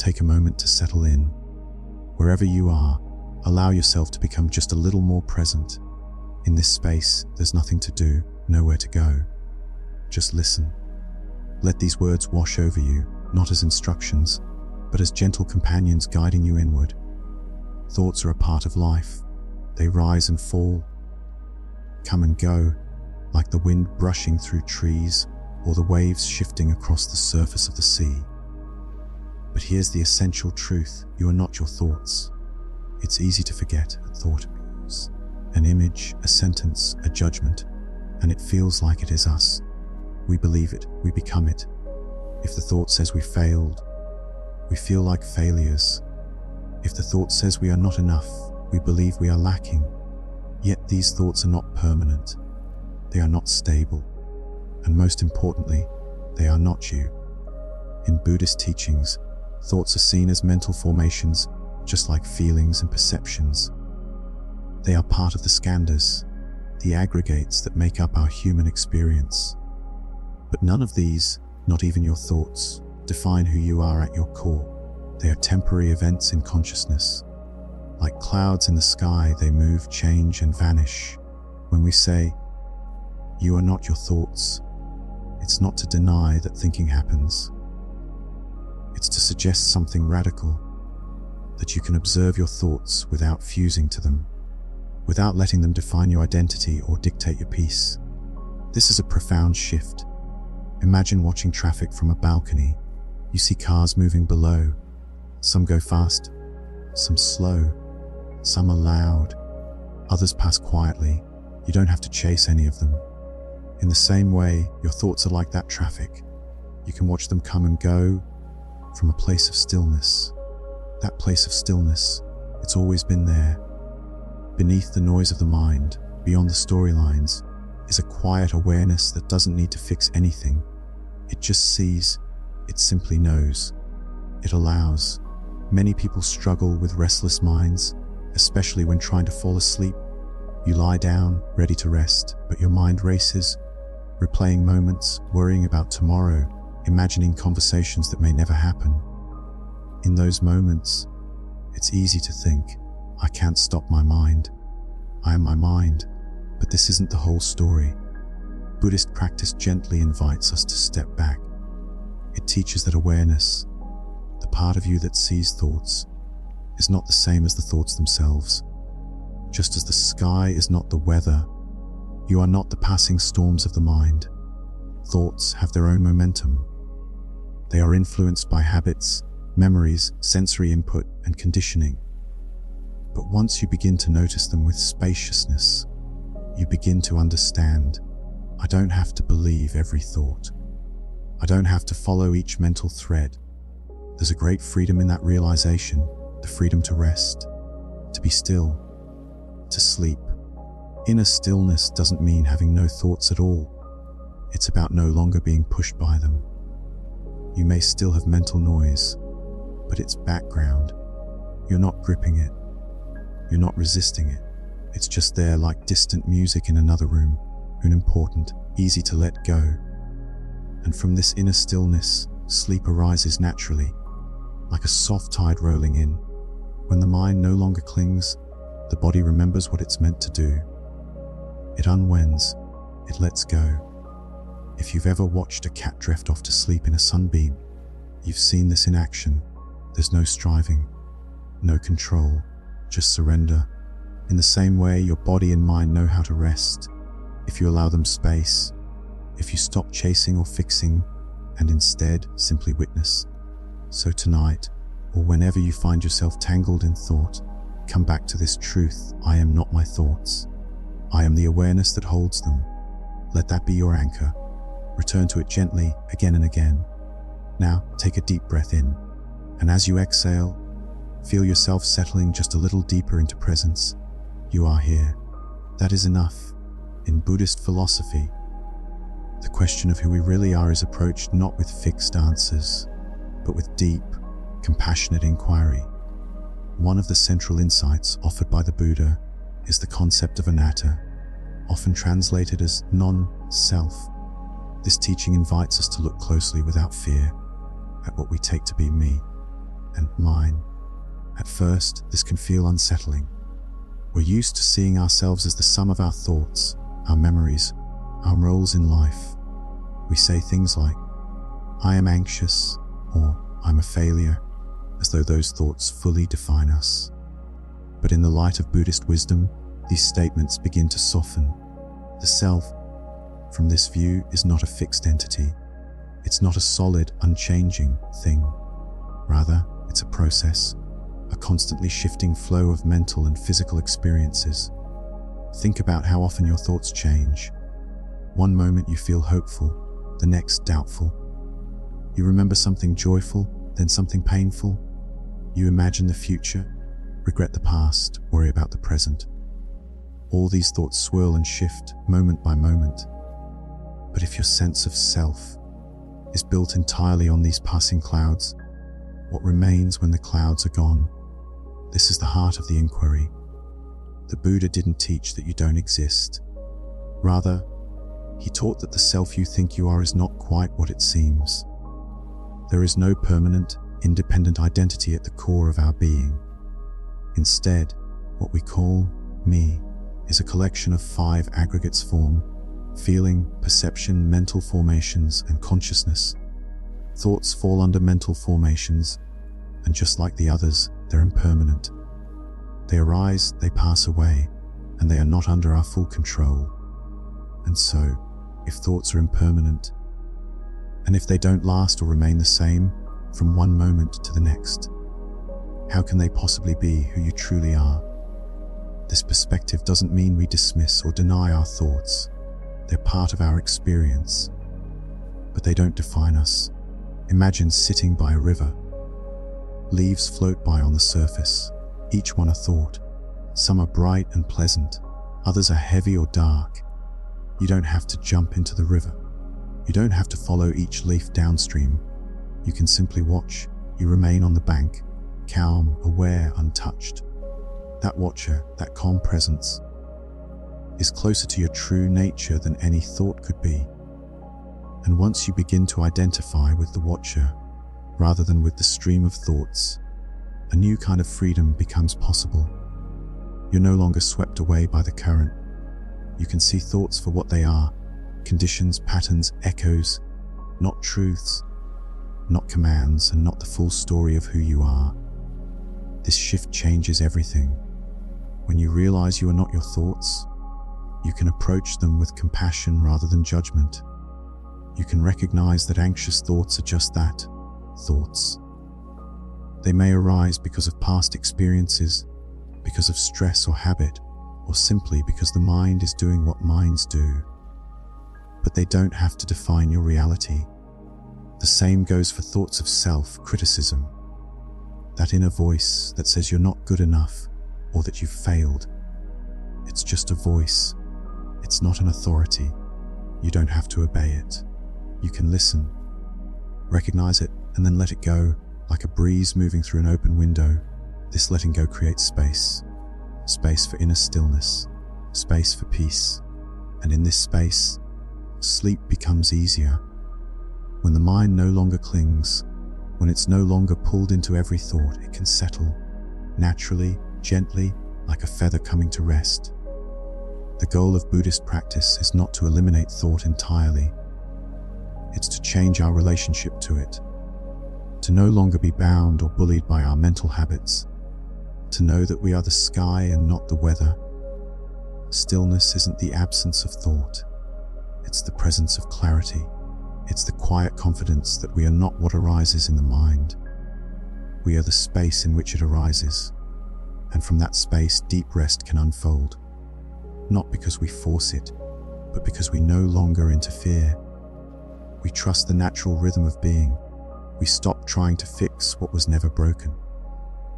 take a moment to settle in. Wherever you are, allow yourself to become just a little more present. In this space, there's nothing to do, nowhere to go. Just listen. Let these words wash over you, not as instructions, but as gentle companions guiding you inward. Thoughts are a part of life. They rise and fall, come and go, like the wind brushing through trees or the waves shifting across the surface of the sea. But here's the essential truth: you are not your thoughts. It's easy to forget a thought appears, an image, a sentence, a judgment, and it feels like it is us. We believe it, we become it. If the thought says we failed, we feel like failures. If the thought says we are not enough, we believe we are lacking. Yet these thoughts are not permanent. They are not stable. And most importantly, they are not you. In Buddhist teachings, thoughts are seen as mental formations, just like feelings and perceptions. They are part of the skandhas, the aggregates that make up our human experience. But none of these, not even your thoughts, define who you are at your core. They are temporary events in consciousness. Like clouds in the sky, they move, change, and vanish. When we say, "You are not your thoughts," it's not to deny that thinking happens. It's to suggest something radical, that you can observe your thoughts without fusing to them, without letting them define your identity or dictate your peace. This is a profound shift. Imagine watching traffic from a balcony. You see cars moving below. Some go fast, some slow, some are loud, others pass quietly. You don't have to chase any of them. In the same way, your thoughts are like that traffic. You can watch them come and go from a place of stillness. That place of stillness, it's always been there. Beneath the noise of the mind, beyond the storylines, is a quiet awareness that doesn't need to fix anything. It just sees, it simply knows, it allows. Many people struggle with restless minds, especially when trying to fall asleep. You lie down, ready to rest, but your mind races, replaying moments, worrying about tomorrow, imagining conversations that may never happen. In those moments, it's easy to think, "I can't stop my mind. I am my mind." But this isn't the whole story. Buddhist practice gently invites us to step back. It teaches that awareness, the part of you that sees thoughts, is not the same as the thoughts themselves. Just as the sky is not the weather, you are not the passing storms of the mind. Thoughts have their own momentum. They are influenced by habits, memories, sensory input, and conditioning. But once you begin to notice them with spaciousness, you begin to understand, I don't have to believe every thought. I don't have to follow each mental thread. There's a great freedom in that realization, the freedom to rest, to be still, to sleep. Inner stillness doesn't mean having no thoughts at all. It's about no longer being pushed by them. You may still have mental noise, but it's background. You're not gripping it. You're not resisting it. It's just there like distant music in another room, unimportant, easy to let go. And from this inner stillness, sleep arises naturally, like a soft tide rolling in. When the mind no longer clings, the body remembers what it's meant to do. It unwinds, it lets go. If you've ever watched a cat drift off to sleep in a sunbeam, you've seen this in action. There's no striving, no control, just surrender. In the same way, your body and mind know how to rest, if you allow them space, if you stop chasing or fixing, and instead simply witness. So tonight, or whenever you find yourself tangled in thought, come back to this truth: I am not my thoughts. I am the awareness that holds them. Let that be your anchor. Return to it gently, again and again. Now, take a deep breath in, and as you exhale, feel yourself settling just a little deeper into presence. You are here. That is enough. In Buddhist philosophy, the question of who we really are is approached not with fixed answers, but with deep, compassionate inquiry. One of the central insights offered by the Buddha is the concept of anatta, often translated as non-self. This teaching invites us to look closely without fear at what we take to be me. and mine. At first, this can feel unsettling. We're used to seeing ourselves as the sum of our thoughts, our memories, our roles in life. We say things like, "I am anxious," or "I'm a failure," as though those thoughts fully define us. But in the light of Buddhist wisdom, these statements begin to soften. The self, from this view, is not a fixed entity. It's not a solid, unchanging thing. Rather, it's a process, a constantly shifting flow of mental and physical experiences. Think about how often your thoughts change. One moment you feel hopeful, the next doubtful. You remember something joyful, then something painful. You imagine the future, regret the past, worry about the present. All these thoughts swirl and shift moment by moment. But if your sense of self is built entirely on these passing clouds, what remains when the clouds are gone? This is the heart of the inquiry. The Buddha didn't teach that you don't exist. Rather, he taught that the self you think you are is not quite what it seems. There is no permanent, independent identity at the core of our being. Instead, what we call me is a collection of 5 aggregates: form, feeling, perception, mental formations, and consciousness. Thoughts fall under mental formations, and just like the others, they're impermanent. They arise, they pass away, and they are not under our full control. And so, if thoughts are impermanent, and if they don't last or remain the same from one moment to the next, how can they possibly be who you truly are? This perspective doesn't mean we dismiss or deny our thoughts. They're part of our experience, but they don't define us. Imagine sitting by a river. Leaves float by on the surface, each one a thought. Some are bright and pleasant, others are heavy or dark. You don't have to jump into the river. You don't have to follow each leaf downstream. You can simply watch. You remain on the bank, calm, aware, untouched. That watcher, that calm presence, is closer to your true nature than any thought could be. And once you begin to identify with the watcher, rather than with the stream of thoughts, a new kind of freedom becomes possible. You're no longer swept away by the current. You can see thoughts for what they are: conditions, patterns, echoes, not truths, not commands, and not the full story of who you are. This shift changes everything. When you realize you are not your thoughts, you can approach them with compassion rather than judgment. You can recognize that anxious thoughts are just that, thoughts. They may arise because of past experiences, because of stress or habit, or simply because the mind is doing what minds do. But they don't have to define your reality. The same goes for thoughts of self-criticism. That inner voice that says you're not good enough or that you've failed. It's just a voice. It's not an authority. You don't have to obey it. You can listen, recognize it, and then let it go, like a breeze moving through an open window. This letting go creates space. Space for inner stillness, space for peace. And in this space, sleep becomes easier. When the mind no longer clings, when it's no longer pulled into every thought, it can settle, naturally, gently, like a feather coming to rest. The goal of Buddhist practice is not to eliminate thought entirely. It's to change our relationship to it, to no longer be bound or bullied by our mental habits, to know that we are the sky and not the weather. Stillness isn't the absence of thought. It's the presence of clarity. It's the quiet confidence that we are not what arises in the mind. We are the space in which it arises. And from that space, deep rest can unfold. Not because we force it, but because we no longer interfere. We trust the natural rhythm of being. We stop trying to fix what was never broken.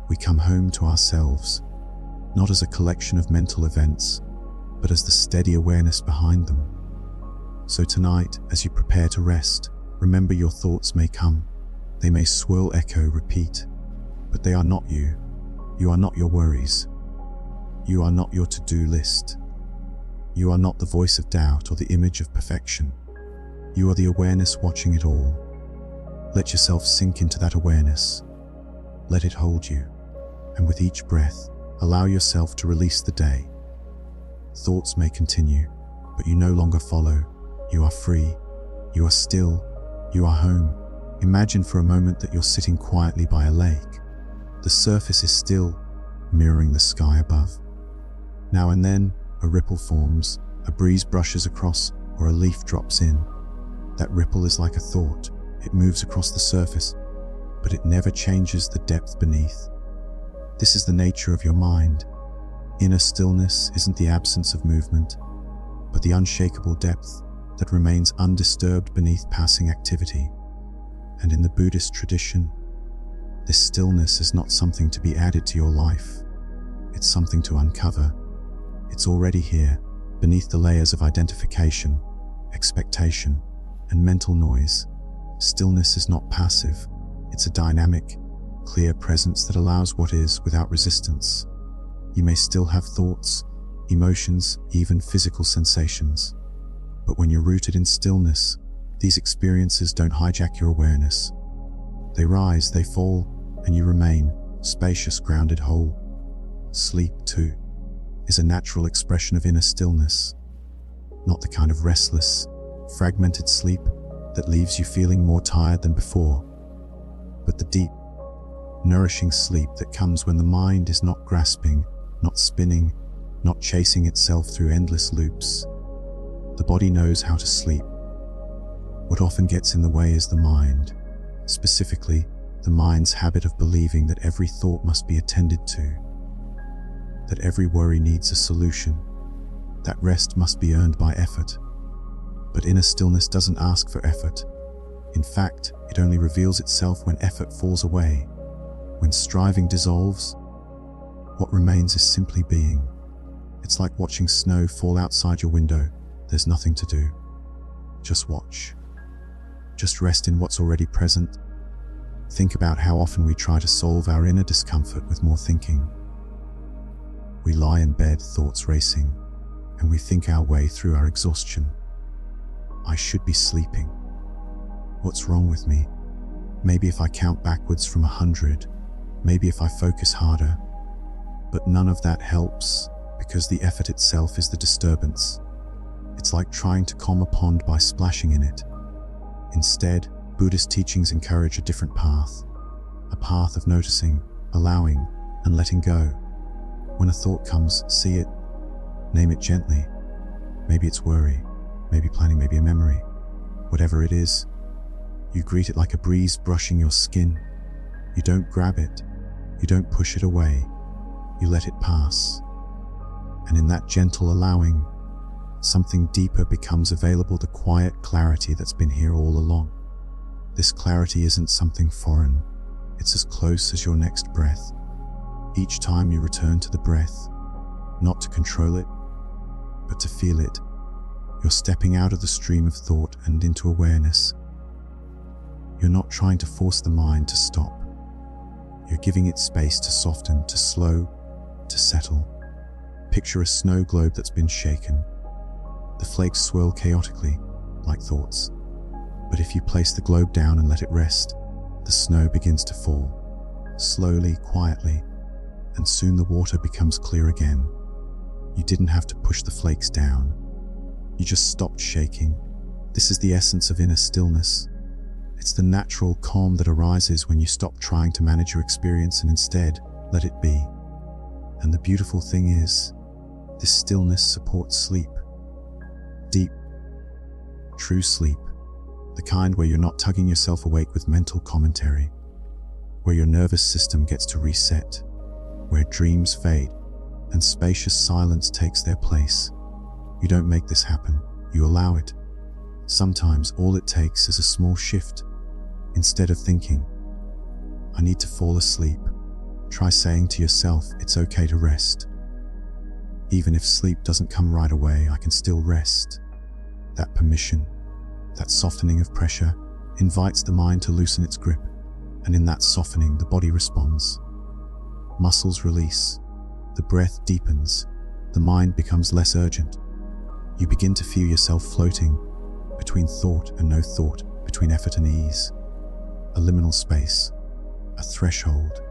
We come home to ourselves, not as a collection of mental events, but as the steady awareness behind them. So tonight, as you prepare to rest, remember your thoughts may come. They may swirl, echo, repeat, but they are not you. You are not your worries. You are not your to-do list. You are not the voice of doubt or the image of perfection. You are the awareness watching it all. Let yourself sink into that awareness. Let it hold you, and with each breath, allow yourself to release the day. Thoughts may continue, but you no longer follow. You are free. You are still. You are home. Imagine for a moment that you're sitting quietly by a lake. The surface is still, mirroring the sky above. Now and then, a ripple forms, a breeze brushes across, or a leaf drops in. That ripple is like a thought. It moves across the surface, but it never changes the depth beneath. This is the nature of your mind. Inner stillness isn't the absence of movement, but the unshakable depth that remains undisturbed beneath passing activity. And in the Buddhist tradition, this stillness is not something to be added to your life. It's something to uncover. It's already here, beneath the layers of identification, expectation, and mental noise. Stillness is not passive. It's a dynamic, clear presence that allows what is without resistance. You may still have thoughts, emotions, even physical sensations. But when you're rooted in stillness, these experiences don't hijack your awareness. They rise, they fall, and you remain spacious, grounded, whole. Sleep, too, is a natural expression of inner stillness. Not the kind of restless, fragmented sleep that leaves you feeling more tired than before, but the deep, nourishing sleep that comes when the mind is not grasping, not spinning, not chasing itself through endless loops. The body knows how to sleep. What often gets in the way is the mind, specifically the mind's habit of believing that every thought must be attended to, that every worry needs a solution, that rest must be earned by effort. But inner stillness doesn't ask for effort. In fact, it only reveals itself when effort falls away. When striving dissolves, what remains is simply being. It's like watching snow fall outside your window. There's nothing to do. Just watch. Just rest in what's already present. Think about how often we try to solve our inner discomfort with more thinking. We lie in bed, thoughts racing, and we think our way through our exhaustion. I should be sleeping. What's wrong with me? Maybe if I count backwards from 100, maybe if I focus harder. But none of that helps, because the effort itself is the disturbance. It's like trying to calm a pond by splashing in it. Instead, Buddhist teachings encourage a different path. A path of noticing, allowing, and letting go. When a thought comes, see it. Name it gently. Maybe it's worry, maybe planning, maybe a memory. Whatever it is, you greet it like a breeze brushing your skin. You don't grab it. You don't push it away. You let it pass. And in that gentle allowing, something deeper becomes available, the quiet clarity that's been here all along. This clarity isn't something foreign. It's as close as your next breath. Each time you return to the breath, not to control it, but to feel it, you're stepping out of the stream of thought and into awareness. You're not trying to force the mind to stop. You're giving it space to soften, to slow, to settle. Picture a snow globe that's been shaken. The flakes swirl chaotically, like thoughts. But if you place the globe down and let it rest, the snow begins to fall, slowly, quietly, and soon the water becomes clear again. You didn't have to push the flakes down. You just stopped shaking. This is the essence of inner stillness. It's the natural calm that arises when you stop trying to manage your experience and instead let it be. And the beautiful thing is, this stillness supports sleep. Deep, true sleep. The kind where you're not tugging yourself awake with mental commentary. Where your nervous system gets to reset. Where dreams fade and spacious silence takes their place. You don't make this happen, you allow it. Sometimes all it takes is a small shift. Instead of thinking, I need to fall asleep, try saying to yourself, it's okay to rest. Even if sleep doesn't come right away, I can still rest. That permission, that softening of pressure, invites the mind to loosen its grip, and in that softening, the body responds. Muscles release, the breath deepens, the mind becomes less urgent. You begin to feel yourself floating between thought and no thought, between effort and ease. A liminal space, a threshold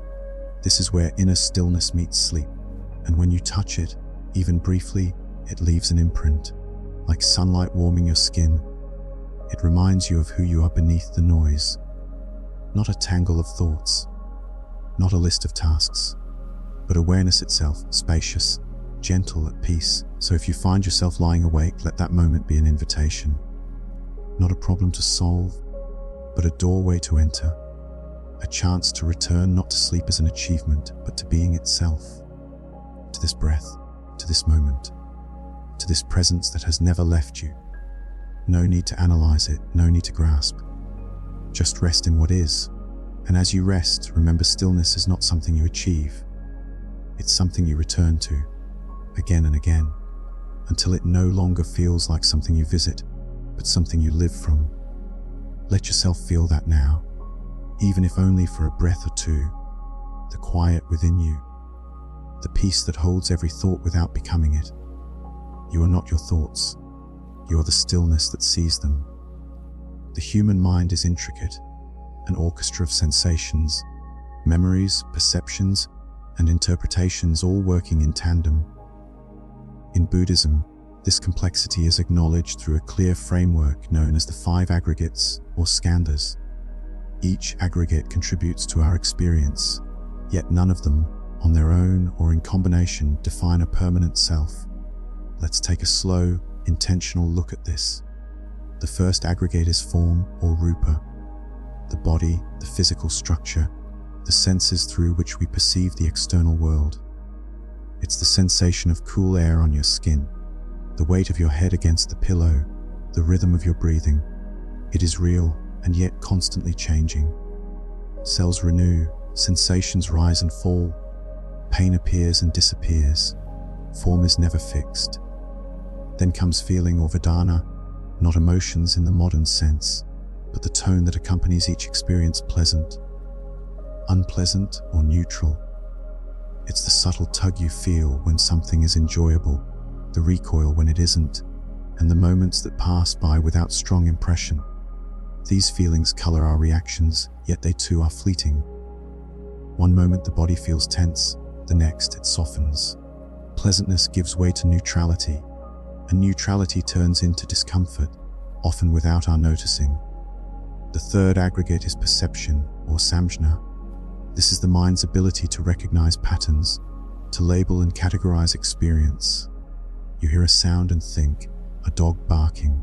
This is where inner stillness meets sleep, and when you touch it, even briefly, it leaves an imprint, like sunlight warming your skin. It reminds you of who you are beneath the noise. Not a tangle of thoughts, not a list of tasks, but awareness itself, spacious, gentle, at peace. So if you find yourself lying awake, let that moment be an invitation. Not a problem to solve, but a doorway to enter. A chance to return not to sleep as an achievement, but to being itself. To this breath, to this moment, to this presence that has never left you. No need to analyze it, no need to grasp. Just rest in what is. And as you rest, remember stillness is not something you achieve. It's something you return to, again and again, until it no longer feels like something you visit, but something you live from. Let yourself feel that now, even if only for a breath or two. The quiet within you, the peace that holds every thought without becoming it. You are not your thoughts. You are the stillness that sees them. The human mind is intricate, an orchestra of sensations, memories, perceptions, and interpretations all working in tandem. In Buddhism, this complexity is acknowledged through a clear framework known as the 5 aggregates or skandhas. Each aggregate contributes to our experience, yet none of them, on their own or in combination, define a permanent self. Let's take a slow, intentional look at this. The first aggregate is form or rupa, the body, the physical structure, the senses through which we perceive the external world. It's the sensation of cool air on your skin, the weight of your head against the pillow, the rhythm of your breathing. It is real and yet constantly changing. Cells renew, sensations rise and fall, pain appears and disappears. Form is never fixed. Then comes feeling or vedana, not emotions in the modern sense, but the tone that accompanies each experience, pleasant, unpleasant, or neutral. It's the subtle tug you feel when something is enjoyable, the recoil when it isn't, and the moments that pass by without strong impression. These feelings color our reactions, yet they too are fleeting. One moment the body feels tense, the next it softens. Pleasantness gives way to neutrality, and neutrality turns into discomfort, often without our noticing. The third aggregate is perception, or samjna. This is the mind's ability to recognize patterns, to label and categorize experience. You hear a sound and think, a dog barking.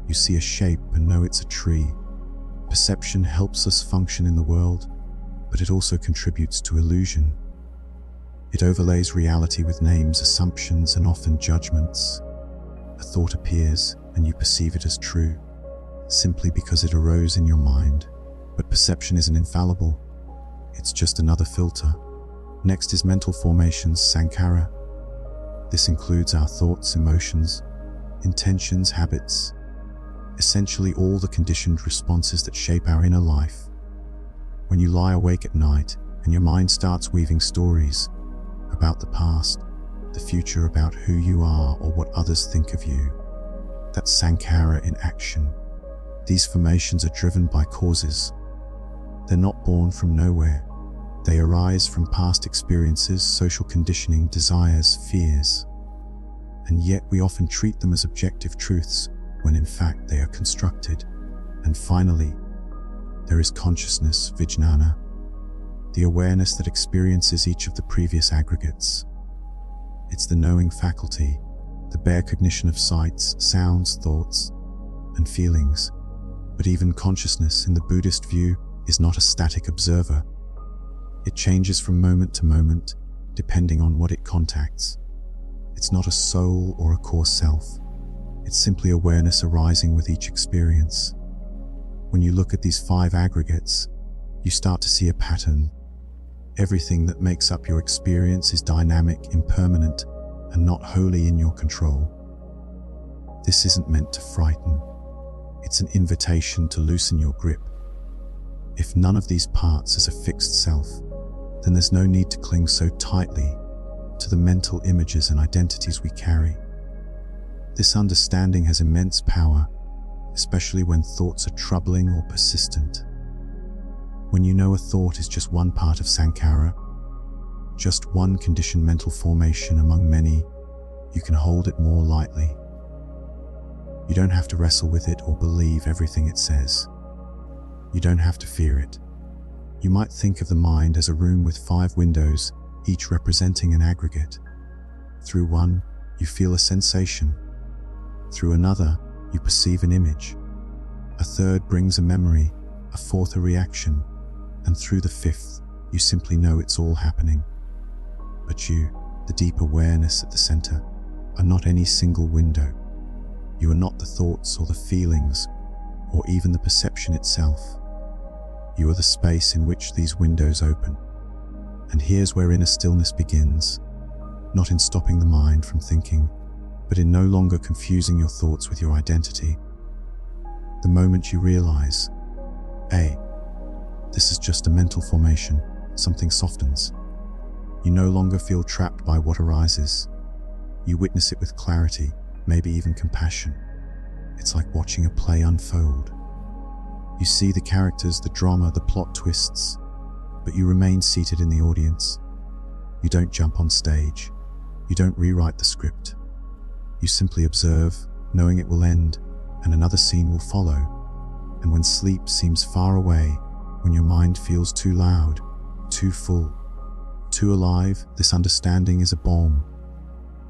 You see a shape and know it's a tree. Perception helps us function in the world, but it also contributes to illusion. It overlays reality with names, assumptions, and often judgments. A thought appears, and you perceive it as true, simply because it arose in your mind. But perception isn't infallible. It's just another filter. Next is mental formations, sankhara. This includes our thoughts, emotions, intentions, habits, essentially all the conditioned responses that shape our inner life. When you lie awake at night and your mind starts weaving stories about the past, the future, about who you are or what others think of you, that's sankhara in action. These formations are driven by causes. They're not born from nowhere. They arise from past experiences, social conditioning, desires, fears. And yet we often treat them as objective truths, when in fact they are constructed. And finally, there is consciousness, vijnana, the awareness that experiences each of the previous aggregates. It's the knowing faculty, the bare cognition of sights, sounds, thoughts, and feelings. But even consciousness, in the Buddhist view, is not a static observer. It changes from moment to moment, depending on what it contacts. It's not a soul or a core self. It's simply awareness arising with each experience. When you look at these 5 aggregates, you start to see a pattern. Everything that makes up your experience is dynamic, impermanent, and not wholly in your control. This isn't meant to frighten. It's an invitation to loosen your grip. If none of these parts is a fixed self, then there's no need to cling so tightly to the mental images and identities we carry. This understanding has immense power, especially when thoughts are troubling or persistent. When you know a thought is just one part of sankhara, just one conditioned mental formation among many, you can hold it more lightly. You don't have to wrestle with it or believe everything it says. You don't have to fear it. You might think of the mind as a room with 5 windows, each representing an aggregate. Through one, you feel a sensation. Through another, you perceive an image. A third brings a memory, a fourth a reaction, and through the 5th, you simply know it's all happening. But you, the deep awareness at the center, are not any single window. You are not the thoughts or the feelings, or even the perception itself. You are the space in which these windows open. And here's where inner stillness begins, not in stopping the mind from thinking, but in no longer confusing your thoughts with your identity. The moment you realize, this is just a mental formation, something softens. You no longer feel trapped by what arises. You witness it with clarity, maybe even compassion. It's like watching a play unfold. You see the characters, the drama, the plot twists, but you remain seated in the audience. You don't jump on stage. You don't rewrite the script. You simply observe, knowing it will end, and another scene will follow. And when sleep seems far away, when your mind feels too loud, too full, too alive, this understanding is a balm.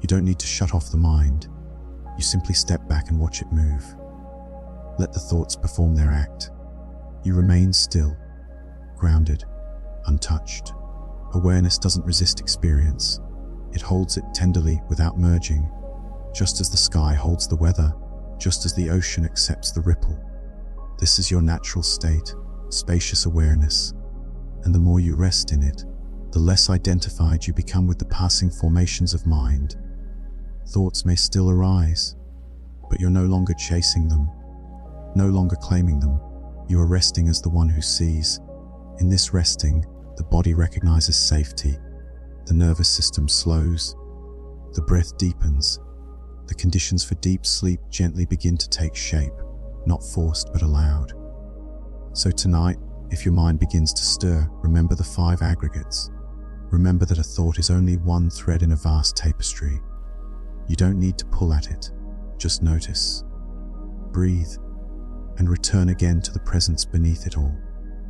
You don't need to shut off the mind. You simply step back and watch it move. Let the thoughts perform their act. You remain still, grounded, untouched. Awareness doesn't resist experience. It holds it tenderly without merging, just as the sky holds the weather, just as the ocean accepts the ripple. This is your natural state, spacious awareness, and the more you rest in it, the less identified you become with the passing formations of mind. Thoughts may still arise, but you're no longer chasing them, no longer claiming them. You are resting as the one who sees. In this resting, the body recognizes safety, the nervous system slows, the breath deepens, the conditions for deep sleep gently begin to take shape, not forced but allowed. So tonight, if your mind begins to stir, remember the 5 aggregates. Remember that a thought is only one thread in a vast tapestry. You don't need to pull at it, just notice, breathe, and return again to the presence beneath it all.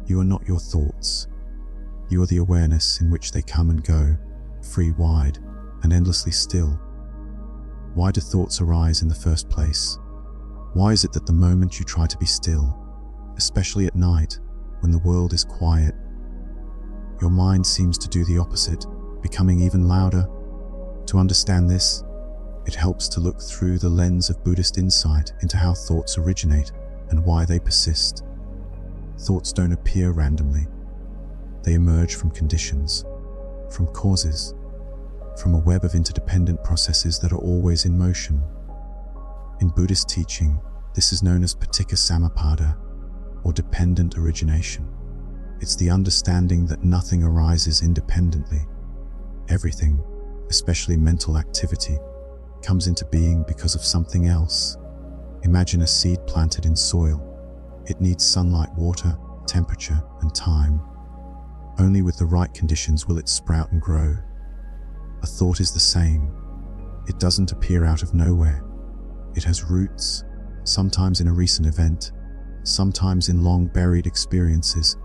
You are not your thoughts. You are the awareness in which they come and go, free, wide, and endlessly still. Why do thoughts arise in the first place? Why is it that the moment you try to be still, especially at night, when the world is quiet, your mind seems to do the opposite, becoming even louder? To understand this, it helps to look through the lens of Buddhist insight into how thoughts originate and why they persist. Thoughts don't appear randomly. They emerge from conditions, from causes, from a web of interdependent processes that are always in motion. In Buddhist teaching, this is known as paticca samuppada, or dependent origination. It's the understanding that nothing arises independently. Everything, especially mental activity, comes into being because of something else. Imagine a seed planted in soil. It needs sunlight, water, temperature, and time. Only with the right conditions will it sprout and grow. A thought is the same. It doesn't appear out of nowhere. It has roots, sometimes in a recent event, sometimes in long-buried experiences,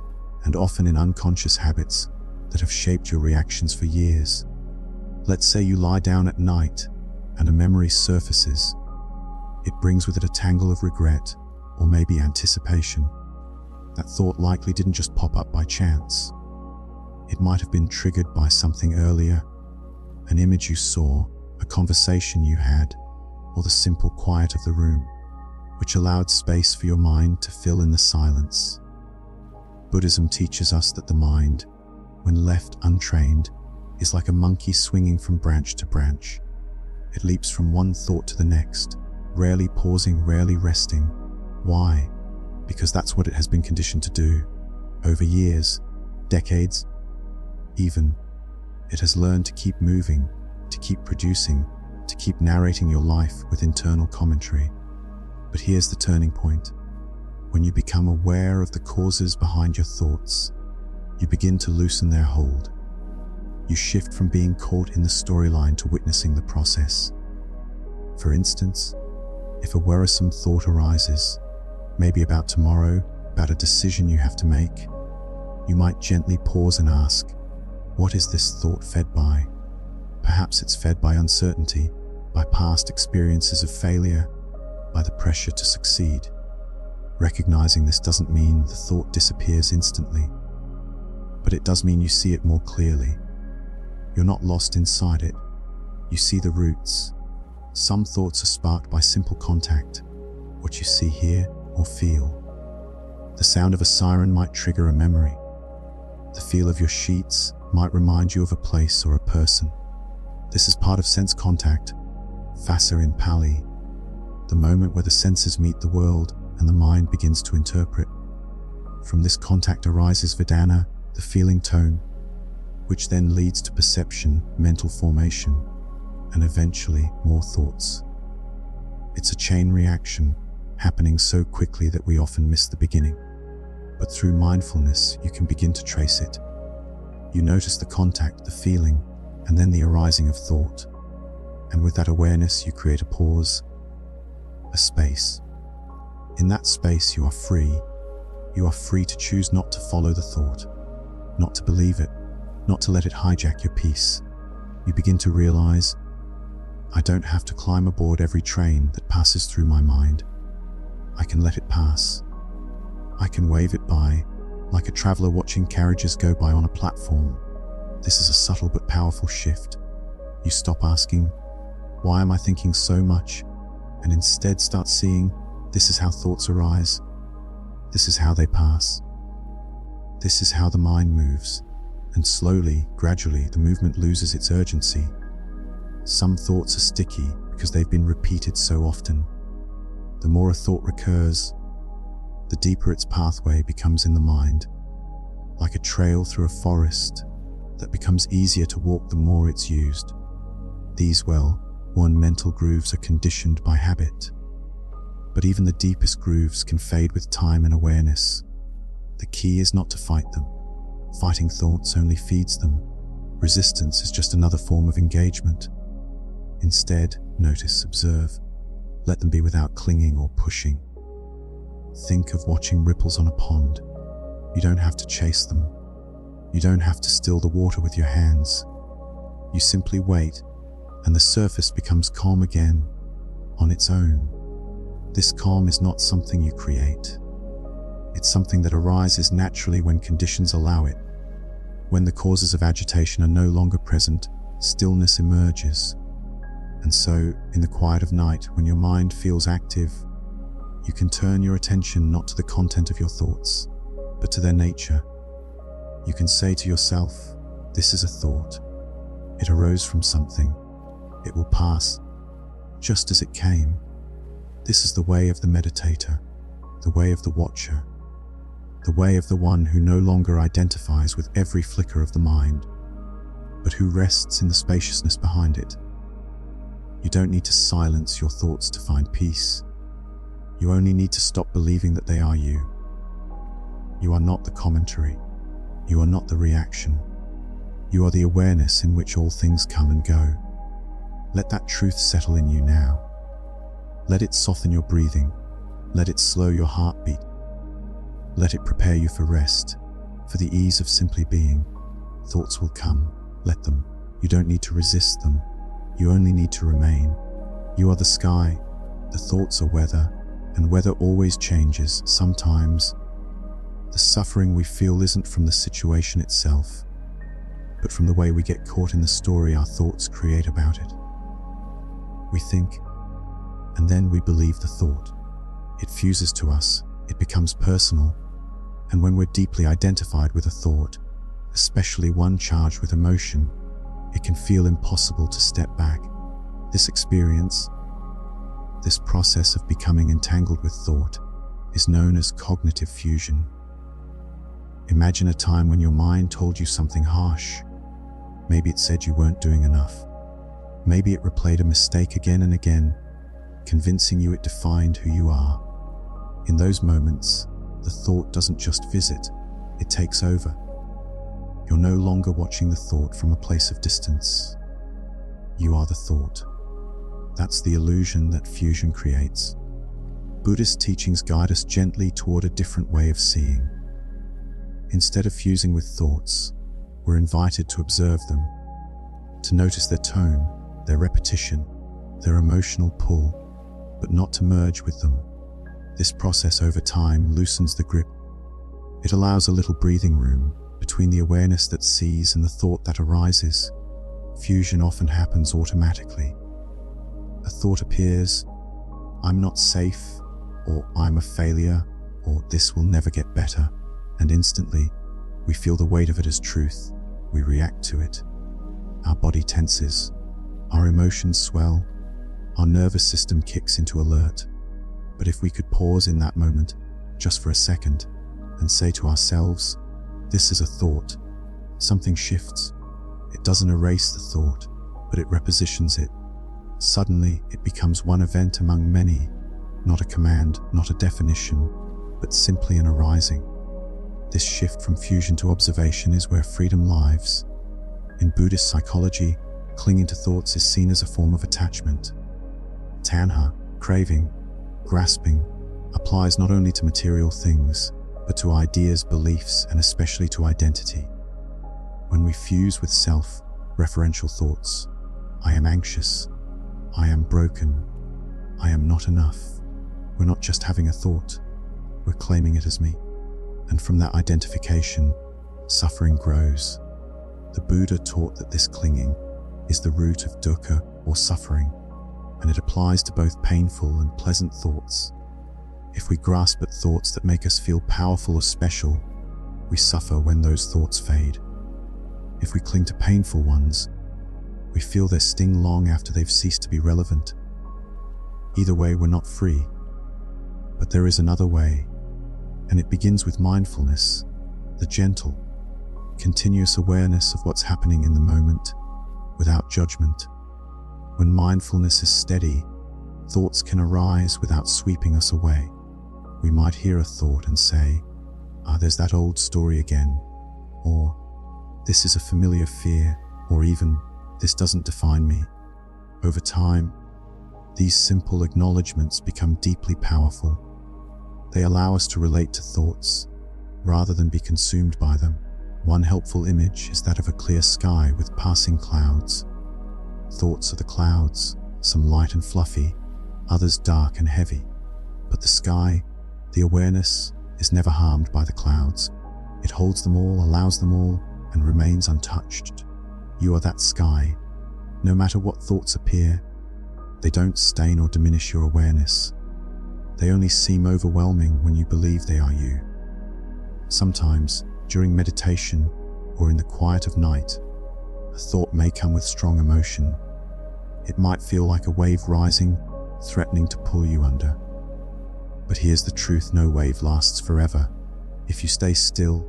and often in unconscious habits that have shaped your reactions for years. Let's say you lie down at night and a memory surfaces. It brings with it a tangle of regret, or maybe anticipation. That thought likely didn't just pop up by chance. It might have been triggered by something earlier, an image you saw, a conversation you had, or the simple quiet of the room, which allowed space for your mind to fill in the silence. Buddhism teaches us that the mind, when left untrained, is like a monkey swinging from branch to branch. It leaps from one thought to the next, rarely pausing, rarely resting. Why? Because that's what it has been conditioned to do. Over years, decades, even, it has learned to keep moving, to keep producing, to keep narrating your life with internal commentary. But here's the turning point. When you become aware of the causes behind your thoughts, you begin to loosen their hold. You shift from being caught in the storyline to witnessing the process. For instance, if a worrisome thought arises, maybe about tomorrow, about a decision you have to make, you might gently pause and ask, what is this thought fed by? Perhaps it's fed by uncertainty, by past experiences of failure, by the pressure to succeed. Recognizing this doesn't mean the thought disappears instantly, but it does mean you see it more clearly. You're not lost inside it. You see the roots. Some thoughts are sparked by simple contact, what you see, hear, or feel. The sound of a siren might trigger a memory. The feel of your sheets might remind you of a place or a person. This is part of sense contact, phassa in Pali, the moment where the senses meet the world and the mind begins to interpret. From this contact arises Vedana, the feeling tone, which then leads to perception, mental formation, and eventually more thoughts. It's a chain reaction, happening so quickly that we often miss the beginning. But through mindfulness, you can begin to trace it. You notice the contact, the feeling, and then the arising of thought. And with that awareness, you create a pause, a space. In that space, you are free. You are free to choose not to follow the thought, not to believe it, not to let it hijack your peace. You begin to realize, I don't have to climb aboard every train that passes through my mind. I can let it pass. I can wave it by, like a traveler watching carriages go by on a platform. This is a subtle but powerful shift. You stop asking, why am I thinking so much? And instead start seeing, this is how thoughts arise. This is how they pass. This is how the mind moves. And slowly, gradually, the movement loses its urgency. Some thoughts are sticky because they've been repeated so often. The more a thought recurs, the deeper its pathway becomes in the mind, like a trail through a forest that becomes easier to walk the more it's used. These well-worn mental grooves are conditioned by habit. But even the deepest grooves can fade with time and awareness. The key is not to fight them. Fighting thoughts only feeds them. Resistance is just another form of engagement. Instead, notice, observe. Let them be without clinging or pushing. Think of watching ripples on a pond. You don't have to chase them. You don't have to still the water with your hands. You simply wait, and the surface becomes calm again, on its own. This calm is not something you create. It's something that arises naturally when conditions allow it. When the causes of agitation are no longer present, stillness emerges. And so, in the quiet of night, when your mind feels active, you can turn your attention not to the content of your thoughts, but to their nature. You can say to yourself, this is a thought. It arose from something. It will pass, just as it came. This is the way of the meditator, the way of the watcher, the way of the one who no longer identifies with every flicker of the mind, but who rests in the spaciousness behind it. You don't need to silence your thoughts to find peace. You only need to stop believing that they are you. You are not the commentary. You are not the reaction. You are the awareness in which all things come and go. Let that truth settle in you now. Let it soften your breathing. Let it slow your heartbeat. Let it prepare you for rest, for the ease of simply being. Thoughts will come. Let them. You don't need to resist them. You only need to remain. You are the sky. The thoughts are weather, and weather always changes. Sometimes, the suffering we feel isn't from the situation itself, but from the way we get caught in the story our thoughts create about it. We think, and then we believe the thought. It fuses to us, it becomes personal, and when we're deeply identified with a thought, especially one charged with emotion, it can feel impossible to step back. This experience, this process of becoming entangled with thought, is known as cognitive fusion. Imagine a time when your mind told you something harsh. Maybe it said you weren't doing enough. Maybe it replayed a mistake again and again, convincing you it defined who you are. In those moments, the thought doesn't just visit, it takes over. You're no longer watching the thought from a place of distance. You are the thought. That's the illusion that fusion creates. Buddhist teachings guide us gently toward a different way of seeing. Instead of fusing with thoughts, we're invited to observe them, to notice their tone, their repetition, their emotional pull, but not to merge with them. This process over time loosens the grip. It allows a little breathing room between the awareness that sees and the thought that arises. Fusion often happens automatically. A thought appears, "I'm not safe," or "I'm a failure," or "this will never get better," and instantly, we feel the weight of it as truth. We react to it. Our body tenses, our emotions swell, our nervous system kicks into alert. But if we could pause in that moment, just for a second, and say to ourselves, "This is a thought," something shifts. It doesn't erase the thought, but it repositions it. Suddenly, it becomes one event among many, not a command, not a definition, but simply an arising. This shift from fusion to observation is where freedom lives. In Buddhist psychology, clinging to thoughts is seen as a form of attachment. Tanha, craving, grasping, applies not only to material things, but to ideas, beliefs, and especially to identity. When we fuse with self-referential thoughts, "I am anxious," "I am broken," "I am not enough," we're not just having a thought, we're claiming it as me. And from that identification, suffering grows. The Buddha taught that this clinging is the root of dukkha, or suffering, and it applies to both painful and pleasant thoughts. If we grasp at thoughts that make us feel powerful or special, we suffer when those thoughts fade. If we cling to painful ones, we feel their sting long after they've ceased to be relevant. Either way, we're not free. But there is another way, and it begins with mindfulness, the gentle, continuous awareness of what's happening in the moment, without judgment. When mindfulness is steady, thoughts can arise without sweeping us away. We might hear a thought and say, "There's that old story again," or "This is a familiar fear," or even, "This doesn't define me." Over time, these simple acknowledgements become deeply powerful. They allow us to relate to thoughts, rather than be consumed by them. One helpful image is that of a clear sky with passing clouds. Thoughts are the clouds, some light and fluffy, others dark and heavy. But the sky, the awareness, is never harmed by the clouds. It holds them all, allows them all, and remains untouched. You are that sky. No matter what thoughts appear, they don't stain or diminish your awareness. They only seem overwhelming when you believe they are you. Sometimes, during meditation or in the quiet of night, a thought may come with strong emotion. It might feel like a wave rising, threatening to pull you under. But here's the truth: no wave lasts forever. If you stay still,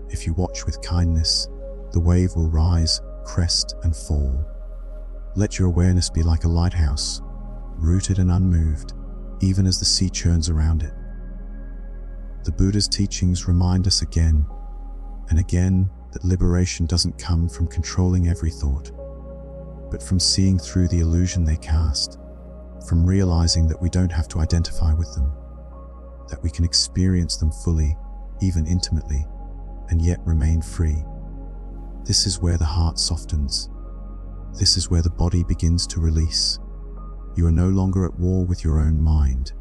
if you watch with kindness, the wave will rise, crest, and fall. Let your awareness be like a lighthouse, rooted and unmoved, even as the sea churns around it. The Buddha's teachings remind us again and again that liberation doesn't come from controlling every thought, but from seeing through the illusion they cast, from realizing that we don't have to identify with them, that we can experience them fully, even intimately, and yet remain free. This is where the heart softens. This is where the body begins to release. You are no longer at war with your own mind.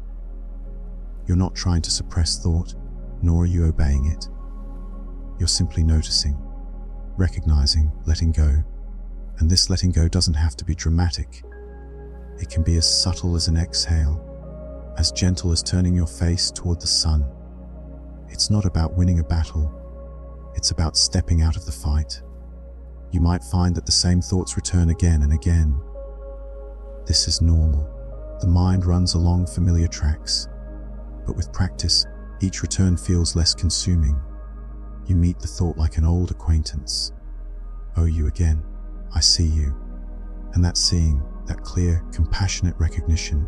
You're not trying to suppress thought, nor are you obeying it. You're simply noticing, recognizing, letting go. And this letting go doesn't have to be dramatic. It can be as subtle as an exhale, as gentle as turning your face toward the sun. It's not about winning a battle. It's about stepping out of the fight. You might find that the same thoughts return again and again. This is normal. The mind runs along familiar tracks. But with practice, each return feels less consuming. You meet the thought like an old acquaintance. "Oh, you again. I see you." And that seeing, that clear, compassionate recognition,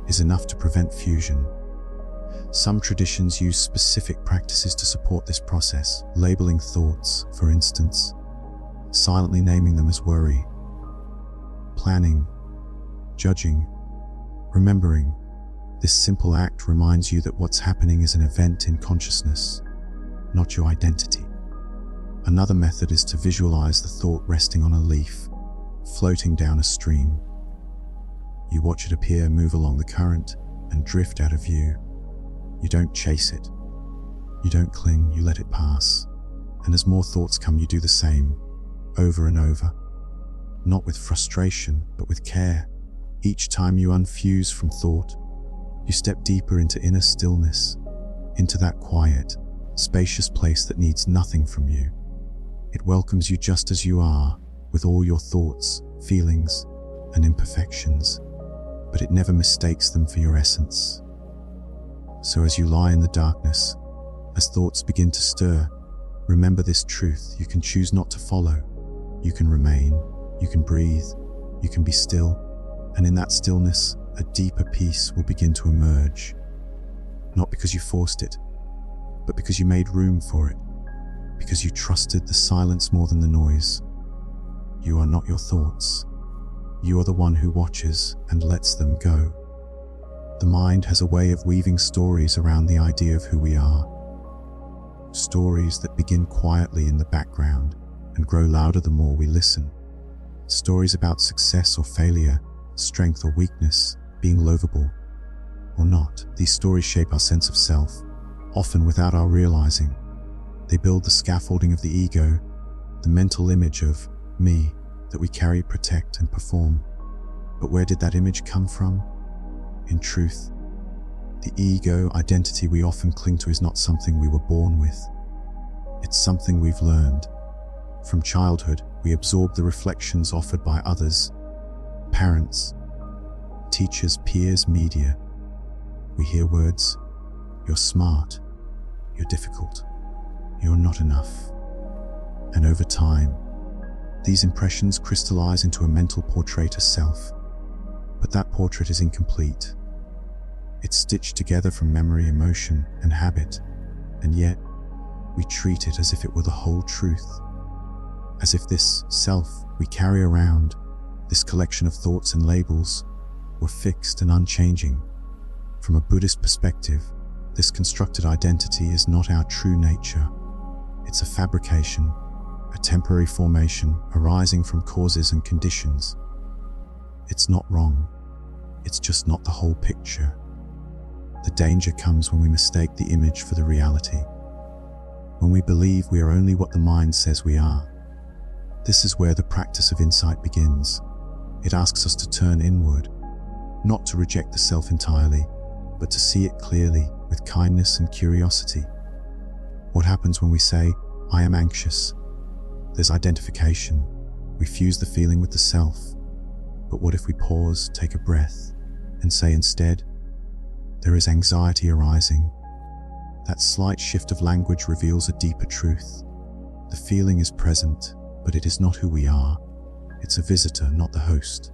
is enough to prevent fusion. Some traditions use specific practices to support this process, labeling thoughts, for instance, silently naming them as worry, planning, judging, remembering. This simple act reminds you that what's happening is an event in consciousness, not your identity. Another method is to visualize the thought resting on a leaf, floating down a stream. You watch it appear, move along the current, and drift out of view. You don't chase it. You don't cling, you let it pass. And as more thoughts come, you do the same, over and over. Not with frustration, but with care. Each time you unfuse from thought, you step deeper into inner stillness, into that quiet, spacious place that needs nothing from you. It welcomes you just as you are, with all your thoughts, feelings, and imperfections, but it never mistakes them for your essence. So as you lie in the darkness, as thoughts begin to stir, remember this truth: you can choose not to follow. You can remain, you can breathe, you can be still, and in that stillness, a deeper peace will begin to emerge. Not because you forced it, but because you made room for it, because you trusted the silence more than the noise. You are not your thoughts. You are the one who watches and lets them go. The mind has a way of weaving stories around the idea of who we are. Stories that begin quietly in the background and grow louder the more we listen. Stories about success or failure, strength or weakness, being lovable or not. These stories shape our sense of self, often without our realizing. They build the scaffolding of the ego, the mental image of me that we carry, protect, and perform. But where did that image come from? In truth, the ego identity we often cling to is not something we were born with. It's something we've learned. From childhood, we absorb the reflections offered by others, parents, teachers, peers, media. We hear words: you're smart, you're difficult, you're not enough. And over time, these impressions crystallize into a mental portrait of self. But that portrait is incomplete. It's stitched together from memory, emotion, and habit, and yet we treat it as if it were the whole truth. As if this self we carry around, this collection of thoughts and labels, were fixed and unchanging. From a Buddhist perspective, this constructed identity is not our true nature. It's a fabrication, a temporary formation arising from causes and conditions. It's not wrong, it's just not the whole picture. The danger comes when we mistake the image for the reality, when we believe we are only what the mind says we are. This is where the practice of insight begins. It asks us to turn inward, not to reject the self entirely, but to see it clearly with kindness and curiosity. What happens when we say, "I am anxious"? There's identification. We fuse the feeling with the self. But what if we pause, take a breath, and say instead, "There is anxiety arising"? That slight shift of language reveals a deeper truth. The feeling is present, but it is not who we are. It's a visitor, not the host.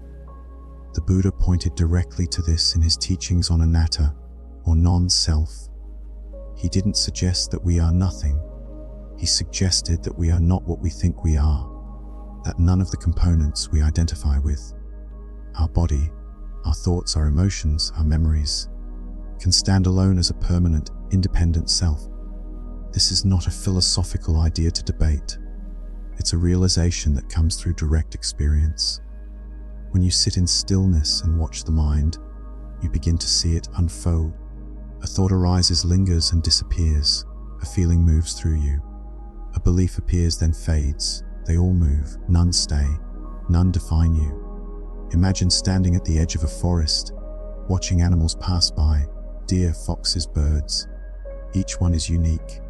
The Buddha pointed directly to this in his teachings on anatta, or non-self. He didn't suggest that we are nothing. He suggested that we are not what we think we are, that none of the components we identify with, our body, our thoughts, our emotions, our memories, can stand alone as a permanent, independent self. This is not a philosophical idea to debate. It's a realization that comes through direct experience. When you sit in stillness and watch the mind, you begin to see it unfold. A thought arises, lingers, and disappears. A feeling moves through you. A belief appears, then fades. They all move, none stay, none define you. Imagine standing at the edge of a forest, watching animals pass by, deer, foxes, birds. Each one is unique.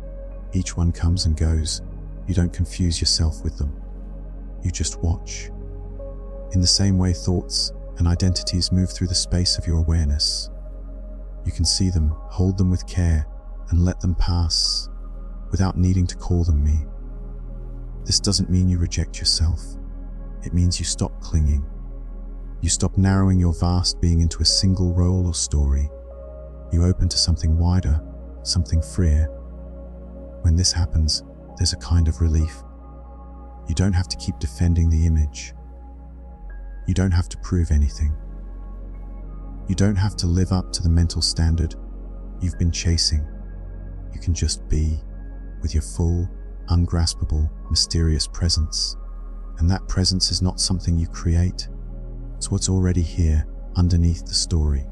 Each one comes and goes. You don't confuse yourself with them. You just watch. In the same way, thoughts and identities move through the space of your awareness. You can see them, hold them with care, and let them pass without needing to call them me. This doesn't mean you reject yourself. It means you stop clinging. You stop narrowing your vast being into a single role or story. You open to something wider, something freer. When this happens, there's a kind of relief. You don't have to keep defending the image. You don't have to prove anything. You don't have to live up to the mental standard you've been chasing. You can just be with your full, ungraspable, mysterious presence. And that presence is not something you create. It's what's already here, underneath the story.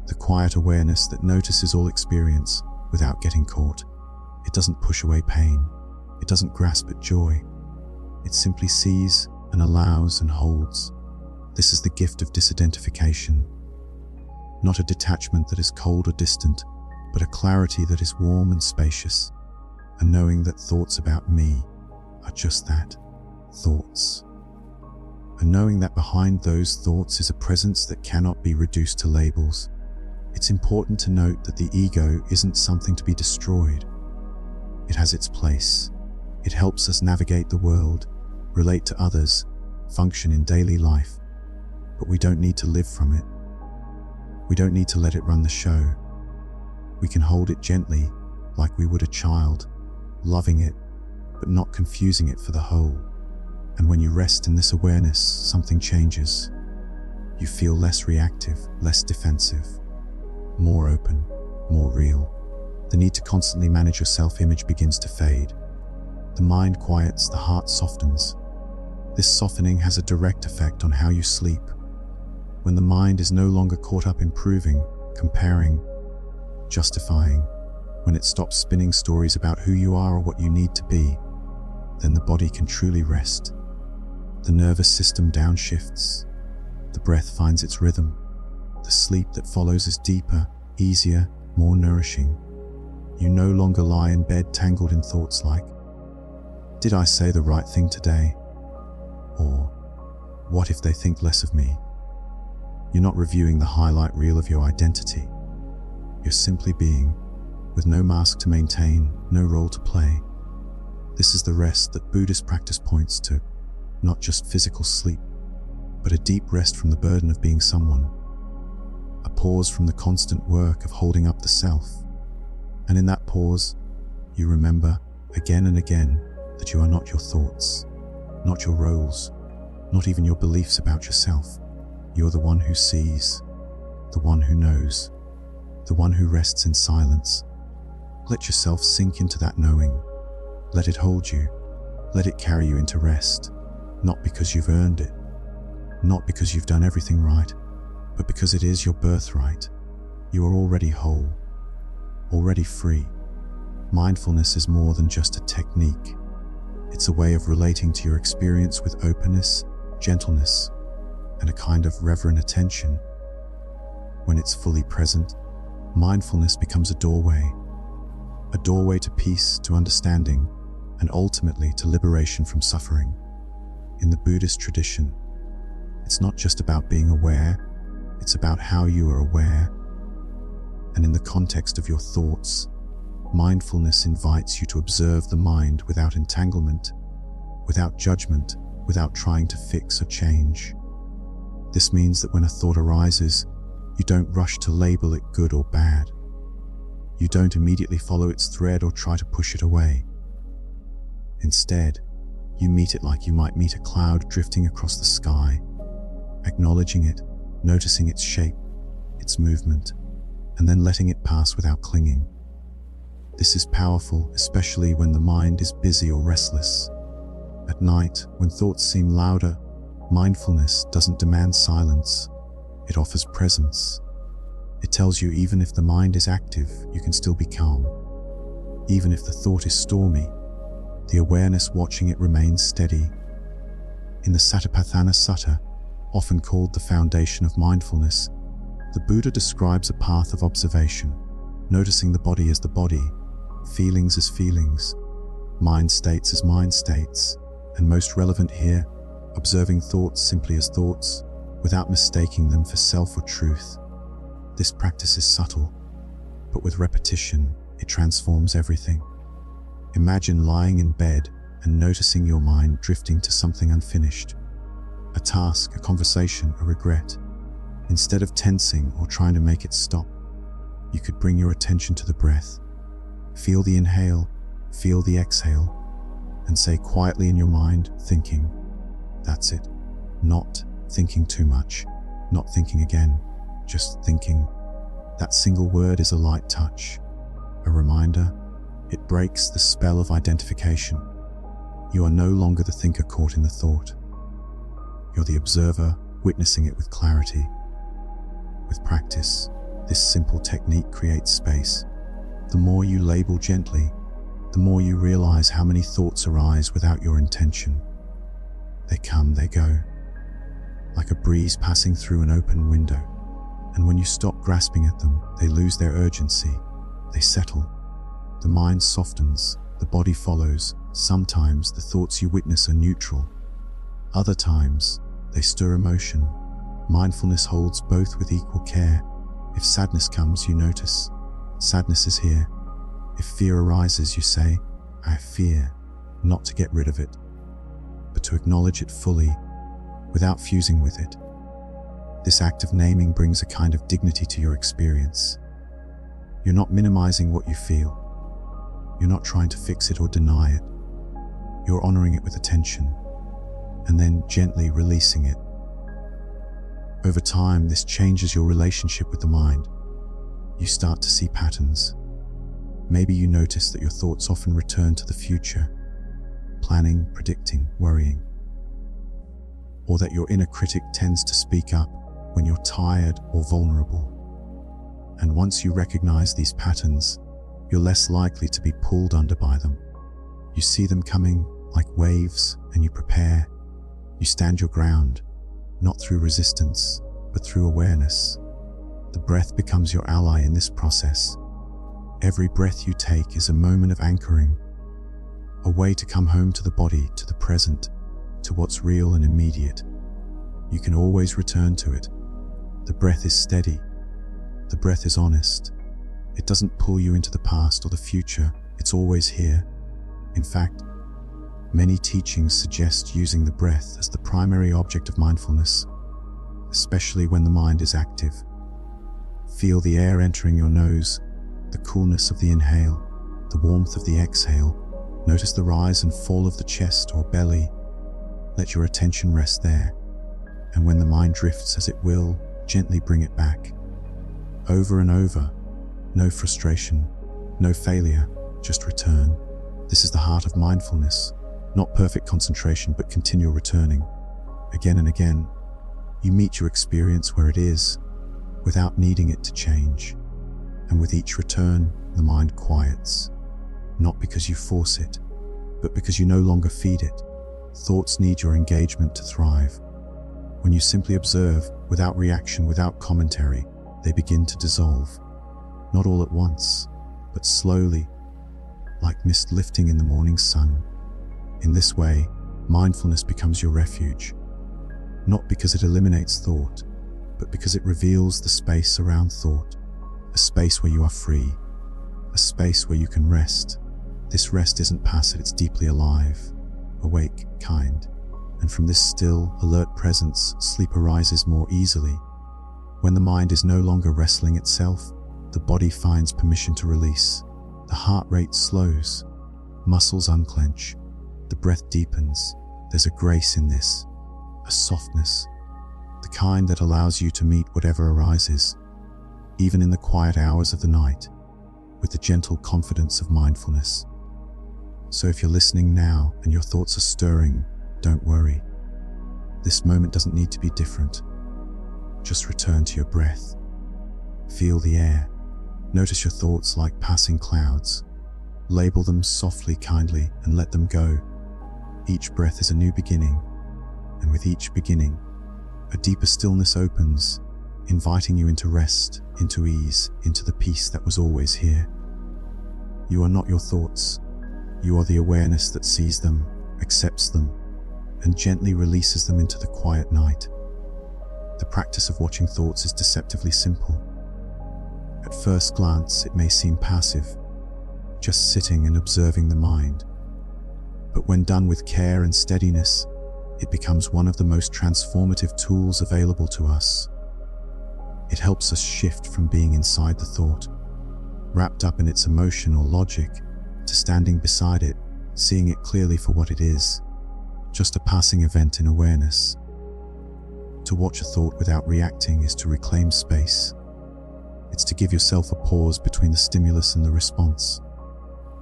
The quiet awareness that notices all experience without getting caught. It doesn't push away pain. It doesn't grasp at joy. It simply sees and allows and holds. This is the gift of disidentification. Not a detachment that is cold or distant, but a clarity that is warm and spacious. And knowing that thoughts about me are just that, thoughts. And knowing that behind those thoughts is a presence that cannot be reduced to labels. It's important to note that the ego isn't something to be destroyed. It has its place. It helps us navigate the world, relate to others, function in daily life. But we don't need to live from it. We don't need to let it run the show. We can hold it gently, like we would a child, loving it, but not confusing it for the whole. And when you rest in this awareness, something changes. You feel less reactive, less defensive, more open, more real. The need to constantly manage your self-image begins to fade. The mind quiets, the heart softens. This softening has a direct effect on how you sleep. When the mind is no longer caught up in proving, comparing, justifying, when it stops spinning stories about who you are or what you need to be, then the body can truly rest. The nervous system downshifts. The breath finds its rhythm. The sleep that follows is deeper, easier, more nourishing. You no longer lie in bed tangled in thoughts like, did I say the right thing today? Or, what if they think less of me? You're not reviewing the highlight reel of your identity. You're simply being, with no mask to maintain, no role to play. This is the rest that Buddhist practice points to, not just physical sleep, but a deep rest from the burden of being someone. A pause from the constant work of holding up the self. And in that pause, you remember, again and again, that you are not your thoughts, not your roles, not even your beliefs about yourself. You're the one who sees, the one who knows, the one who rests in silence. Let yourself sink into that knowing. Let it hold you. Let it carry you into rest, not because you've earned it, not because you've done everything right, but because it is your birthright. You are already whole, already free. Mindfulness is more than just a technique. It's a way of relating to your experience with openness, gentleness, and a kind of reverent attention. When it's fully present, mindfulness becomes a doorway to peace, to understanding, and ultimately to liberation from suffering. In the Buddhist tradition, it's not just about being aware, it's about how you are aware. And in the context of your thoughts, mindfulness invites you to observe the mind without entanglement, without judgment, without trying to fix or change. This means that when a thought arises, you don't rush to label it good or bad. You don't immediately follow its thread or try to push it away. Instead, you meet it like you might meet a cloud drifting across the sky, acknowledging it, noticing its shape, its movement, and then letting it pass without clinging. This is powerful, especially when the mind is busy or restless. At night, when thoughts seem louder, mindfulness doesn't demand silence. It offers presence. It tells you even if the mind is active, you can still be calm. Even if the thought is stormy, the awareness watching it remains steady. In the Satipatthana Sutta, often called the foundation of mindfulness, the Buddha describes a path of observation, noticing the body as the body, feelings as feelings, mind states as mind states, and most relevant here, observing thoughts simply as thoughts, without mistaking them for self or truth. This practice is subtle, but with repetition, it transforms everything. Imagine lying in bed and noticing your mind drifting to something unfinished, a task, a conversation, a regret. Instead of tensing or trying to make it stop, you could bring your attention to the breath. Feel the inhale, feel the exhale, and say quietly in your mind, thinking. That's it. Not thinking too much, not thinking again, just thinking. That single word is a light touch, a reminder. It breaks the spell of identification. You are no longer the thinker caught in the thought. You're the observer, witnessing it with clarity. With practice, this simple technique creates space. The more you label gently, the more you realize how many thoughts arise without your intention. They come, they go, like a breeze passing through an open window. And when you stop grasping at them, they lose their urgency. They settle. The mind softens, the body follows. Sometimes the thoughts you witness are neutral. Other times, they stir emotion. Mindfulness holds both with equal care. If sadness comes, you notice. Sadness is here. If fear arises, you say, I fear, not to get rid of it, but to acknowledge it fully, without fusing with it. This act of naming brings a kind of dignity to your experience. You're not minimizing what you feel. You're not trying to fix it or deny it. You're honoring it with attention, and then gently releasing it. Over time, this changes your relationship with the mind. You start to see patterns. Maybe you notice that your thoughts often return to the future, planning, predicting, worrying. Or that your inner critic tends to speak up when you're tired or vulnerable. And once you recognize these patterns, you're less likely to be pulled under by them. You see them coming like waves and you prepare. You stand your ground, not through resistance, but through awareness. The breath becomes your ally in this process. Every breath you take is a moment of anchoring, a way to come home to the body, to the present, to what's real and immediate. You can always return to it. The breath is steady. The breath is honest. It doesn't pull you into the past or the future. It's always here. In fact, many teachings suggest using the breath as the primary object of mindfulness, especially when the mind is active. Feel the air entering your nose, the coolness of the inhale, the warmth of the exhale. Notice the rise and fall of the chest or belly. Let your attention rest there. And when the mind drifts, as it will, gently bring it back. Over and over. No frustration, no failure, just return. This is the heart of mindfulness. Not perfect concentration, but continual returning. Again and again, you meet your experience where it is, without needing it to change. And with each return, the mind quiets. Not because you force it, but because you no longer feed it. Thoughts need your engagement to thrive. When you simply observe, without reaction, without commentary, they begin to dissolve. Not all at once, but slowly, like mist lifting in the morning sun. In this way, mindfulness becomes your refuge, not because it eliminates thought, but because it reveals the space around thought, a space where you are free, a space where you can rest. This rest isn't passive, it's deeply alive, awake, kind. And from this still, alert presence, sleep arises more easily. When the mind is no longer wrestling itself, the body finds permission to release. The heart rate slows, muscles unclench, the breath deepens. There's a grace in this, a softness, the kind that allows you to meet whatever arises, even in the quiet hours of the night, with the gentle confidence of mindfulness. So if you're listening now and your thoughts are stirring, don't worry. This moment doesn't need to be different. Just return to your breath. Feel the air. Notice your thoughts like passing clouds. Label them softly, kindly, and let them go. Each breath is a new beginning, and with each beginning, a deeper stillness opens, inviting you into rest, into ease, into the peace that was always here. You are not your thoughts. You are the awareness that sees them, accepts them, and gently releases them into the quiet night. The practice of watching thoughts is deceptively simple. At first glance, it may seem passive, just sitting and observing the mind. But when done with care and steadiness, it becomes one of the most transformative tools available to us. It helps us shift from being inside the thought wrapped up in its emotion or logic, to standing beside it, seeing it clearly for what it is, just a passing event in awareness. To watch a thought without reacting is to reclaim space. It's to give yourself a pause between the stimulus and the response.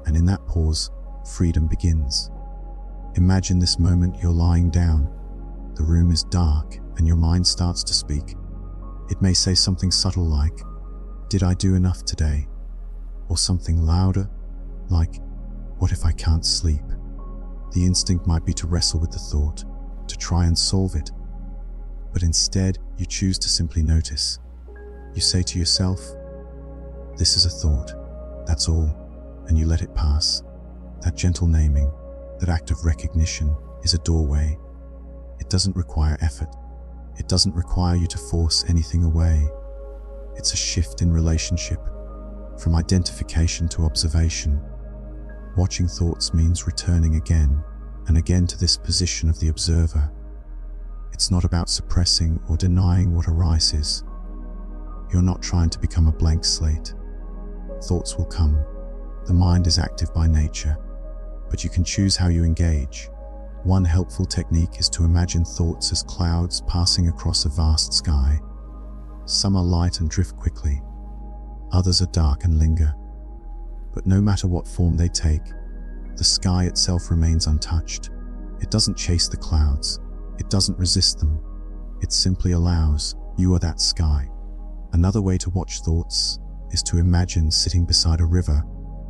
And in that pause, freedom begins. Imagine this moment: you're lying down, the room is dark, and your mind starts to speak. It may say something subtle like, "Did I do enough today?" Or something louder, like, "What if I can't sleep?" The instinct might be to wrestle with the thought, to try and solve it. But instead, you choose to simply notice. You say to yourself, "This is a thought, that's all," and you let it pass. That gentle naming, that act of recognition, is a doorway. It doesn't require effort. It doesn't require you to force anything away. It's a shift in relationship, from identification to observation. Watching thoughts means returning again and again to this position of the observer. It's not about suppressing or denying what arises. You're not trying to become a blank slate. Thoughts will come. The mind is active by nature, but you can choose how you engage. One helpful technique is to imagine thoughts as clouds passing across a vast sky. Some are light and drift quickly. Others are dark and linger. But no matter what form they take, the sky itself remains untouched. It doesn't chase the clouds. It doesn't resist them. It simply allows. You are that sky. Another way to watch thoughts is to imagine sitting beside a river,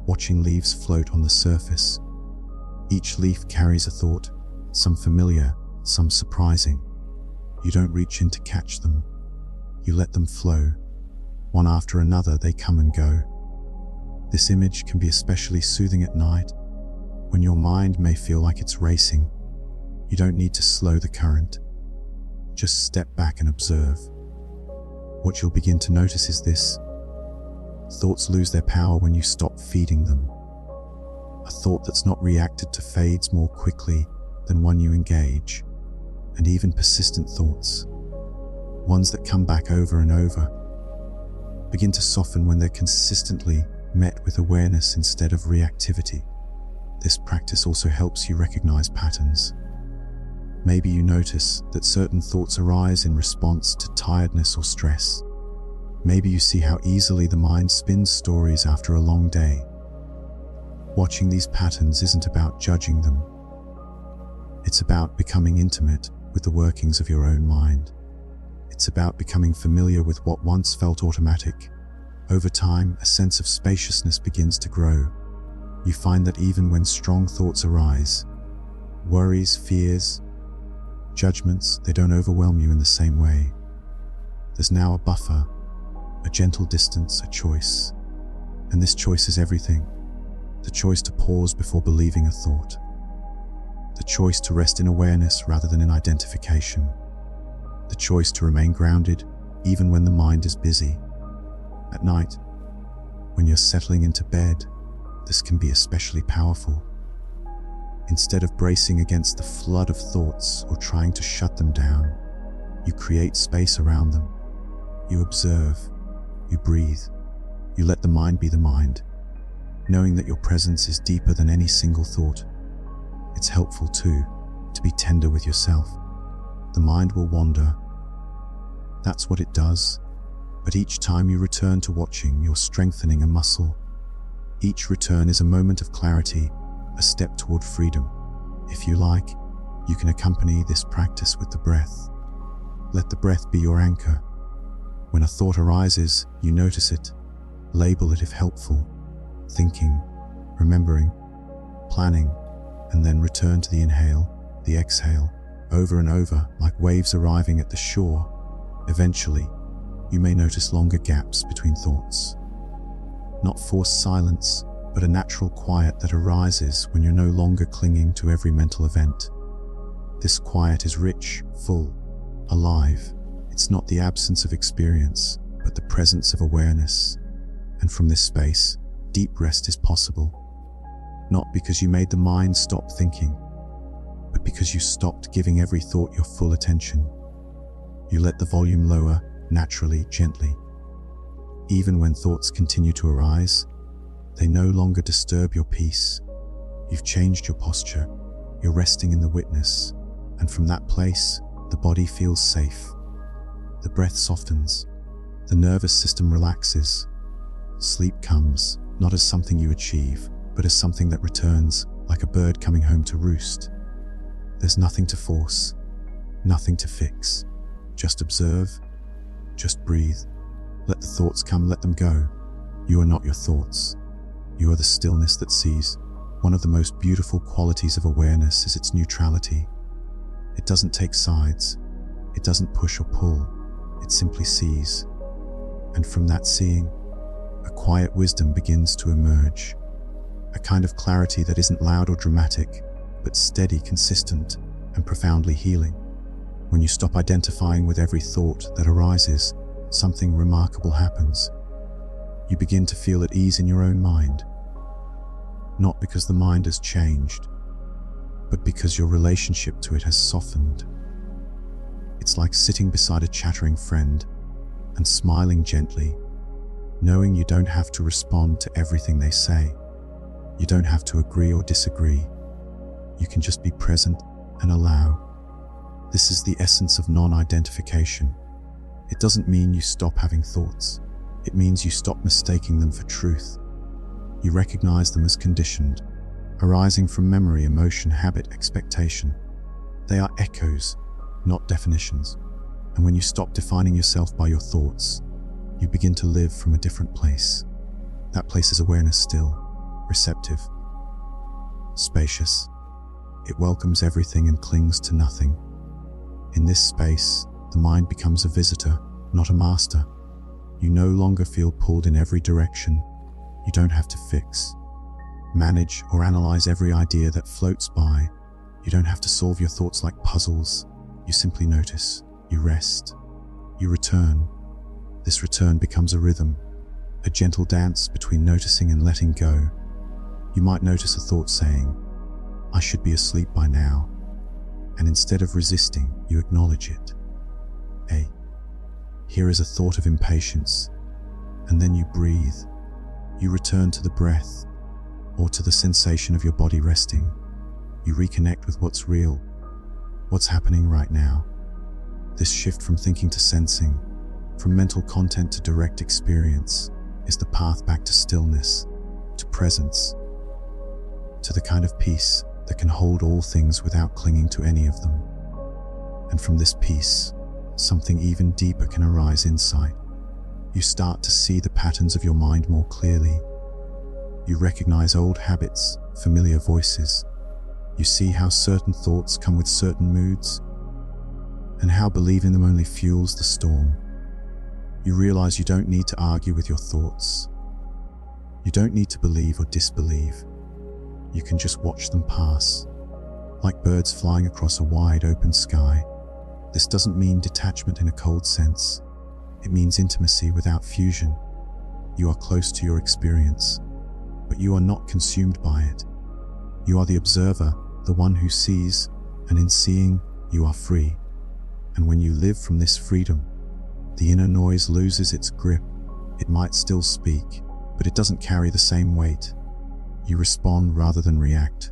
watching leaves float on the surface. Each leaf carries a thought, some familiar, some surprising. You don't reach in to catch them. You let them flow. One after another, they come and go. This image can be especially soothing at night, when your mind may feel like it's racing. You don't need to slow the current. Just step back and observe. What you'll begin to notice is this: thoughts lose their power when you stop feeding them. A thought that's not reacted to fades more quickly than one you engage. And even persistent thoughts, ones that come back over and over, begin to soften when they're consistently met with awareness instead of reactivity. This practice also helps you recognize patterns. Maybe you notice that certain thoughts arise in response to tiredness or stress. Maybe you see how easily the mind spins stories after a long day. Watching these patterns isn't about judging them. It's about becoming intimate with the workings of your own mind. It's about becoming familiar with what once felt automatic. Over time, a sense of spaciousness begins to grow. You find that even when strong thoughts arise, worries, fears, judgments, they don't overwhelm you in the same way. There's now a buffer, a gentle distance, a choice. And this choice is everything. The choice to pause before believing a thought. The choice to rest in awareness rather than in identification. The choice to remain grounded even when the mind is busy. At night, when you're settling into bed, this can be especially powerful. Instead of bracing against the flood of thoughts or trying to shut them down, you create space around them. You observe, you breathe, you let the mind be the mind, knowing that your presence is deeper than any single thought. It's helpful too, to be tender with yourself. The mind will wander. That's what it does. But each time you return to watching, you're strengthening a muscle. Each return is a moment of clarity, a step toward freedom. If you like, you can accompany this practice with the breath. Let the breath be your anchor. When a thought arises, you notice it. Label it if helpful. Thinking, remembering, planning, and then return to the inhale, the exhale, over and over, like waves arriving at the shore. Eventually, you may notice longer gaps between thoughts. Not forced silence, but a natural quiet that arises when you're no longer clinging to every mental event. This quiet is rich, full, alive. It's not the absence of experience, but the presence of awareness. And from this space, deep rest is possible. Not because you made the mind stop thinking, but because you stopped giving every thought your full attention. You let the volume lower, naturally, gently. Even when thoughts continue to arise, They no longer disturb your peace. You've changed your posture. You're resting in the witness, and from that place, the body feels safe. The breath softens. The nervous system relaxes. Sleep comes, not as something you achieve, but as something that returns, like a bird coming home to roost. There's nothing to force, nothing to fix. Just observe, just breathe. Let the thoughts come, let them go. You are not your thoughts. You are the stillness that sees. One of the most beautiful qualities of awareness is its neutrality. It doesn't take sides. It doesn't push or pull. It simply sees. And from that seeing, a quiet wisdom begins to emerge. A kind of clarity that isn't loud or dramatic, but steady, consistent, and profoundly healing. When you stop identifying with every thought that arises, something remarkable happens. You begin to feel at ease in your own mind. Not because the mind has changed, but because your relationship to it has softened. It's like sitting beside a chattering friend and smiling gently, knowing you don't have to respond to everything they say. You don't have to agree or disagree. You can just be present and allow. This is the essence of non-identification. It doesn't mean you stop having thoughts. It means you stop mistaking them for truth. You recognize them as conditioned, arising from memory, emotion, habit, expectation. They are echoes, not definitions. And when you stop defining yourself by your thoughts, you begin to live from a different place. That place is awareness, still, receptive, spacious. It welcomes everything and clings to nothing. In this space, the mind becomes a visitor, not a master. You no longer feel pulled in every direction. You don't have to fix, manage, or analyze every idea that floats by. You don't have to solve your thoughts like puzzles. You simply notice, you rest, you return. This return becomes a rhythm, a gentle dance between noticing and letting go. You might notice a thought saying, "I should be asleep by now," and instead of resisting, you acknowledge it. Here is a thought of impatience, and then you breathe. You return to the breath, or to the sensation of your body resting. You reconnect with what's real, what's happening right now. This shift from thinking to sensing, from mental content to direct experience, is the path back to stillness, to presence, to the kind of peace that can hold all things without clinging to any of them. And from this peace, something even deeper can arise inside. You start to see the patterns of your mind more clearly. You recognize old habits, familiar voices. You see how certain thoughts come with certain moods, and how believing them only fuels the storm. You realize you don't need to argue with your thoughts. You don't need to believe or disbelieve. You can just watch them pass, like birds flying across a wide open sky. This doesn't mean detachment in a cold sense. It means intimacy without fusion. You are close to your experience, but you are not consumed by it. You are the observer, the one who sees, and in seeing, you are free. And when you live from this freedom, the inner noise loses its grip. It might still speak, but it doesn't carry the same weight. You respond rather than react.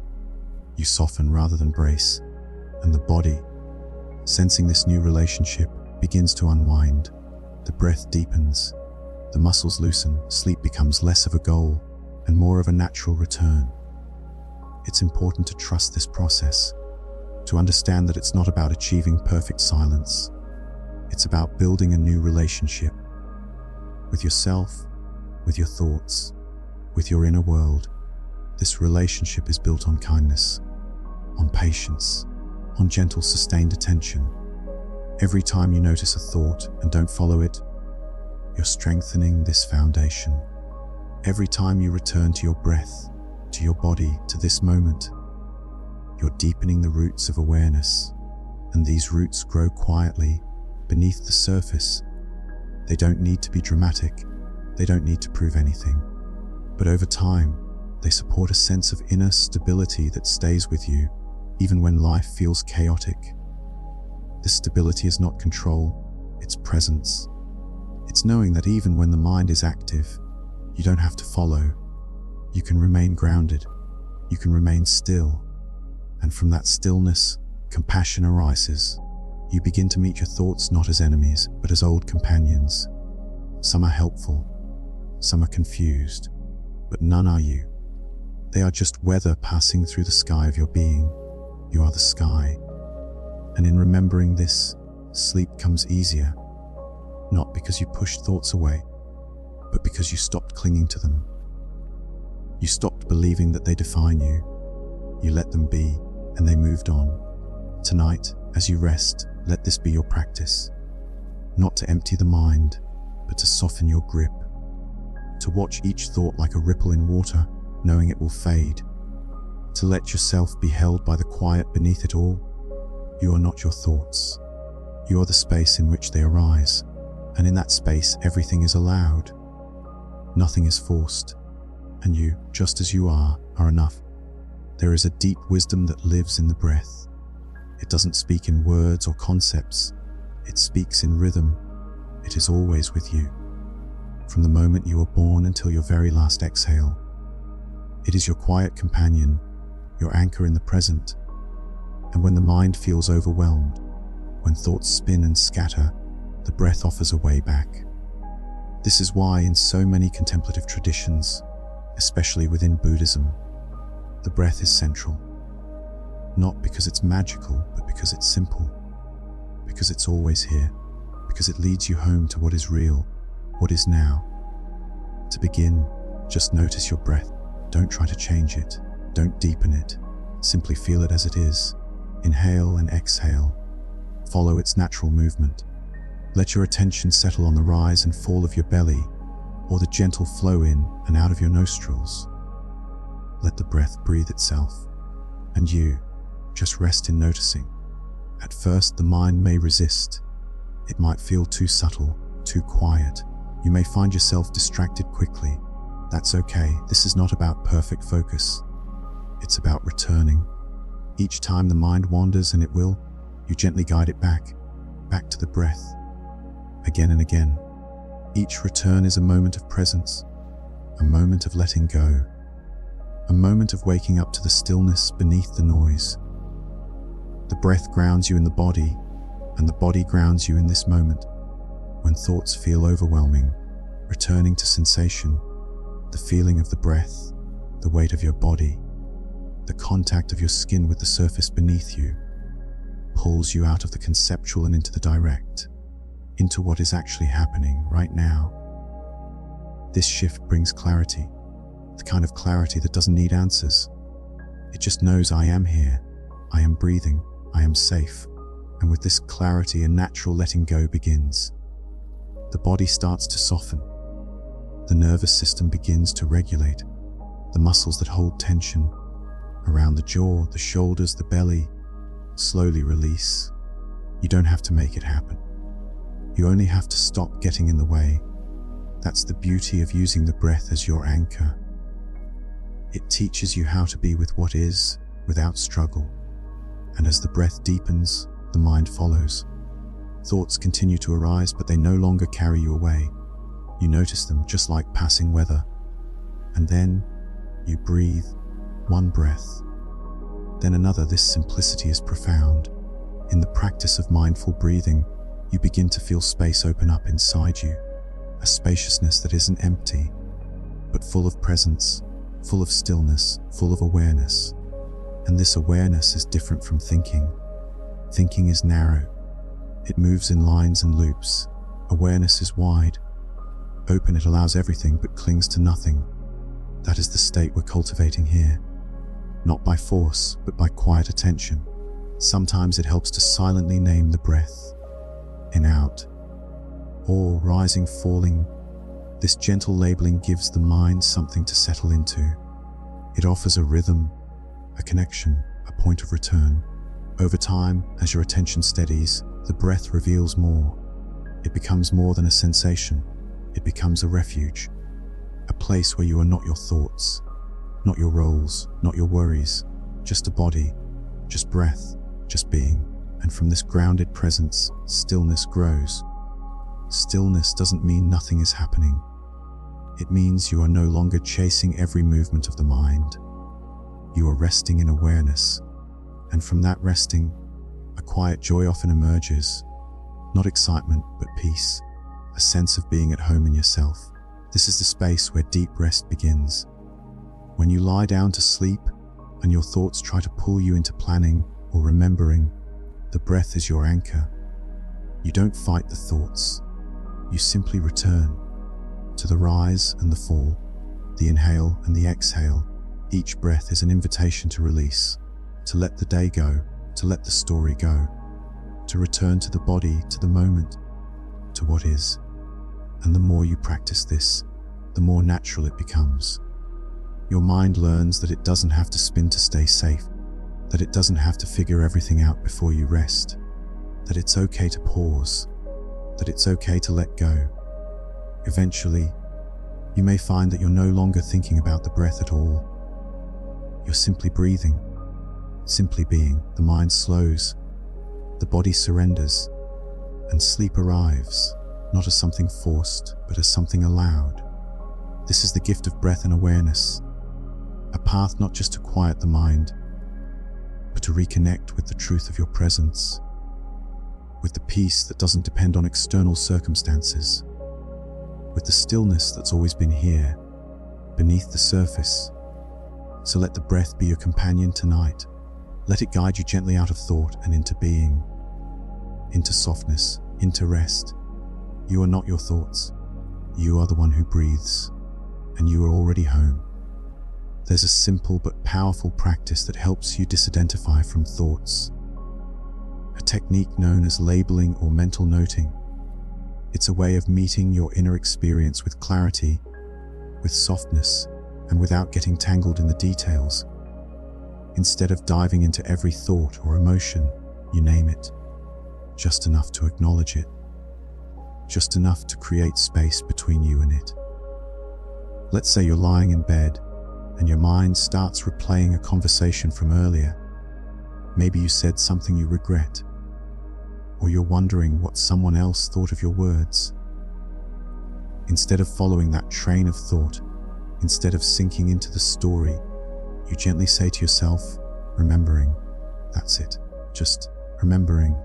You soften rather than brace. And the body, sensing this new relationship, begins to unwind. The breath deepens. The muscles loosen. Sleep becomes less of a goal and more of a natural return. It's important to trust this process, to understand that it's not about achieving perfect silence. It's about building a new relationship with yourself, with your thoughts, with your inner world. This relationship is built on kindness, on patience, on gentle, sustained attention. Every time you notice a thought and don't follow it, you're strengthening this foundation. Every time you return to your breath, to your body, to this moment, you're deepening the roots of awareness. And these roots grow quietly beneath the surface. They don't need to be dramatic. They don't need to prove anything. But over time, they support a sense of inner stability that stays with you, even when life feels chaotic. This stability is not control, it's presence. It's knowing that even when the mind is active, you don't have to follow. you can remain grounded, you can remain still, and from that stillness, compassion arises. You begin to meet your thoughts not as enemies, but as old companions. Some are helpful, some are confused, but none are you. They are just weather passing through the sky of your being. You are the sky. And in remembering this, sleep comes easier, not because you pushed thoughts away, but because you stopped clinging to them. You stopped believing that they define you. You let them be, and they moved on. Tonight, as you rest, let this be your practice. Not to empty the mind, but to soften your grip. To watch each thought like a ripple in water, knowing it will fade. To let yourself be held by the quiet beneath it all. You are not your thoughts. You are the space in which they arise, and in that space everything is allowed. Nothing is forced, and you, just as you are enough. There is a deep wisdom that lives in the breath. It doesn't speak in words or concepts. It speaks in rhythm. It is always with you, from the moment you are born until your very last exhale. It is your quiet companion, your anchor in the present. And when the mind feels overwhelmed, when thoughts spin and scatter, the breath offers a way back. This is why in so many contemplative traditions, especially within Buddhism, the breath is central. Not because it's magical, but because it's simple. Because it's always here. Because it leads you home to what is real, what is now. To begin, just notice your breath. Don't try to change it. Don't deepen it. Simply feel it as it is. Inhale and exhale. Follow its natural movement. Let your attention settle on the rise and fall of your belly, or the gentle flow in and out of your nostrils. Let the breath breathe itself, and you just rest in noticing. At first, the mind may resist. It might feel too subtle, too quiet. You may find yourself distracted quickly. That's okay. This is not about perfect focus. It's about returning. Each time the mind wanders, and it will, you gently guide it back to the breath, again and again. Each return is a moment of presence, a moment of letting go, a moment of waking up to the stillness beneath the noise. The breath grounds you in the body, and the body grounds you in this moment. When thoughts feel overwhelming, returning to sensation, the feeling of the breath, the weight of your body, the contact of your skin with the surface beneath you, pulls you out of the conceptual and into the direct, into what is actually happening right now. This shift brings clarity, the kind of clarity that doesn't need answers. It just knows I am here, I am breathing, I am safe. And with this clarity, a natural letting go begins. The body starts to soften. The nervous system begins to regulate. The muscles that hold tension around the jaw, the shoulders, the belly, slowly release. You don't have to make it happen. You only have to stop getting in the way. That's the beauty of using the breath as your anchor. It teaches you how to be with what is, without struggle. And as the breath deepens, the mind follows. Thoughts continue to arise, but they no longer carry you away. You notice them just like passing weather. And then you breathe, one breath, then another. This simplicity is profound. In the practice of mindful breathing, you begin to feel space open up inside you, a spaciousness that isn't empty, but full of presence, full of stillness, full of awareness. And this awareness is different from thinking. Thinking is narrow. It moves in lines and loops. Awareness is wide. Open, it allows everything but clings to nothing. That is the state we're cultivating here. Not by force, but by quiet attention. Sometimes it helps to silently name the breath. In, out, or rising, falling. This gentle labeling gives the mind something to settle into. It offers a rhythm, a connection, a point of return. Over time, as your attention steadies, the breath reveals more. It becomes more than a sensation. It becomes a refuge, a place where you are not your thoughts, not your roles, not your worries, just a body, just breath, just being. And from this grounded presence, stillness grows. Stillness doesn't mean nothing is happening. It means you are no longer chasing every movement of the mind. You are resting in awareness, and from that resting, a quiet joy often emerges. Not excitement, but peace, a sense of being at home in yourself. This is the space where deep rest begins. When you lie down to sleep and your thoughts try to pull you into planning or remembering, the breath is your anchor. You don't fight the thoughts. You simply return to the rise and the fall, the inhale and the exhale. Each breath is an invitation to release, to let the day go, to let the story go, to return to the body, to the moment, to what is. And the more you practice this, the more natural it becomes. Your mind learns that it doesn't have to spin to stay safe, that it doesn't have to figure everything out before you rest, that it's okay to pause, that it's okay to let go. Eventually, you may find that you're no longer thinking about the breath at all. You're simply breathing, simply being. The mind slows, the body surrenders, and sleep arrives, not as something forced, but as something allowed. This is the gift of breath and awareness, a path not just to quiet the mind, but to reconnect with the truth of your presence, with the peace that doesn't depend on external circumstances, with the stillness that's always been here, beneath the surface. So let the breath be your companion tonight. Let it guide you gently out of thought and into being, into softness, into rest. You are not your thoughts. You are the one who breathes, and you are already home. There's a simple but powerful practice that helps you disidentify from thoughts. A technique known as labeling or mental noting. It's a way of meeting your inner experience with clarity, with softness, and without getting tangled in the details. Instead of diving into every thought or emotion, you name it, just enough to acknowledge it, just enough to create space between you and it. Let's say you're lying in bed and your mind starts replaying a conversation from earlier. Maybe you said something you regret, or you're wondering what someone else thought of your words. Instead of following that train of thought, instead of sinking into the story, you gently say to yourself, remembering. That's it, just remembering.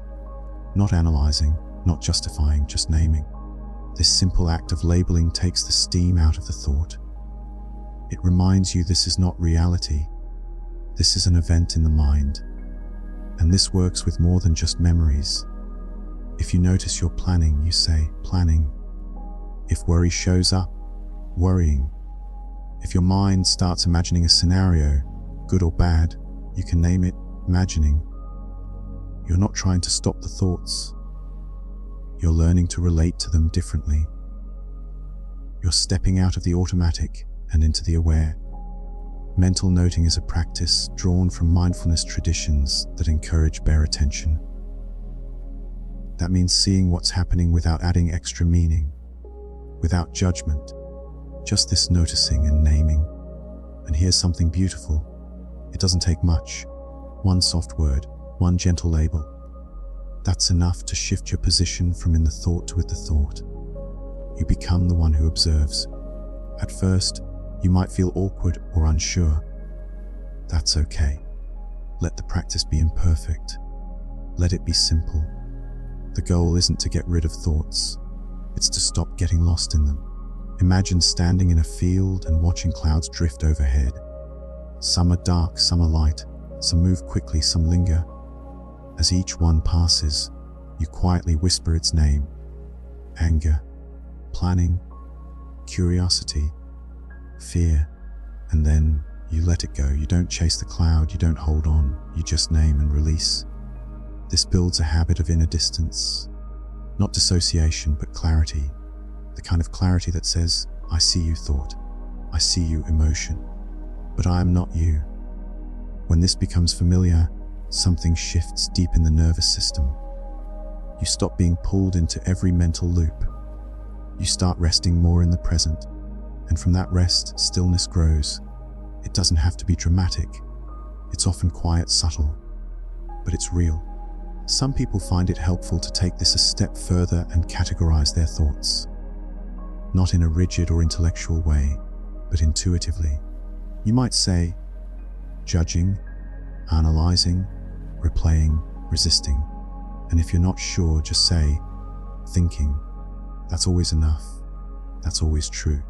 Not analyzing, not justifying, just naming. This simple act of labeling takes the steam out of the thought. It reminds you this is not reality. This is an event in the mind. And this works with more than just memories. If you notice you're planning, you say, planning. If worry shows up, worrying. If your mind starts imagining a scenario, good or bad, you can name it, imagining. You're not trying to stop the thoughts. You're learning to relate to them differently. You're stepping out of the automatic and into the aware. Mental noting is a practice drawn from mindfulness traditions that encourage bare attention. That means seeing what's happening without adding extra meaning, without judgment, just this noticing and naming. And here's something beautiful. It doesn't take much. One soft word, one gentle label. That's enough to shift your position from in the thought to with the thought. You become the one who observes. At first, you might feel awkward or unsure. That's okay. Let the practice be imperfect. Let it be simple. The goal isn't to get rid of thoughts. It's to stop getting lost in them. Imagine standing in a field and watching clouds drift overhead. Some are dark, some are light. Some move quickly, some linger. As each one passes, you quietly whisper its name. Anger, planning, curiosity, fear, and then you let it go. You don't chase the cloud, you don't hold on, you just name and release. This builds a habit of inner distance, not dissociation, but clarity. The kind of clarity that says, I see you thought, I see you emotion, but I am not you. When this becomes familiar, something shifts deep in the nervous system. You stop being pulled into every mental loop. You start resting more in the present. And from that rest, stillness grows. It doesn't have to be dramatic. It's often quiet, subtle, but it's real. Some people find it helpful to take this a step further and categorize their thoughts. not in a rigid or intellectual way, but intuitively. You might say, judging, analyzing, replaying, resisting. And if you're not sure, just say, thinking. That's always enough. That's always true.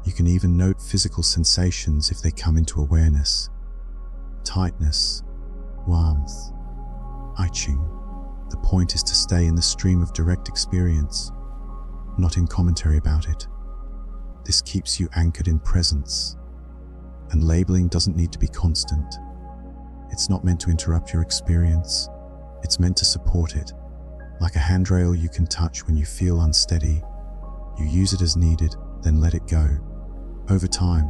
You can even note physical sensations if they come into awareness. Tightness, warmth, itching. The point is to stay in the stream of direct experience, not in commentary about it. This keeps you anchored in presence. And labeling doesn't need to be constant. It's not meant to interrupt your experience. It's meant to support it. Like a handrail you can touch when you feel unsteady. You use it as needed, then let it go. Over time,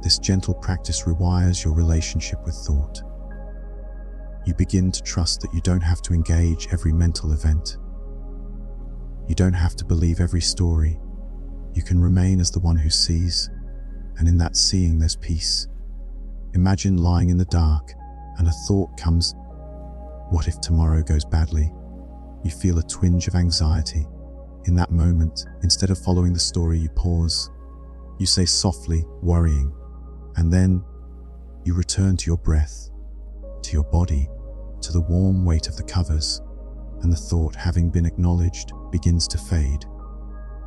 this gentle practice rewires your relationship with thought. You begin to trust that you don't have to engage every mental event. You don't have to believe every story. You can remain as the one who sees, and in that seeing there's peace. Imagine lying in the dark and a thought comes, what if tomorrow goes badly? You feel a twinge of anxiety. In that moment, instead of following the story, you pause. You say softly, worrying, and then you return to your breath, to your body, to the warm weight of the covers, and the thought, having been acknowledged, begins to fade.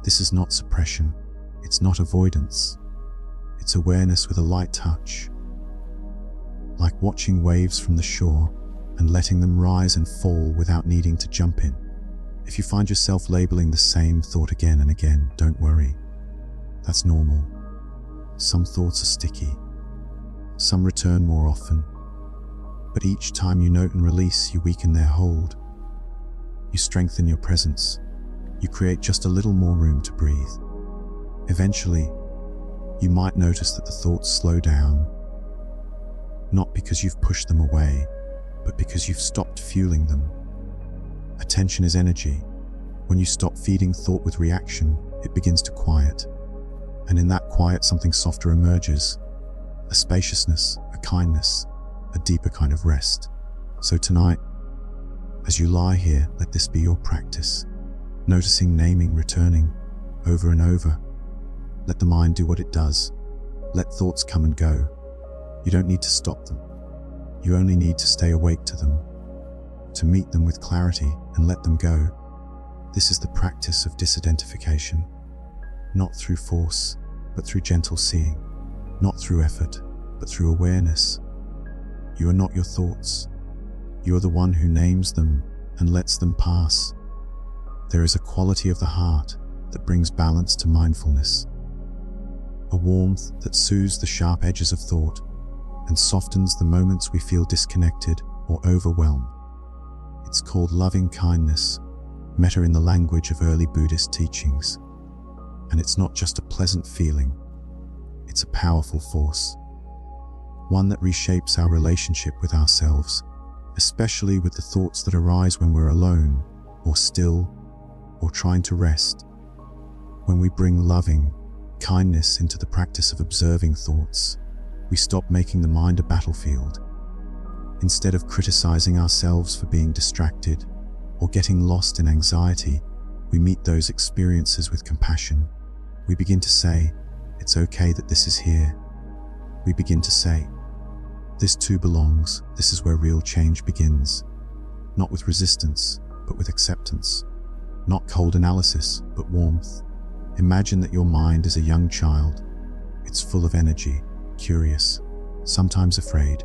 This is not suppression. It's not avoidance. It's awareness with a light touch. Like watching waves from the shore and letting them rise and fall without needing to jump in. If you find yourself labeling the same thought again and again, don't worry. That's normal. Some thoughts are sticky. Some return more often. But each time you note and release, you weaken their hold. You strengthen your presence. You create just a little more room to breathe. Eventually, you might notice that the thoughts slow down, not because you've pushed them away, but because you've stopped fueling them. Attention is energy. When you stop feeding thought with reaction, it begins to quiet. And in that quiet, something softer emerges. A spaciousness, a kindness, a deeper kind of rest. So tonight, as you lie here, let this be your practice. Noticing, naming, returning, over and over. Let the mind do what it does. Let thoughts come and go. You don't need to stop them. You only need to stay awake to them, to meet them with clarity and let them go. This is the practice of disidentification, not through force, but through gentle seeing, not through effort, but through awareness. You are not your thoughts. You are the one who names them and lets them pass. There is a quality of the heart that brings balance to mindfulness, a warmth that soothes the sharp edges of thought and softens the moments we feel disconnected or overwhelmed. It's called loving kindness, metta in the language of early Buddhist teachings. And it's not just a pleasant feeling, it's a powerful force, one that reshapes our relationship with ourselves, especially with the thoughts that arise when we're alone, or still, or trying to rest. When we bring loving kindness into the practice of observing thoughts, we stop making the mind a battlefield. Instead of criticizing ourselves for being distracted or getting lost in anxiety, we meet those experiences with compassion. We begin to say, it's okay that this is here. We begin to say, this too belongs. This is where real change begins. Not with resistance, but with acceptance. Not cold analysis, but warmth. Imagine that your mind is a young child. It's full of energy, curious, sometimes afraid,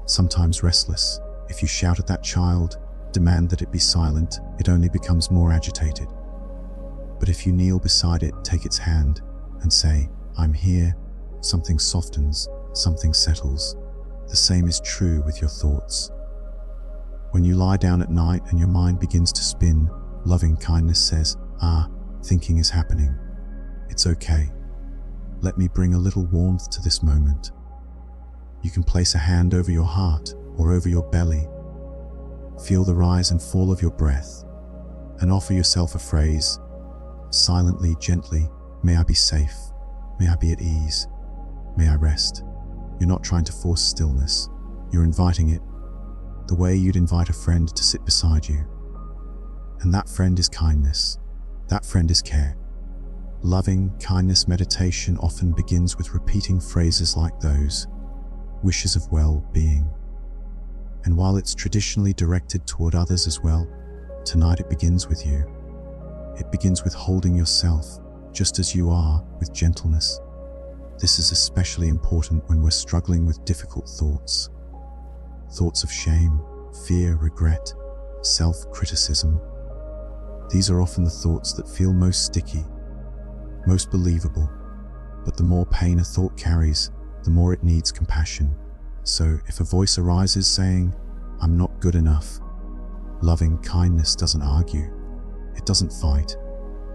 sometimes restless. If you shout at that child, demand that it be silent, it only becomes more agitated. But if you kneel beside it, take its hand, and say, I'm here, something softens, something settles. The same is true with your thoughts. When you lie down at night and your mind begins to spin, loving kindness says, thinking is happening. It's okay. Let me bring a little warmth to this moment. You can place a hand over your heart or over your belly. Feel the rise and fall of your breath, and offer yourself a phrase, silently, gently, may I be safe, may I be at ease, may I rest. You're not trying to force stillness, you're inviting it, the way you'd invite a friend to sit beside you. And that friend is kindness, that friend is care. Loving kindness meditation often begins with repeating phrases like those, wishes of well-being. And while it's traditionally directed toward others as well, tonight it begins with you. It begins with holding yourself, just as you are, with gentleness. This is especially important when we're struggling with difficult thoughts. Thoughts of shame, fear, regret, self-criticism. These are often the thoughts that feel most sticky, most believable. But the more pain a thought carries, the more it needs compassion. So if a voice arises saying, "I'm not good enough," loving kindness doesn't argue. It doesn't fight.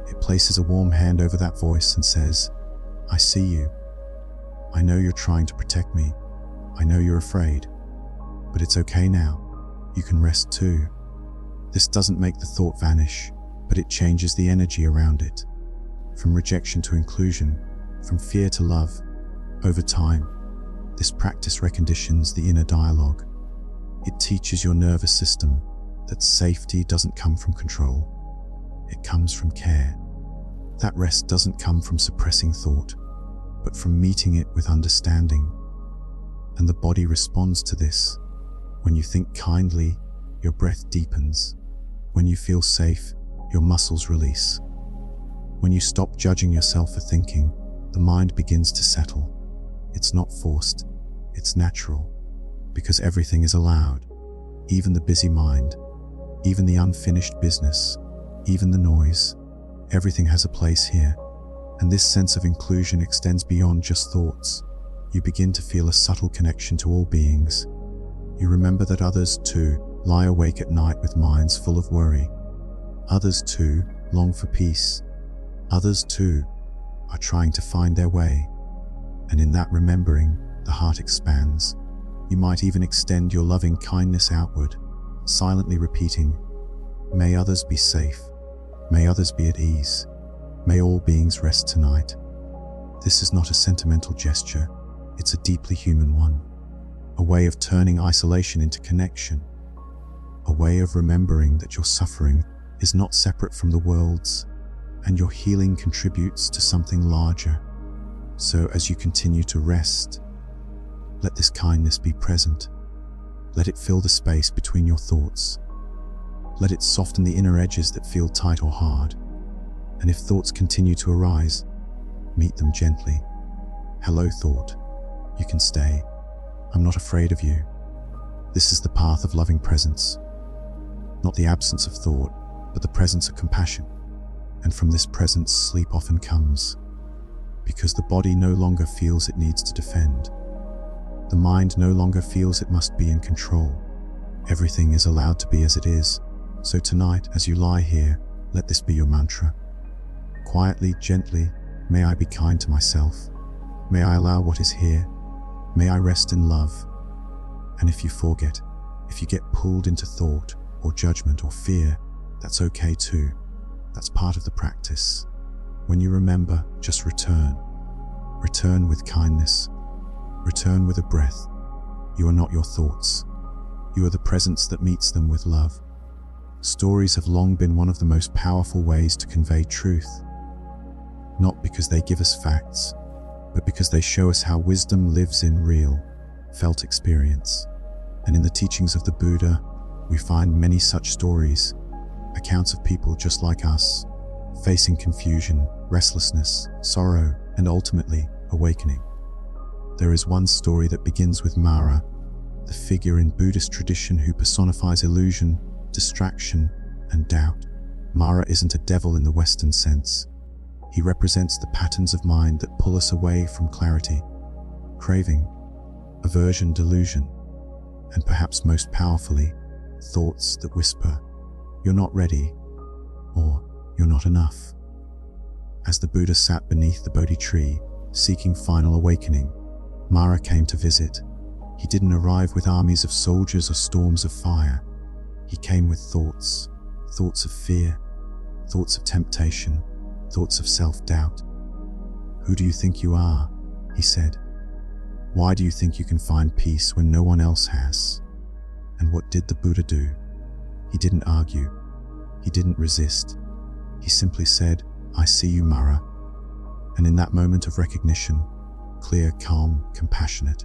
It places a warm hand over that voice and says, "I see you. I know you're trying to protect me. I know you're afraid. But it's okay now. You can rest too." This doesn't make the thought vanish, but it changes the energy around it. From rejection to inclusion, from fear to love. Over time, this practice reconditions the inner dialogue. It teaches your nervous system that safety doesn't come from control. It comes from care. That rest doesn't come from suppressing thought, but from meeting it with understanding. And the body responds to this. When you think kindly, your breath deepens. When you feel safe, your muscles release. When you stop judging yourself for thinking, the mind begins to settle. It's not forced, it's natural, because everything is allowed. Even the busy mind, even the unfinished business, even the noise. Everything has a place here. And this sense of inclusion extends beyond just thoughts. You begin to feel a subtle connection to all beings. You remember that others too lie awake at night with minds full of worry. Others too long for peace. Others too are trying to find their way. And in that remembering, the heart expands. You might even extend your loving kindness outward, silently repeating, "May others be safe. May others be at ease. May all beings rest tonight." This is not a sentimental gesture, it's a deeply human one. A way of turning isolation into connection. A way of remembering that your suffering is not separate from the world's, and your healing contributes to something larger. So as you continue to rest, let this kindness be present. Let it fill the space between your thoughts. Let it soften the inner edges that feel tight or hard. And if thoughts continue to arise, meet them gently. "Hello, thought. You can stay. I'm not afraid of you." This is the path of loving presence. Not the absence of thought, but the presence of compassion. And from this presence, sleep often comes. Because the body no longer feels it needs to defend. The mind no longer feels it must be in control. Everything is allowed to be as it is. So tonight, as you lie here, let this be your mantra. Quietly, gently, may I be kind to myself. May I allow what is here. May I rest in love. And if you forget, if you get pulled into thought or judgment or fear, that's okay too. That's part of the practice. When you remember, just return. Return with kindness. Return with a breath. You are not your thoughts. You are the presence that meets them with love. Stories have long been one of the most powerful ways to convey truth. Not because they give us facts, but because they show us how wisdom lives in real, felt experience. And in the teachings of the Buddha, we find many such stories, accounts of people just like us, facing confusion, restlessness, sorrow, and ultimately, awakening. There is one story that begins with Mara, the figure in Buddhist tradition who personifies illusion, distraction, and doubt. Mara isn't a devil in the Western sense. He represents the patterns of mind that pull us away from clarity, craving, aversion, delusion, and perhaps most powerfully, thoughts that whisper, "You're not ready," or "You're not enough." As the Buddha sat beneath the Bodhi tree, seeking final awakening, Mara came to visit. He didn't arrive with armies of soldiers or storms of fire. He came with thoughts, thoughts of fear, thoughts of temptation, thoughts of self-doubt. "Who do you think you are?" he said. "Why do you think you can find peace when no one else has?" And what did the Buddha do? He didn't argue. He didn't resist. He simply said, "I see you, Mara. And in that moment of recognition, clear, calm, compassionate,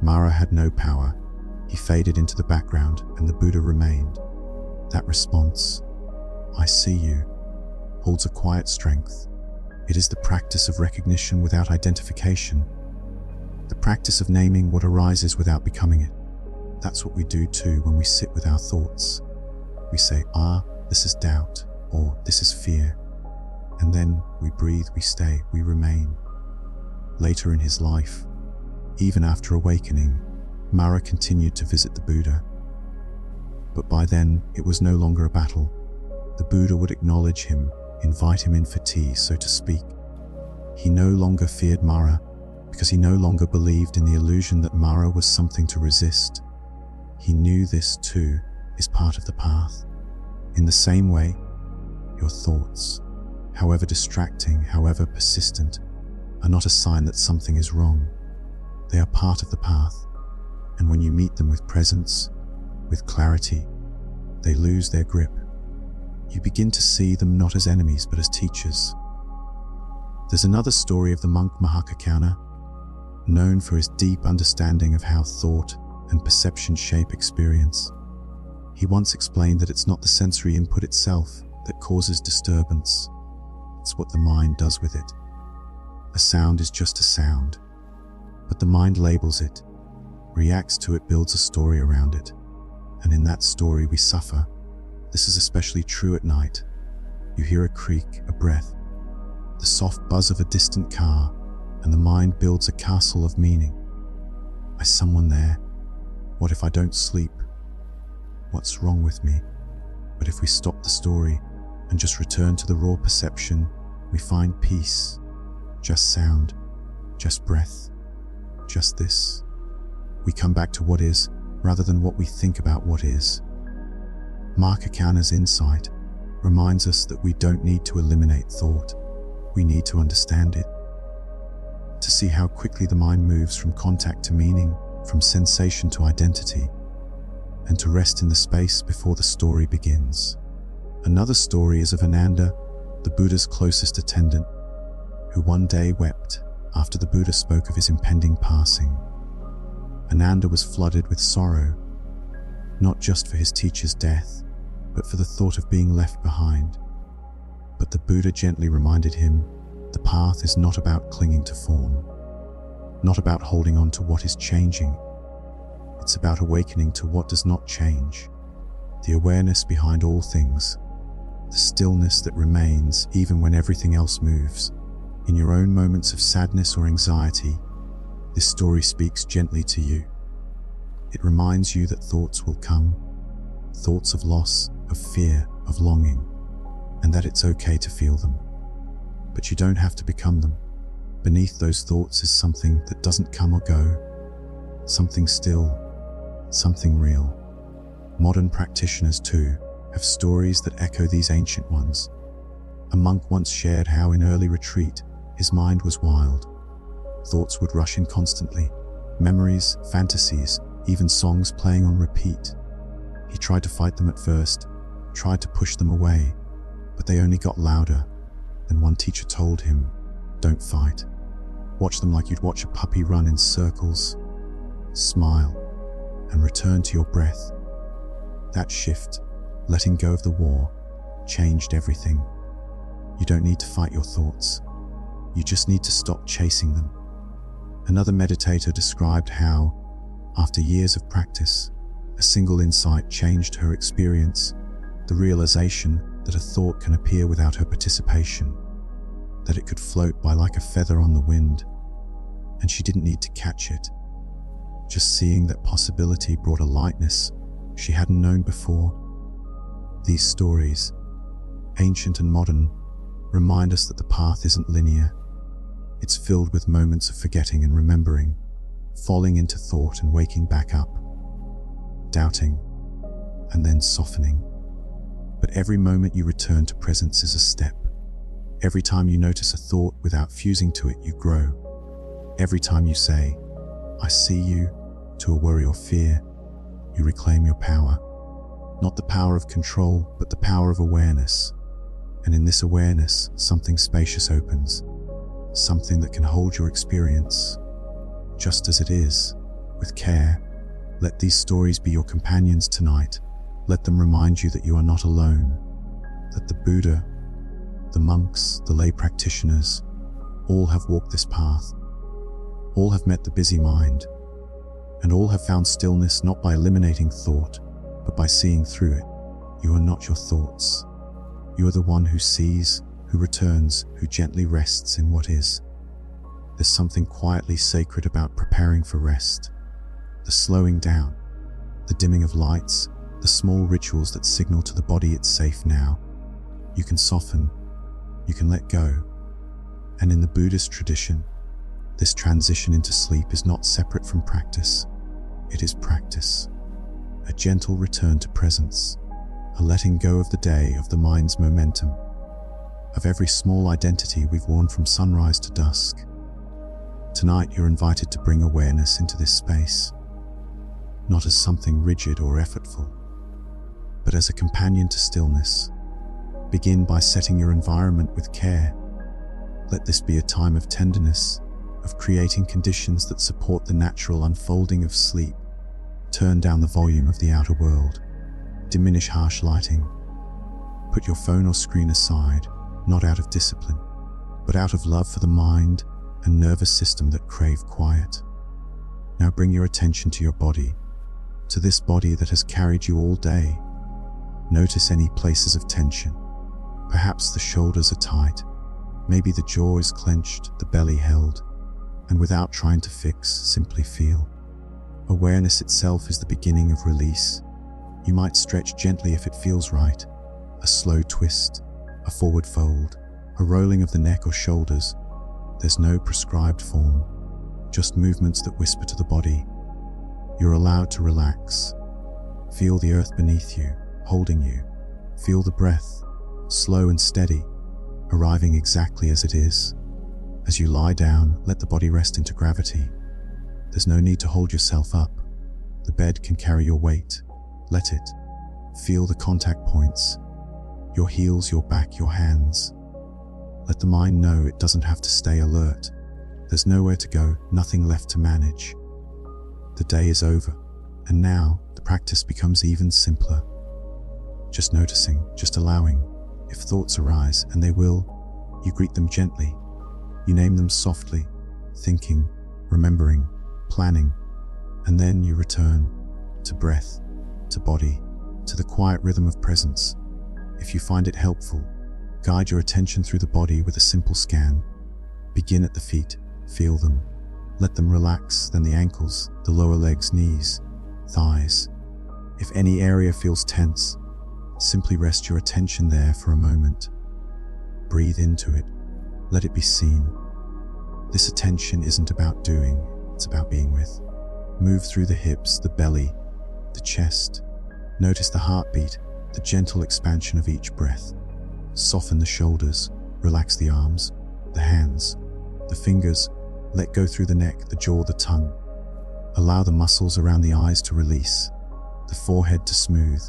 Mara had no power. He faded into the background and the Buddha remained. That response, "I see you," holds a quiet strength. It is the practice of recognition without identification, the practice of naming what arises without becoming it. That's what we do too when we sit with our thoughts. We say, this is doubt, or this is fear. And then we breathe, we stay, we remain. Later in his life, even after awakening, Mara continued to visit the Buddha. But by then, it was no longer a battle. The Buddha would acknowledge him, invite him in for tea, so to speak. He no longer feared Mara, because he no longer believed in the illusion that Mara was something to resist. He knew this too is part of the path. In the same way, your thoughts, however distracting, however persistent, are not a sign that something is wrong. They are part of the path, and when you meet them with presence, with clarity, they lose their grip. You begin to see them not as enemies but as teachers. There's another story of the monk Mahakakana, known for his deep understanding of how thought and perception shape experience. He once explained that it's not the sensory input itself that causes disturbance. It's what the mind does with it. A sound is just a sound, but the mind labels it, reacts to it, builds a story around it. And in that story we suffer. This is especially true at night. You hear a creak, a breath, the soft buzz of a distant car, and the mind builds a castle of meaning. Is someone there? What if I don't sleep? What's wrong with me? But if we stop the story and just return to the raw perception, we find peace. Just sound, just breath, just this. We come back to what is, rather than what we think about what is. Mahakakana's insight reminds us that we don't need to eliminate thought. We need to understand it. To see how quickly the mind moves from contact to meaning, from sensation to identity, and to rest in the space before the story begins. Another story is of Ananda, the Buddha's closest attendant, who one day wept after the Buddha spoke of his impending passing. Ananda was flooded with sorrow, not just for his teacher's death, but for the thought of being left behind. But the Buddha gently reminded him, the path is not about clinging to form, not about holding on to what is changing. It's about awakening to what does not change, the awareness behind all things, the stillness that remains even when everything else moves. In your own moments of sadness or anxiety, this story speaks gently to you. It reminds you that thoughts will come, thoughts of loss, of fear, of longing, and that it's okay to feel them. But you don't have to become them. Beneath those thoughts is something that doesn't come or go, something still, something real. Modern practitioners too have stories that echo these ancient ones. A monk once shared how in early retreat his mind was wild. Thoughts would rush in constantly, memories, fantasies, even songs playing on repeat. He tried to fight them at first, tried to push them away, but they only got louder. Then one teacher told him, don't fight. Watch them like you'd watch a puppy run in circles. Smile and return to your breath. That shift, letting go of the war, changed everything. You don't need to fight your thoughts. You just need to stop chasing them. Another meditator described how, after years of practice, a single insight changed her experience, the realization that a thought can appear without her participation, that it could float by like a feather on the wind, and she didn't need to catch it. Just seeing that possibility brought a lightness she hadn't known before. These stories, ancient and modern, remind us that the path isn't linear. It's filled with moments of forgetting and remembering, falling into thought and waking back up, doubting, and then softening. But every moment you return to presence is a step. Every time you notice a thought without fusing to it, you grow. Every time you say, I see you, to a worry or fear, you reclaim your power. Not the power of control, but the power of awareness. And in this awareness, something spacious opens. something that can hold your experience just as it is, with care. Let these stories be your companions tonight. Let them remind you that you are not alone, that the Buddha, the monks, the lay practitioners, all have walked this path. All have met the busy mind, and all have found stillness not by eliminating thought, but by seeing through it. You are not your thoughts. You are the one who sees, who returns, who gently rests in what is. There's something quietly sacred about preparing for rest. The slowing down, the dimming of lights, the small rituals that signal to the body it's safe now. You can soften, you can let go. And in the Buddhist tradition, this transition into sleep is not separate from practice. It is practice. A gentle return to presence. A letting go of the day, of the mind's momentum, of every small identity we've worn from sunrise to dusk. Tonight you're invited to bring awareness into this space, not as something rigid or effortful, but as a companion to stillness. Begin by setting your environment with care. Let this be a time of tenderness, of creating conditions that support the natural unfolding of sleep. Turn down the volume of the outer world. Diminish harsh lighting. Put your phone or screen aside, not out of discipline, but out of love for the mind and nervous system that crave quiet. Now bring your attention to your body, to this body that has carried you all day. Notice any places of tension. Perhaps the shoulders are tight, maybe the jaw is clenched, the belly held, and without trying to fix, simply feel. Awareness itself is the beginning of release. You might stretch gently if it feels right, a slow twist, a forward fold, a rolling of the neck or shoulders. There's no prescribed form, just movements that whisper to the body. You're allowed to relax. Feel the earth beneath you, holding you. Feel the breath, slow and steady, arriving exactly as it is. As you lie down, let the body rest into gravity. There's no need to hold yourself up. The bed can carry your weight. Let it. Feel the contact points, your heels, your back, your hands. Let the mind know it doesn't have to stay alert. There's nowhere to go, nothing left to manage. The day is over, and now the practice becomes even simpler. Just noticing, just allowing. If thoughts arise, and they will, you greet them gently. You name them softly, thinking, remembering, planning, and then you return to breath, to body, to the quiet rhythm of presence. If you find it helpful, guide your attention through the body with a simple scan. Begin at the feet, feel them. Let them relax, then the ankles, the lower legs, knees, thighs. If any area feels tense, simply rest your attention there for a moment. Breathe into it. Let it be seen. This attention isn't about doing, it's about being with. Move through the hips, the belly, the chest. Notice the heartbeat, the gentle expansion of each breath. Soften the shoulders, relax the arms, the hands, the fingers. Let go through the neck, the jaw, the tongue. Allow the muscles around the eyes to release, the forehead to smooth,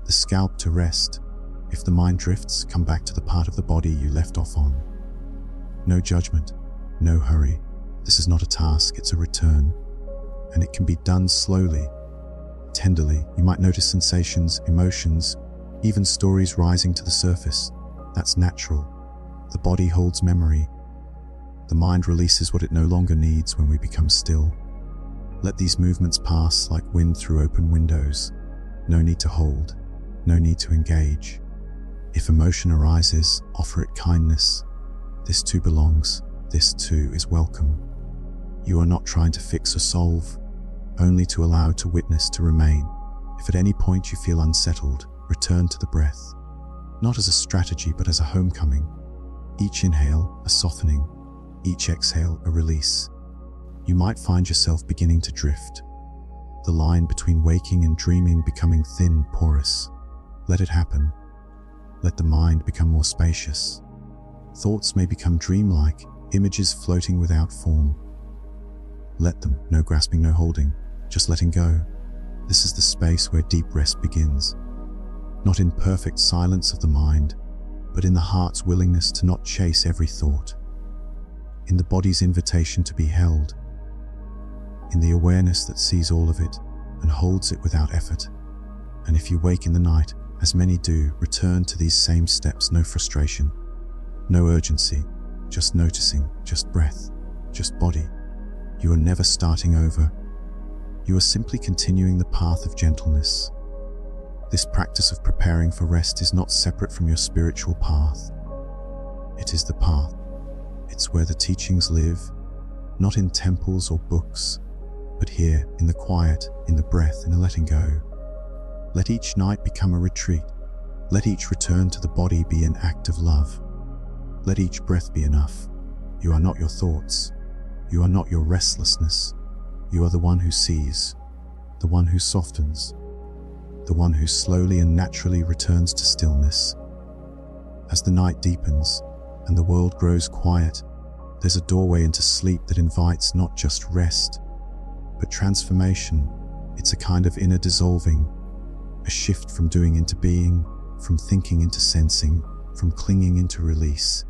the scalp to rest. If the mind drifts, come back to the part of the body you left off on. No judgment, no hurry. This is not a task, it's a return. And it can be done slowly, tenderly. You might notice sensations, emotions, even stories rising to the surface. That's natural. The body holds memory. The mind releases what it no longer needs when we become still. Let these movements pass like wind through open windows. No need to hold, no need to engage. If emotion arises, offer it kindness. This too belongs, this too is welcome. You are not trying to fix or solve, only to allow to witness, to remain. If at any point you feel unsettled, return to the breath. Not as a strategy, but as a homecoming. Each inhale, a softening. Each exhale, a release. You might find yourself beginning to drift. The line between waking and dreaming becoming thin, porous. Let it happen. Let the mind become more spacious. Thoughts may become dreamlike, images floating without form. Let them, no grasping, no holding, just letting go. This is the space where deep rest begins. Not in perfect silence of the mind, but in the heart's willingness to not chase every thought. in the body's invitation to be held, in the awareness that sees all of it and holds it without effort. And if you wake in the night, as many do, return to these same steps, no frustration, no urgency, just noticing, just breath, just body. You are never starting over. You are simply continuing the path of gentleness. This practice of preparing for rest is not separate from your spiritual path. It is the path. It's where the teachings live, not in temples or books, but here, in the quiet, in the breath, in the letting go. Let each night become a retreat. Let each return to the body be an act of love. Let each breath be enough. You are not your thoughts. You are not your restlessness. You are the one who sees, the one who softens, the one who slowly and naturally returns to stillness. As the night deepens and the world grows quiet, there's a doorway into sleep that invites not just rest, but transformation. It's a kind of inner dissolving, a shift from doing into being, from thinking into sensing, from clinging into release.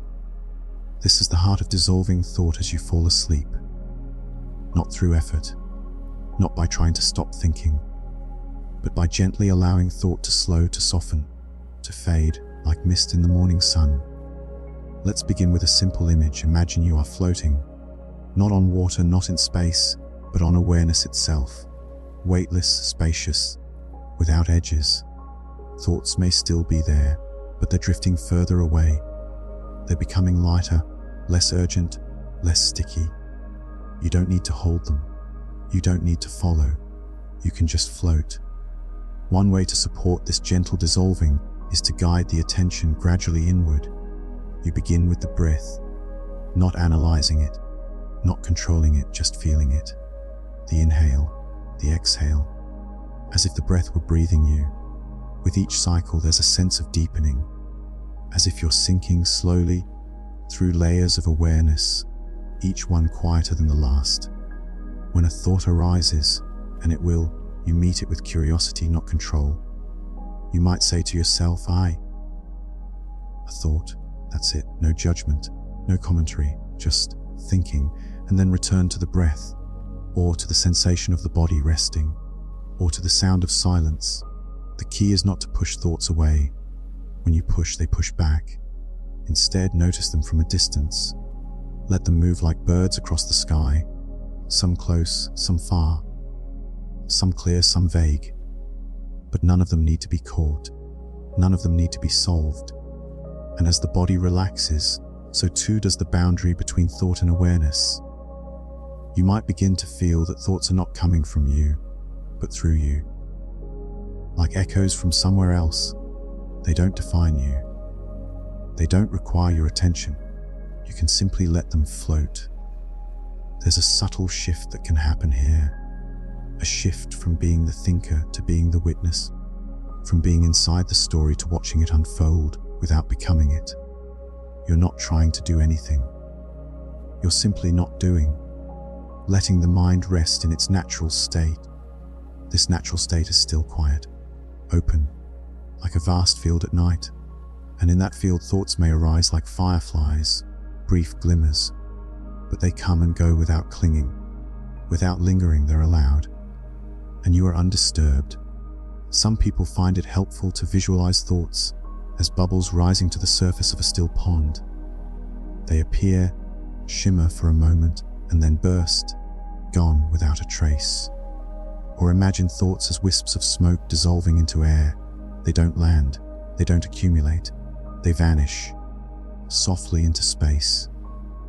This is the heart of dissolving thought as you fall asleep. Not through effort, not by trying to stop thinking, but by gently allowing thought to slow, to soften, to fade like mist in the morning sun. Let's begin with a simple image. Imagine you are floating, not on water, not in space, but on awareness itself, weightless, spacious, without edges. Thoughts may still be there, but they're drifting further away. They're becoming lighter, less urgent, less sticky. You don't need to hold them. You don't need to follow. You can just float. One way to support this gentle dissolving is to guide the attention gradually inward. You begin with the breath, not analyzing it, not controlling it, just feeling it. The inhale, the exhale, as if the breath were breathing you. With each cycle, there's a sense of deepening, as if you're sinking slowly through layers of awareness, each one quieter than the last. When a thought arises, and it will, you meet it with curiosity, not control. You might say to yourself, a thought, that's it, no judgment, no commentary, just thinking, and then return to the breath, or to the sensation of the body resting, or to the sound of silence. The key is not to push thoughts away. When you push, they push back. Instead, notice them from a distance. Let them move like birds across the sky, some close, some far, some clear, some vague. But none of them need to be caught. None of them need to be solved. And as the body relaxes, so too does the boundary between thought and awareness. You might begin to feel that thoughts are not coming from you, but through you. Like echoes from somewhere else, they don't define you. They don't require your attention. You can simply let them float. There's a subtle shift that can happen here. A shift from being the thinker to being the witness, from being inside the story to watching it unfold without becoming it. You're not trying to do anything. You're simply not doing, letting the mind rest in its natural state. This natural state is still quiet, open, like a vast field at night. And in that field, thoughts may arise like fireflies, brief glimmers, but they come and go without clinging, without lingering. They're allowed, and you are undisturbed. Some people find it helpful to visualize thoughts as bubbles rising to the surface of a still pond. They appear, shimmer for a moment, and then burst, gone without a trace. Or imagine thoughts as wisps of smoke dissolving into air. They don't land, they don't accumulate, they vanish, softly into space.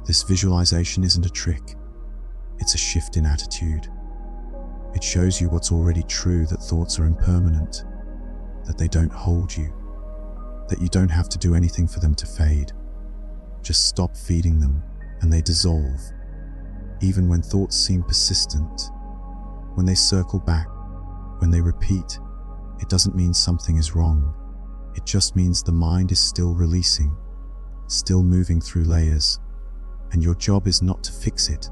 This visualization isn't a trick, it's a shift in attitude. It shows you what's already true, that thoughts are impermanent, that they don't hold you, that you don't have to do anything for them to fade. Just stop feeding them and they dissolve. Even when thoughts seem persistent, when they circle back, when they repeat, it doesn't mean something is wrong. It just means the mind is still releasing, still moving through layers. And your job is not to fix it,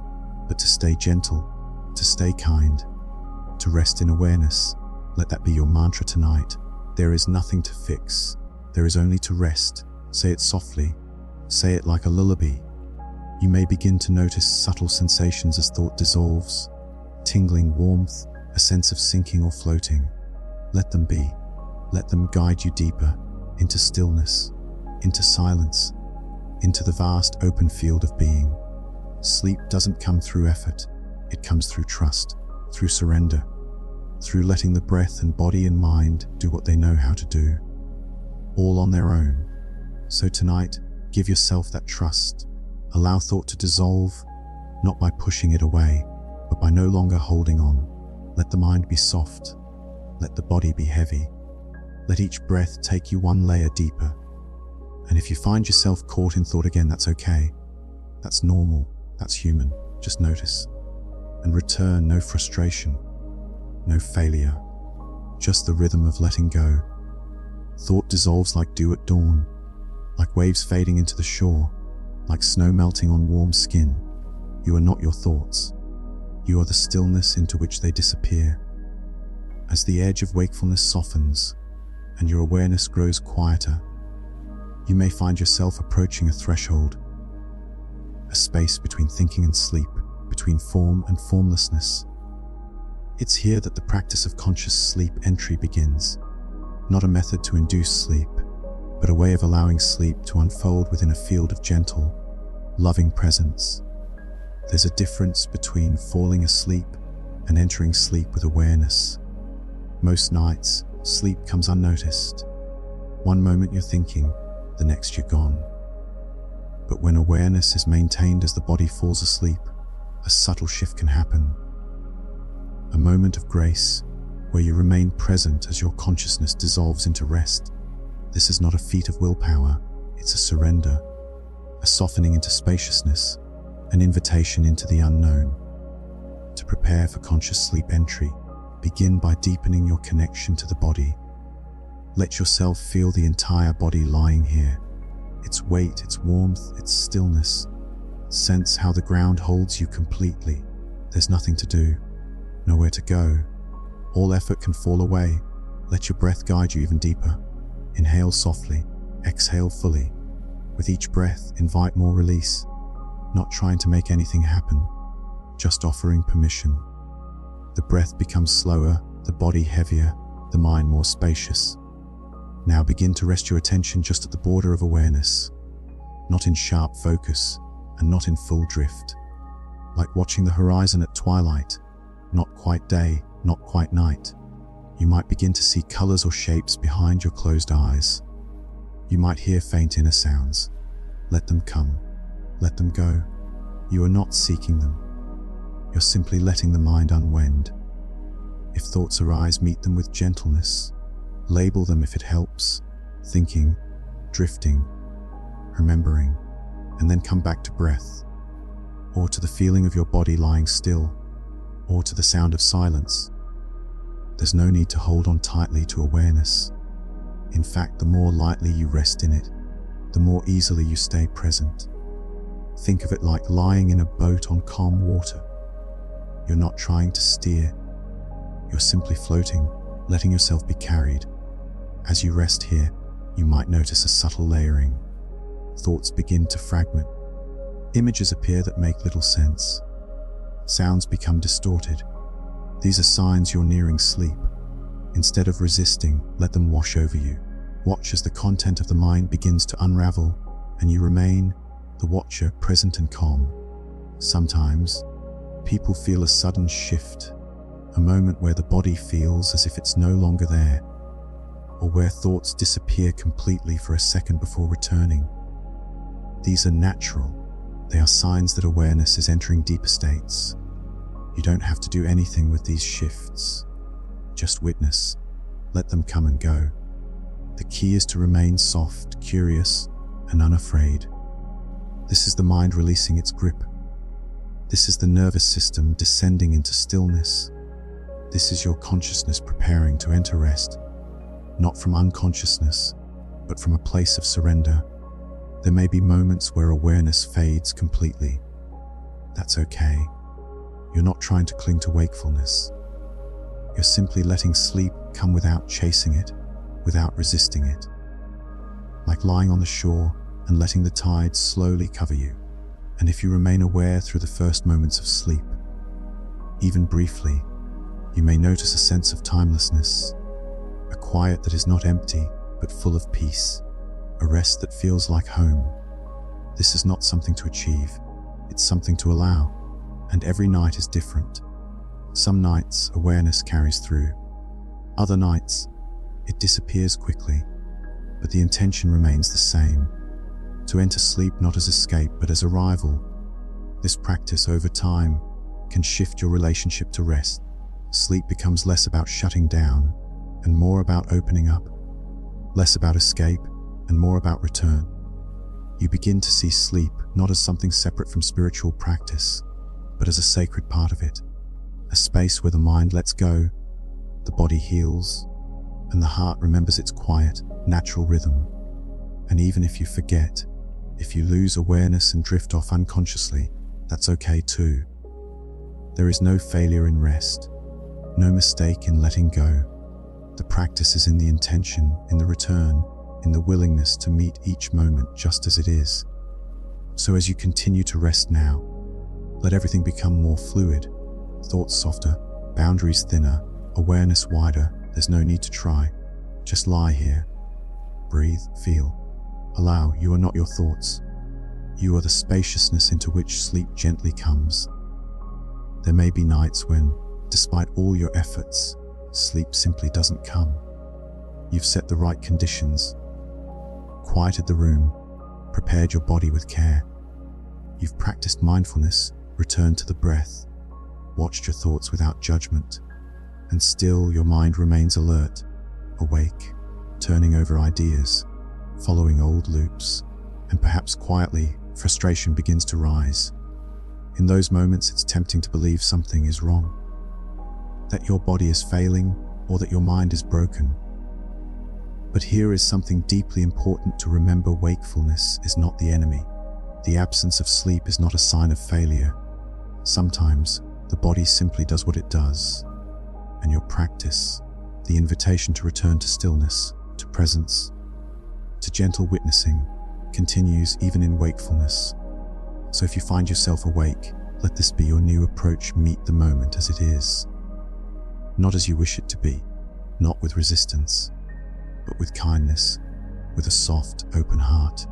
but to stay gentle, to stay kind, to rest in awareness. Let that be your mantra tonight. There is nothing to fix. There is only to rest. Say it softly. Say it like a lullaby. You may begin to notice subtle sensations as thought dissolves, tingling warmth, a sense of sinking or floating. Let them be. Let them guide you deeper into stillness, into silence, into the vast open field of being. Sleep doesn't come through effort. It comes through trust, through surrender, through letting the breath and body and mind do what they know how to do, all on their own. So tonight, give yourself that trust. Allow thought to dissolve, not by pushing it away, but by no longer holding on. Let the mind be soft. Let the body be heavy. Let each breath take you one layer deeper. And if you find yourself caught in thought again, that's okay. That's normal. That's human. Just notice. And return, no frustration, no failure, just the rhythm of letting go. Thought dissolves like dew at dawn, like waves fading into the shore, like snow melting on warm skin. You are not your thoughts. You are the stillness into which they disappear. As the edge of wakefulness softens and your awareness grows quieter, you may find yourself approaching a threshold, a space between thinking and sleep, between form and formlessness. It's here that the practice of conscious sleep entry begins, not a method to induce sleep, but a way of allowing sleep to unfold within a field of gentle, loving presence. There's a difference between falling asleep and entering sleep with awareness. Most nights, sleep comes unnoticed. One moment you're thinking, the next you're gone. But when awareness is maintained as the body falls asleep, a subtle shift can happen. A moment of grace, where you remain present as your consciousness dissolves into rest. This is not a feat of willpower, it's a surrender, a softening into spaciousness, an invitation into the unknown. To prepare for conscious sleep entry, begin by deepening your connection to the body. Let yourself feel the entire body lying here, its weight, its warmth, its stillness. Sense how the ground holds you completely. There's nothing to do, nowhere to go. All effort can fall away. Let your breath guide you even deeper. Inhale softly, exhale fully. With each breath, invite more release. Not trying to make anything happen, just offering permission. The breath becomes slower, the body heavier, the mind more spacious. Now begin to rest your attention just at the border of awareness, not in sharp focus and not in full drift. Like watching the horizon at twilight, not quite day, not quite night. You might begin to see colors or shapes behind your closed eyes. You might hear faint inner sounds. Let them come. Let them go. You are not seeking them. You're simply letting the mind unwind. If thoughts arise, meet them with gentleness. Label them if it helps. Thinking, drifting, remembering, and then come back to breath, or to the feeling of your body lying still, or to the sound of silence. There's no need to hold on tightly to awareness. In fact, the more lightly you rest in it, the more easily you stay present. Think of it like lying in a boat on calm water. You're not trying to steer. You're simply floating, letting yourself be carried. As you rest here, you might notice a subtle layering. Thoughts begin to fragment. Images appear that make little sense. Sounds become distorted. These are signs you're nearing sleep. Instead of resisting, let them wash over you. Watch as the content of the mind begins to unravel, and you remain, the watcher, present and calm. Sometimes, people feel a sudden shift, a moment where the body feels as if it's no longer there, or where thoughts disappear completely for a second before returning. These are natural. They are signs that awareness is entering deeper states. You don't have to do anything with these shifts. Just witness. Let them come and go. The key is to remain soft, curious, and unafraid. This is the mind releasing its grip. This is the nervous system descending into stillness. This is your consciousness preparing to enter rest, not from unconsciousness, but from a place of surrender. There may be moments where awareness fades completely. That's okay. You're not trying to cling to wakefulness. You're simply letting sleep come without chasing it, without resisting it. Like lying on the shore and letting the tide slowly cover you. And if you remain aware through the first moments of sleep, even briefly, you may notice a sense of timelessness, a quiet that is not empty but full of peace, a rest that feels like home. This is not something to achieve, it's something to allow, and every night is different. Some nights awareness carries through, other nights it disappears quickly, but the intention remains the same, to enter sleep not as escape but as arrival. This practice over time can shift your relationship to rest. Sleep becomes less about shutting down and more about opening up, less about escape and more about return. You begin to see sleep not as something separate from spiritual practice, but as a sacred part of it, a space where the mind lets go, the body heals, and the heart remembers its quiet, natural rhythm. And even if you forget, if you lose awareness and drift off unconsciously, that's okay too. There is no failure in rest, no mistake in letting go. The practice is in the intention, in the return, in the willingness to meet each moment just as it is. So as you continue to rest now, let everything become more fluid, thoughts softer, boundaries thinner, awareness wider. There's no need to try. Just lie here. Breathe, feel. Allow. You are not your thoughts. You are the spaciousness into which sleep gently comes. There may be nights when, despite all your efforts, sleep simply doesn't come. You've set the right conditions, quieted the room, prepared your body with care. You've practiced mindfulness, returned to the breath, watched your thoughts without judgment, and still your mind remains alert, awake, turning over ideas, following old loops, and perhaps quietly, frustration begins to rise. In those moments, it's tempting to believe something is wrong, that your body is failing or that your mind is broken. But here is something deeply important to remember: wakefulness is not the enemy. The absence of sleep is not a sign of failure. Sometimes the body simply does what it does, and your practice, the invitation to return to stillness, to presence, to gentle witnessing, continues even in wakefulness. So if you find yourself awake, let this be your new approach. Meet the moment as it is, not as you wish it to be, not with resistance, but with kindness, with a soft, open heart.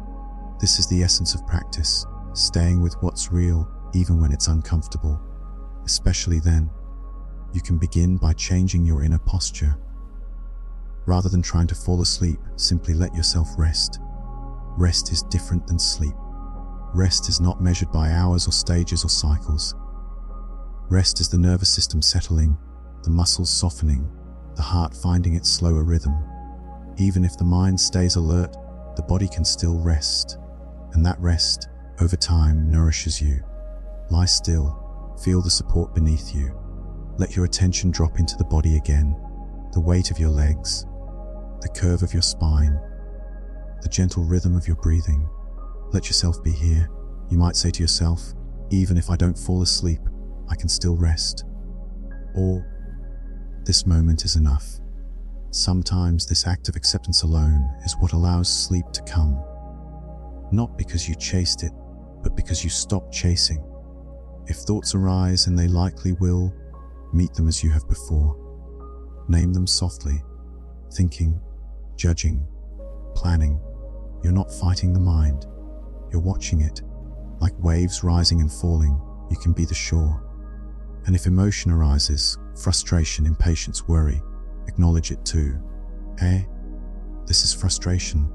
This is the essence of practice, staying with what's real even when it's uncomfortable. Especially then, you can begin by changing your inner posture. Rather than trying to fall asleep, simply let yourself rest. Rest is different than sleep. Rest is not measured by hours or stages or cycles. Rest is the nervous system settling, the muscles softening, the heart finding its slower rhythm. Even if the mind stays alert, the body can still rest, and that rest, over time, nourishes you. Lie still, feel the support beneath you. Let your attention drop into the body again, the weight of your legs, the curve of your spine, the gentle rhythm of your breathing. Let yourself be here. You might say to yourself, even if I don't fall asleep, I can still rest. Or, this moment is enough. Sometimes this act of acceptance alone is what allows sleep to come. Not because you chased it, but because you stopped chasing. If thoughts arise, and they likely will, meet them as you have before. Name them softly. Thinking, judging, planning. You're not fighting the mind. You're watching it. Like waves rising and falling, you can be the shore. And if emotion arises, frustration, impatience, worry, acknowledge it too. This is frustration.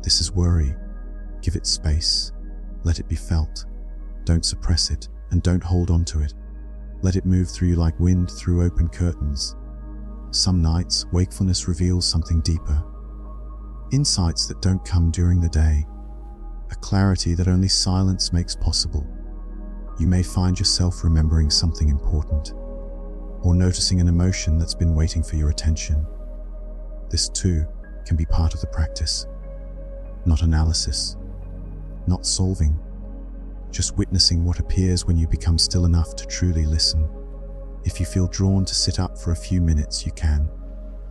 This is worry. Give it space. Let it be felt. Don't suppress it, and don't hold on to it. Let it move through you like wind through open curtains. Some nights, wakefulness reveals something deeper. Insights that don't come during the day. A clarity that only silence makes possible. You may find yourself remembering something important, or noticing an emotion that's been waiting for your attention. This too can be part of the practice. Not analysis, not solving, just witnessing what appears when you become still enough to truly listen. If you feel drawn to sit up for a few minutes, you can.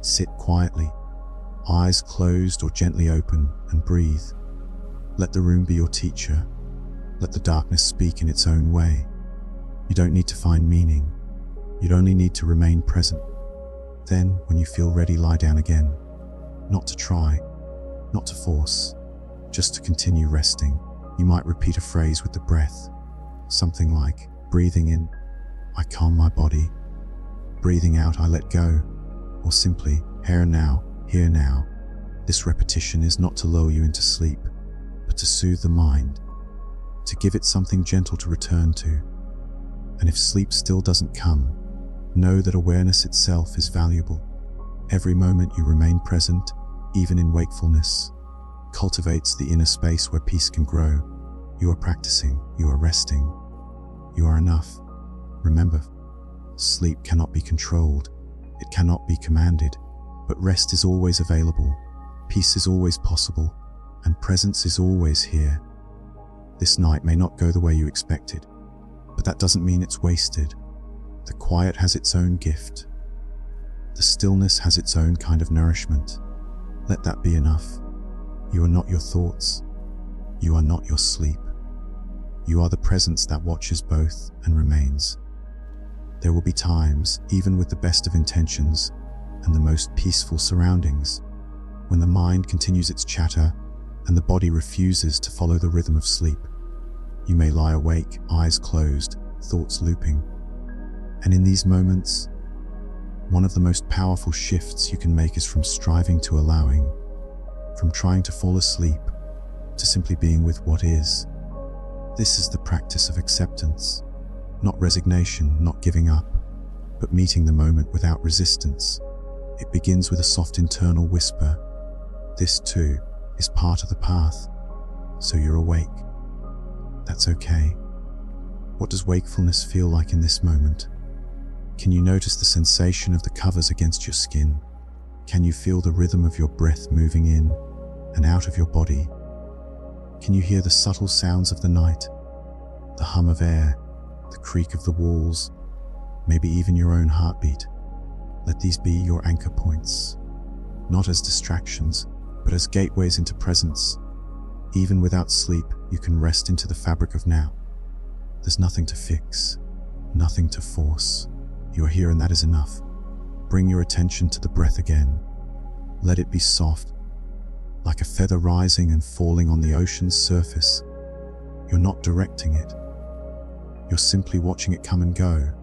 Sit quietly, eyes closed or gently open, and breathe. Let the room be your teacher. Let the darkness speak in its own way. You don't need to find meaning. You only need to remain present. Then, when you feel ready, lie down again. Not to try, not to force, just to continue resting. You might repeat a phrase with the breath, something like, breathing in, I calm my body. Breathing out, I let go. Or simply, here now, here now. This repetition is not to lull you into sleep, but to soothe the mind, to give it something gentle to return to. And if sleep still doesn't come, know that awareness itself is valuable. Every moment you remain present, even in wakefulness, cultivates the inner space where peace can grow. You are practicing, you are resting, you are enough. Remember, sleep cannot be controlled, it cannot be commanded, but rest is always available, peace is always possible, and presence is always here. This night may not go the way you expected, but that doesn't mean it's wasted. The quiet has its own gift. The stillness has its own kind of nourishment. Let that be enough. You are not your thoughts. You are not your sleep. You are the presence that watches both and remains. There will be times, even with the best of intentions and the most peaceful surroundings, when the mind continues its chatter and the body refuses to follow the rhythm of sleep. You may lie awake, eyes closed, thoughts looping. And in these moments, one of the most powerful shifts you can make is from striving to allowing, from trying to fall asleep, to simply being with what is. This is the practice of acceptance, not resignation, not giving up, but meeting the moment without resistance. It begins with a soft internal whisper. This too is part of the path, so you're awake. That's okay. What does wakefulness feel like in this moment? Can you notice the sensation of the covers against your skin? Can you feel the rhythm of your breath moving in and out of your body? Can you hear the subtle sounds of the night? The hum of air, the creak of the walls, maybe even your own heartbeat. Let these be your anchor points, not as distractions, but as gateways into presence. Even without sleep, you can rest into the fabric of now. There's nothing to fix, nothing to force. You are here and that is enough. Bring your attention to the breath again. Let it be soft, like a feather rising and falling on the ocean's surface. You're not directing it. You're simply watching it come and go.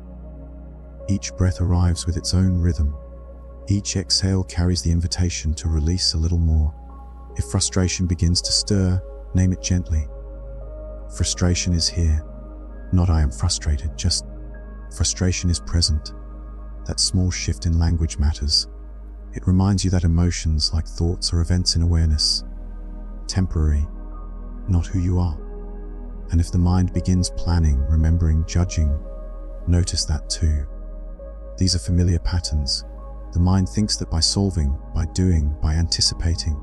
Each breath arrives with its own rhythm. Each exhale carries the invitation to release a little more. If frustration begins to stir, name it gently. Frustration is here. Not I am frustrated, just frustration is present. That small shift in language matters. It reminds you that emotions, like thoughts or events in awareness, temporary, not who you are. And if the mind begins planning, remembering, judging, notice that too. These are familiar patterns. The mind thinks that by solving, by doing, by anticipating,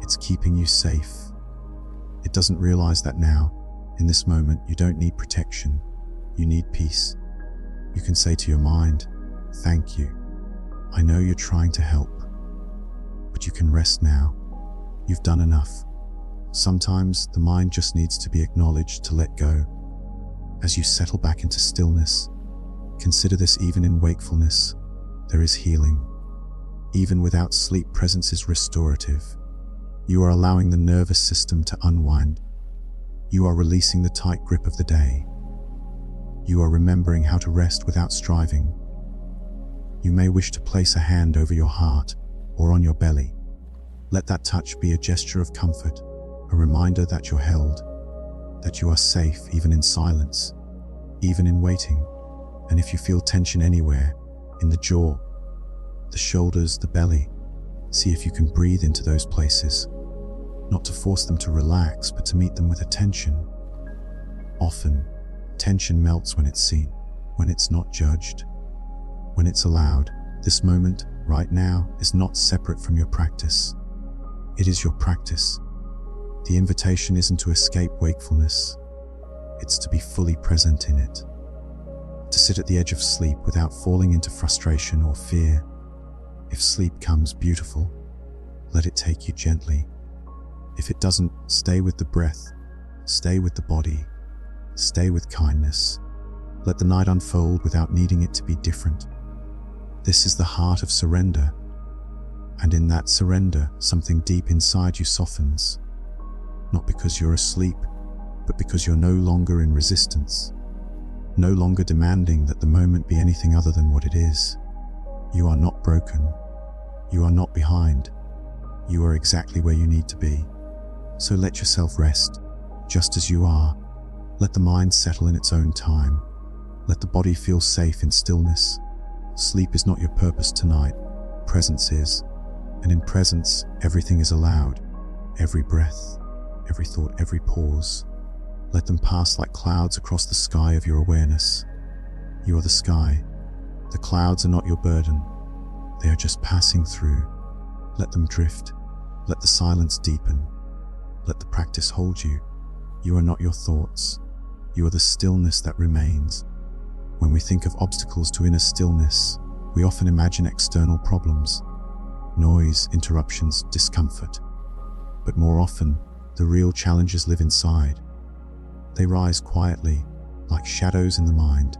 it's keeping you safe. It doesn't realize that now, in this moment, you don't need protection. You need peace. You can say to your mind, thank you. I know you're trying to help, but you can rest now. You've done enough. Sometimes the mind just needs to be acknowledged to let go. As you settle back into stillness, consider this: even in wakefulness, there is healing. Even without sleep, presence is restorative. You are allowing the nervous system to unwind. You are releasing the tight grip of the day. You are remembering how to rest without striving. You may wish to place a hand over your heart or on your belly. Let that touch be a gesture of comfort, a reminder that you're held, that you are safe even in silence, even in waiting. And if you feel tension anywhere, in the jaw, the shoulders, the belly, see if you can breathe into those places, not to force them to relax, but to meet them with attention. Often, tension melts when it's seen, when it's not judged, when it's allowed. This moment, right now, is not separate from your practice. It is your practice. The invitation isn't to escape wakefulness. It's to be fully present in it. To sit at the edge of sleep without falling into frustration or fear. If sleep comes, beautiful. Let it take you gently. If it doesn't, stay with the breath, stay with the body, Stay with kindness. Let the night unfold without needing it to be different. This is the heart of surrender. And in that surrender, something deep inside you softens. Not because you're asleep, but because you're no longer in resistance. No longer demanding that the moment be anything other than what it is. You are not broken. You are not behind. You are exactly where you need to be. So let yourself rest, just as you are. Let the mind settle in its own time. Let the body feel safe in stillness. Sleep is not your purpose tonight. Presence is. And in presence, everything is allowed. Every breath, every thought, every pause. Let them pass like clouds across the sky of your awareness. You are the sky. The clouds are not your burden. They are just passing through. Let them drift. Let the silence deepen. Let the practice hold you. You are not your thoughts. You are the stillness that remains. When we think of obstacles to inner stillness, we often imagine external problems. Noise, interruptions, discomfort. But more often, the real challenges live inside. They rise quietly, like shadows in the mind.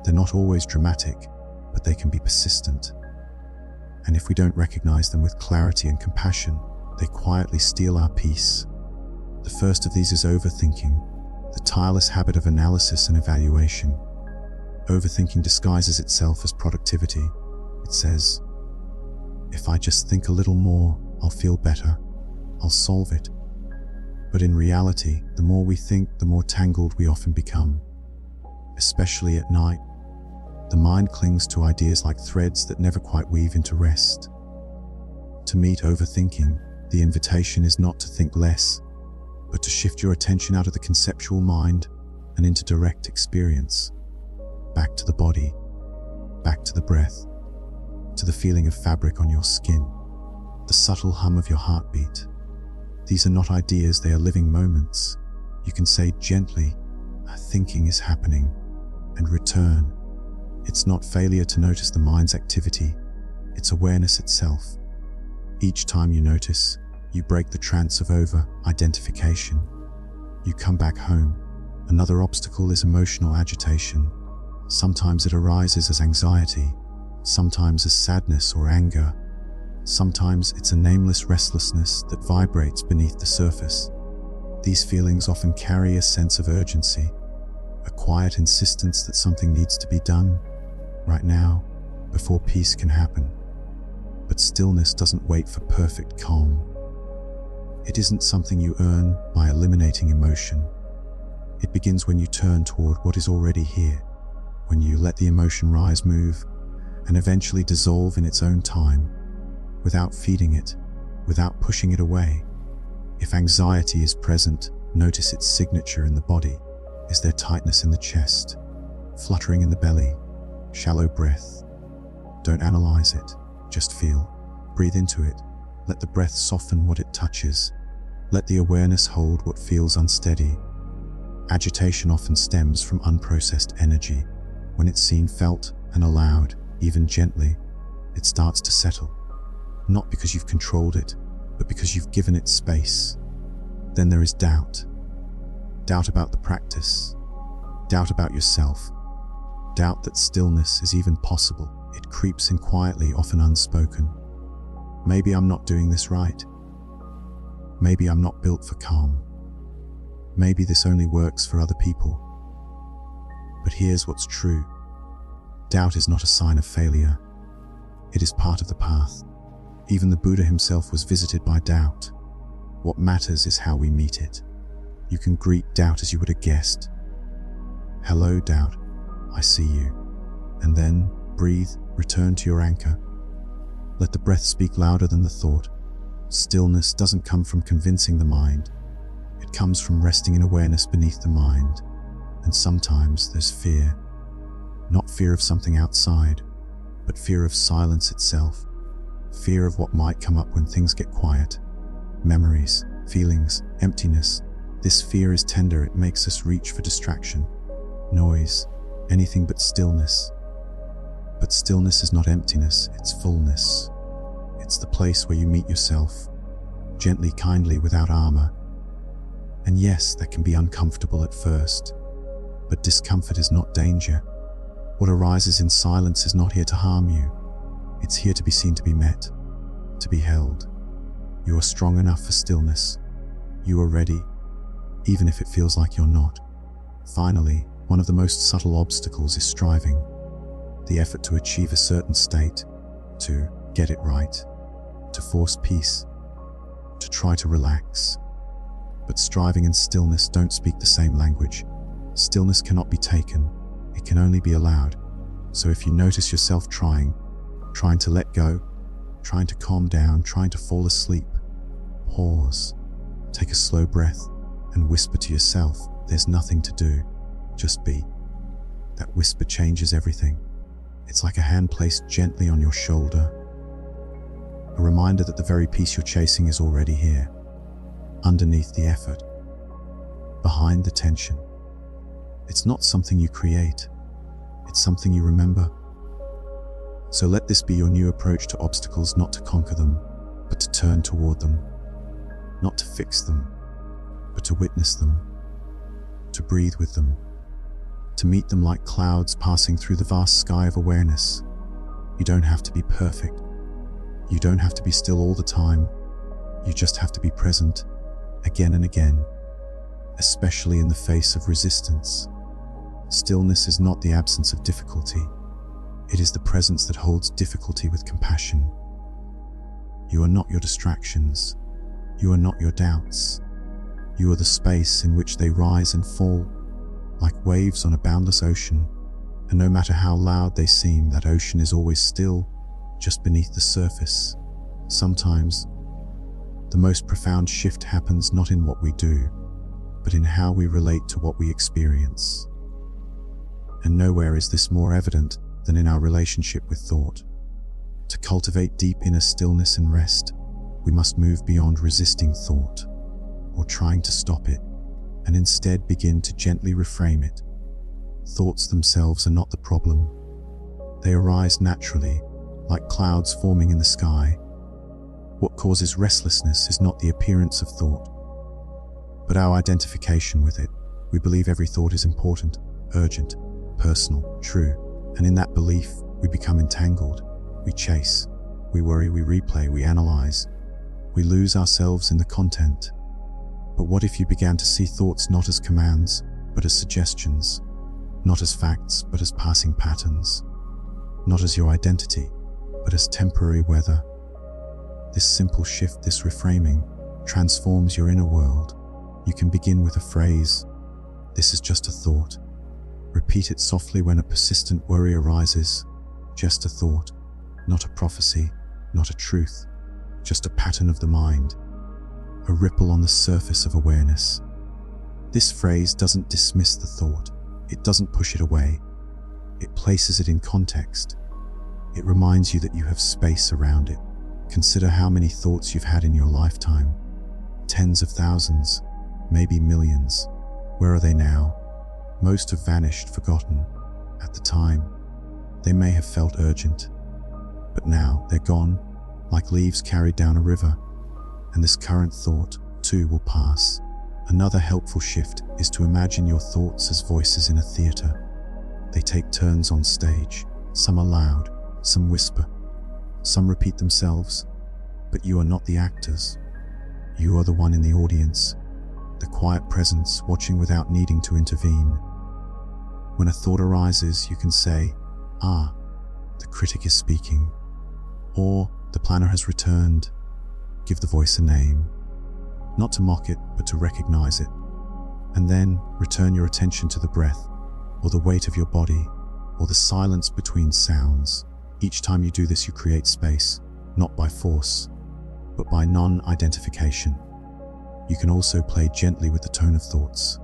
They're not always dramatic, but they can be persistent. And if we don't recognize them with clarity and compassion, they quietly steal our peace. The first of these is overthinking, the tireless habit of analysis and evaluation. Overthinking disguises itself as productivity. It says, if I just think a little more, I'll feel better. I'll solve it. But in reality, the more we think, the more tangled we often become. Especially at night, the mind clings to ideas like threads that never quite weave into rest. To meet overthinking, the invitation is not to think less, but to shift your attention out of the conceptual mind and into direct experience. Back to the body, back to the breath, to the feeling of fabric on your skin, the subtle hum of your heartbeat. These are not ideas, they are living moments. You can say gently, thinking is happening, and return. It's not failure to notice the mind's activity, it's awareness itself. Each time you notice, you break the trance of over-identification. You come back home. Another obstacle is emotional agitation. Sometimes it arises as anxiety, sometimes as sadness or anger. Sometimes it's a nameless restlessness that vibrates beneath the surface. These feelings often carry a sense of urgency, a quiet insistence that something needs to be done, right now, before peace can happen. But stillness doesn't wait for perfect calm. It isn't something you earn by eliminating emotion. It begins when you turn toward what is already here, when you let the emotion rise, move, and eventually dissolve in its own time, without feeding it, without pushing it away. If anxiety is present, notice its signature in the body. Is there tightness in the chest, fluttering in the belly, shallow breath? Don't analyze it, just feel. Breathe into it. Let the breath soften what it touches. Let the awareness hold what feels unsteady. Agitation often stems from unprocessed energy. When it's seen, felt, and allowed, even gently, it starts to settle. Not because you've controlled it, but because you've given it space. Then there is doubt. Doubt about the practice. Doubt about yourself. Doubt that stillness is even possible. It creeps in quietly, often unspoken. Maybe I'm not doing this right. Maybe I'm not built for calm. Maybe this only works for other people. But here's what's true. Doubt is not a sign of failure. It is part of the path. Even the Buddha himself was visited by doubt. What matters is how we meet it. You can greet doubt as you would a guest. Hello, doubt. I see you. And then breathe, return to your anchor. Let the breath speak louder than the thought. Stillness doesn't come from convincing the mind. It comes from resting in awareness beneath the mind. And sometimes there's fear. Not fear of something outside, but fear of silence itself. Fear of what might come up when things get quiet. Memories, feelings, emptiness. This fear is tender, it makes us reach for distraction, noise, anything but stillness. But stillness is not emptiness, it's fullness. It's the place where you meet yourself, gently, kindly, without armor. And yes, that can be uncomfortable at first, but discomfort is not danger. What arises in silence is not here to harm you. It's here to be seen, to be met, to be held. You are strong enough for stillness. You are ready, even if it feels like you're not. Finally, one of the most subtle obstacles is striving. The effort to achieve a certain state, to get it right, to force peace, to try to relax. But striving and stillness don't speak the same language. Stillness cannot be taken, it can only be allowed. So if you notice yourself trying to let go, trying to calm down, trying to fall asleep, pause, take a slow breath, and whisper to yourself, there's nothing to do, just be. That whisper changes everything. It's like a hand placed gently on your shoulder, a reminder that the very peace you're chasing is already here, underneath the effort, behind the tension. It's not something you create, it's something you remember. So let this be your new approach to obstacles, not to conquer them, but to turn toward them, not to fix them, but to witness them, to breathe with them, to meet them like clouds passing through the vast sky of awareness. You don't have to be perfect. You don't have to be still all the time. You just have to be present, again and again, especially in the face of resistance. Stillness is not the absence of difficulty. It is the presence that holds difficulty with compassion. You are not your distractions. You are not your doubts. You are the space in which they rise and fall, like waves on a boundless ocean. And no matter how loud they seem, that ocean is always still, just beneath the surface. Sometimes, the most profound shift happens not in what we do, but in how we relate to what we experience. And nowhere is this more evident than in our relationship with thought. To cultivate deep inner stillness and rest, we must move beyond resisting thought or trying to stop it, and instead begin to gently reframe it. Thoughts themselves are not the problem. They arise naturally, like clouds forming in the sky. What causes restlessness is not the appearance of thought, but our identification with it. We believe every thought is important, urgent, personal, true, and in that belief, we become entangled. We chase, we worry, we replay, we analyze. We lose ourselves in the content. But what if you began to see thoughts not as commands, but as suggestions? Not as facts, but as passing patterns. Not as your identity, but as temporary weather. This simple shift, this reframing, transforms your inner world. You can begin with a phrase, "This is just a thought." Repeat it softly when a persistent worry arises. Just a thought, not a prophecy, not a truth, just a pattern of the mind, a ripple on the surface of awareness. This phrase doesn't dismiss the thought. It doesn't push it away. It places it in context. It reminds you that you have space around it. Consider how many thoughts you've had in your lifetime. Tens of thousands, maybe millions. Where are they now? Most have vanished, forgotten. At the time, they may have felt urgent, but now they're gone, like leaves carried down a river. And this current thought, too, will pass. Another helpful shift is to imagine your thoughts as voices in a theater. They take turns on stage. Some are loud, some whisper, some repeat themselves, but you are not the actors. You are the one in the audience, the quiet presence watching without needing to intervene. When a thought arises, you can say, the critic is speaking, or the planner has returned. Give the voice a name, not to mock it, but to recognize it. And then return your attention to the breath, or the weight of your body, or the silence between sounds. Each time you do this, you create space, not by force, but by non-identification. You can also play gently with the tone of thoughts.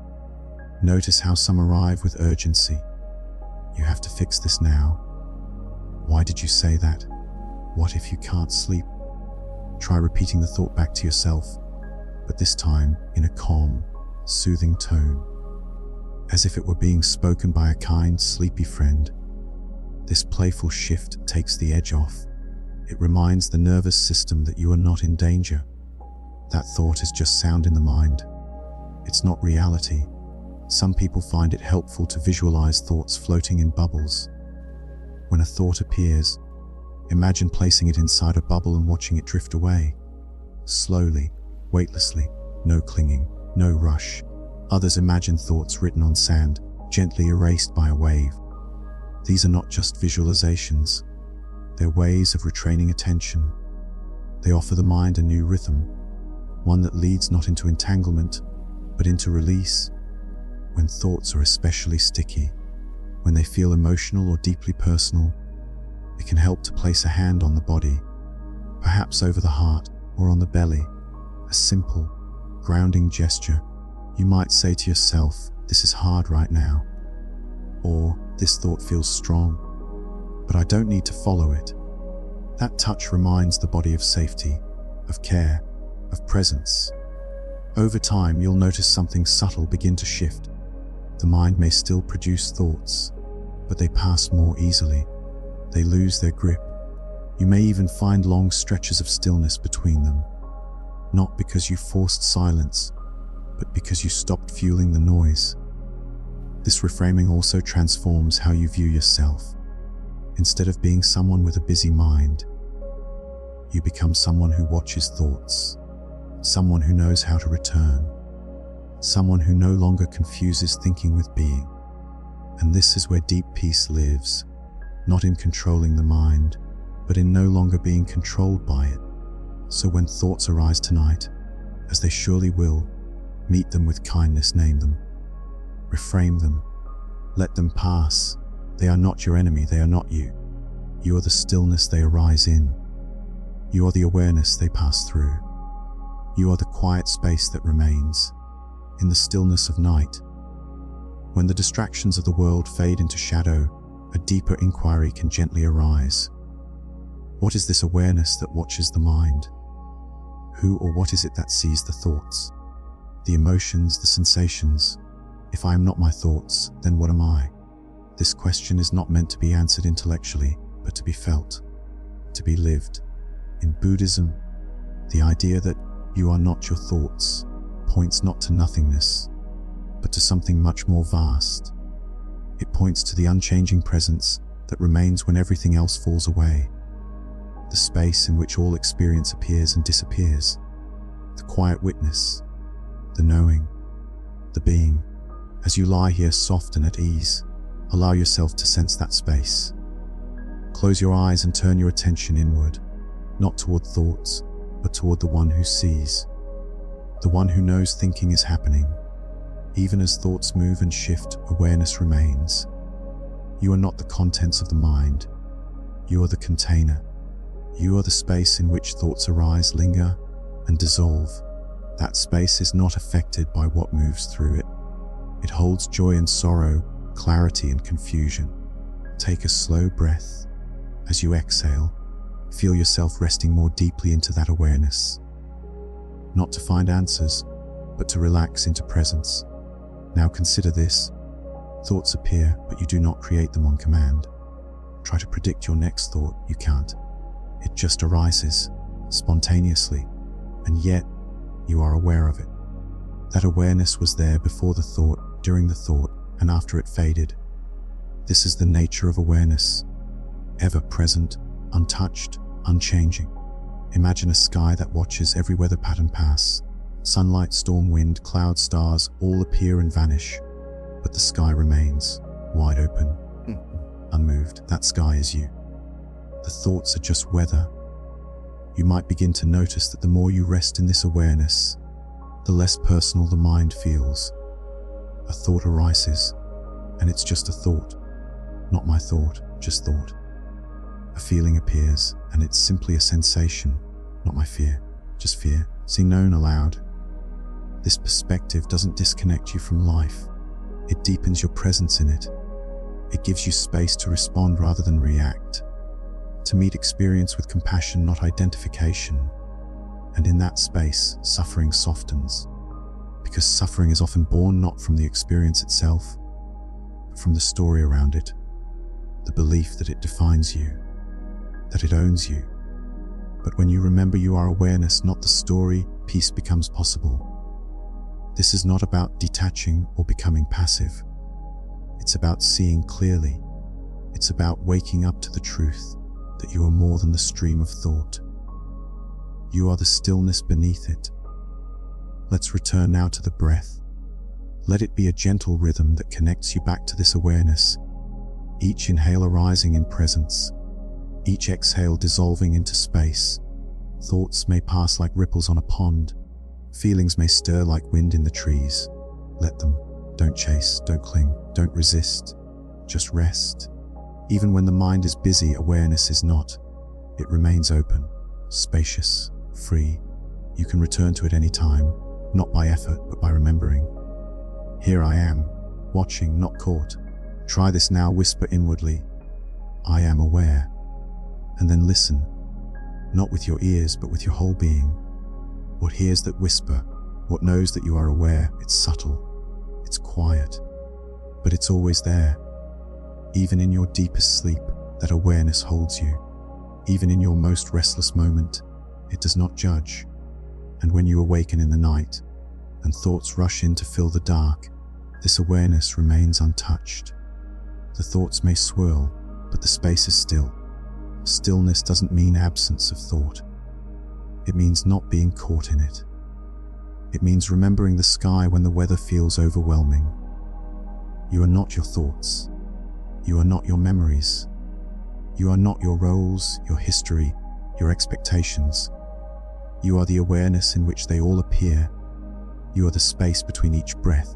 Notice how some arrive with urgency. You have to fix this now. Why did you say that? What if you can't sleep? Try repeating the thought back to yourself, but this time in a calm, soothing tone, as if it were being spoken by a kind, sleepy friend. This playful shift takes the edge off. It reminds the nervous system that you are not in danger. That thought is just sound in the mind. It's not reality. Some people find it helpful to visualize thoughts floating in bubbles. When a thought appears, imagine placing it inside a bubble and watching it drift away. Slowly, weightlessly, no clinging, no rush. Others imagine thoughts written on sand, gently erased by a wave. These are not just visualizations. They're ways of retraining attention. They offer the mind a new rhythm, one that leads not into entanglement, but into release. When thoughts are especially sticky, when they feel emotional or deeply personal, it can help to place a hand on the body, perhaps over the heart or on the belly. A simple, grounding gesture. You might say to yourself, "This is hard right now," or "This thought feels strong, but I don't need to follow it." That touch reminds the body of safety, of care, of presence. Over time, you'll notice something subtle begin to shift. The mind may still produce thoughts, but they pass more easily. They lose their grip. You may even find long stretches of stillness between them, not because you forced silence, but because you stopped fueling the noise. This reframing also transforms how you view yourself. Instead of being someone with a busy mind, you become someone who watches thoughts, someone who knows how to return, someone who no longer confuses thinking with being. And this is where deep peace lives, not in controlling the mind, but in no longer being controlled by it. So when thoughts arise tonight, as they surely will, meet them with kindness, name them, reframe them, let them pass. They are not your enemy, they are not you. You are the stillness they arise in. You are the awareness they pass through. You are the quiet space that remains. In the stillness of night, when the distractions of the world fade into shadow, a deeper inquiry can gently arise. What is this awareness that watches the mind? Who or what is it that sees the thoughts, the emotions, the sensations? If I am not my thoughts, then what am I? This question is not meant to be answered intellectually, but to be felt, to be lived. In Buddhism, the idea that you are not your thoughts points not to nothingness, but to something much more vast. It points to the unchanging presence that remains when everything else falls away, the space in which all experience appears and disappears, the quiet witness, the knowing, the being. As you lie here soft and at ease, allow yourself to sense that space. Close your eyes and turn your attention inward, not toward thoughts, but toward the one who sees, the one who knows thinking is happening. Even as thoughts move and shift, awareness remains. You are not the contents of the mind. You are the container. You are the space in which thoughts arise, linger, and dissolve. That space is not affected by what moves through it. It holds joy and sorrow, clarity and confusion. Take a slow breath. As you exhale, feel yourself resting more deeply into that awareness. Not to find answers, but to relax into presence. Now consider this. Thoughts appear, but you do not create them on command. Try to predict your next thought, you can't. It just arises, spontaneously, and yet you are aware of it. That awareness was there before the thought, during the thought, and after it faded. This is the nature of awareness, ever present, untouched, unchanging. Imagine a sky that watches every weather pattern pass. Sunlight, storm, wind, clouds, stars all appear and vanish, but the sky remains, wide open, unmoved. That sky is you. The thoughts are just weather. You might begin to notice that the more you rest in this awareness, the less personal the mind feels. A thought arises, and it's just a thought. Not my thought, just thought. A feeling appears, and it's simply a sensation, not my fear, just fear. See, known aloud. This perspective doesn't disconnect you from life. It deepens your presence in it. It gives you space to respond rather than react, to meet experience with compassion, not identification. And in that space, suffering softens, because suffering is often born not from the experience itself, but from the story around it, the belief that it defines you, that it owns you. But when you remember you are awareness, not the story, peace becomes possible. This is not about detaching or becoming passive. It's about seeing clearly. It's about waking up to the truth that you are more than the stream of thought. You are the stillness beneath it. Let's return now to the breath. Let it be a gentle rhythm that connects you back to this awareness. Each inhale arising in presence, each exhale dissolving into space. Thoughts may pass like ripples on a pond. Feelings may stir like wind in the trees. Let them. Don't chase, don't cling, don't resist. Just rest. Even when the mind is busy, awareness is not. It remains open, spacious, free. You can return to it any time, not by effort, but by remembering. Here I am, watching, not caught. Try this now, whisper inwardly. I am aware. And then listen, not with your ears, but with your whole being. What hears that whisper, what knows that you are aware, it's subtle, it's quiet, but it's always there. Even in your deepest sleep, that awareness holds you. Even in your most restless moment, it does not judge. And when you awaken in the night, and thoughts rush in to fill the dark, this awareness remains untouched. The thoughts may swirl, but the space is still. Stillness doesn't mean absence of thought. It means not being caught in it. It means remembering the sky when the weather feels overwhelming. You are not your thoughts. You are not your memories. You are not your roles, your history, your expectations. You are the awareness in which they all appear. You are the space between each breath,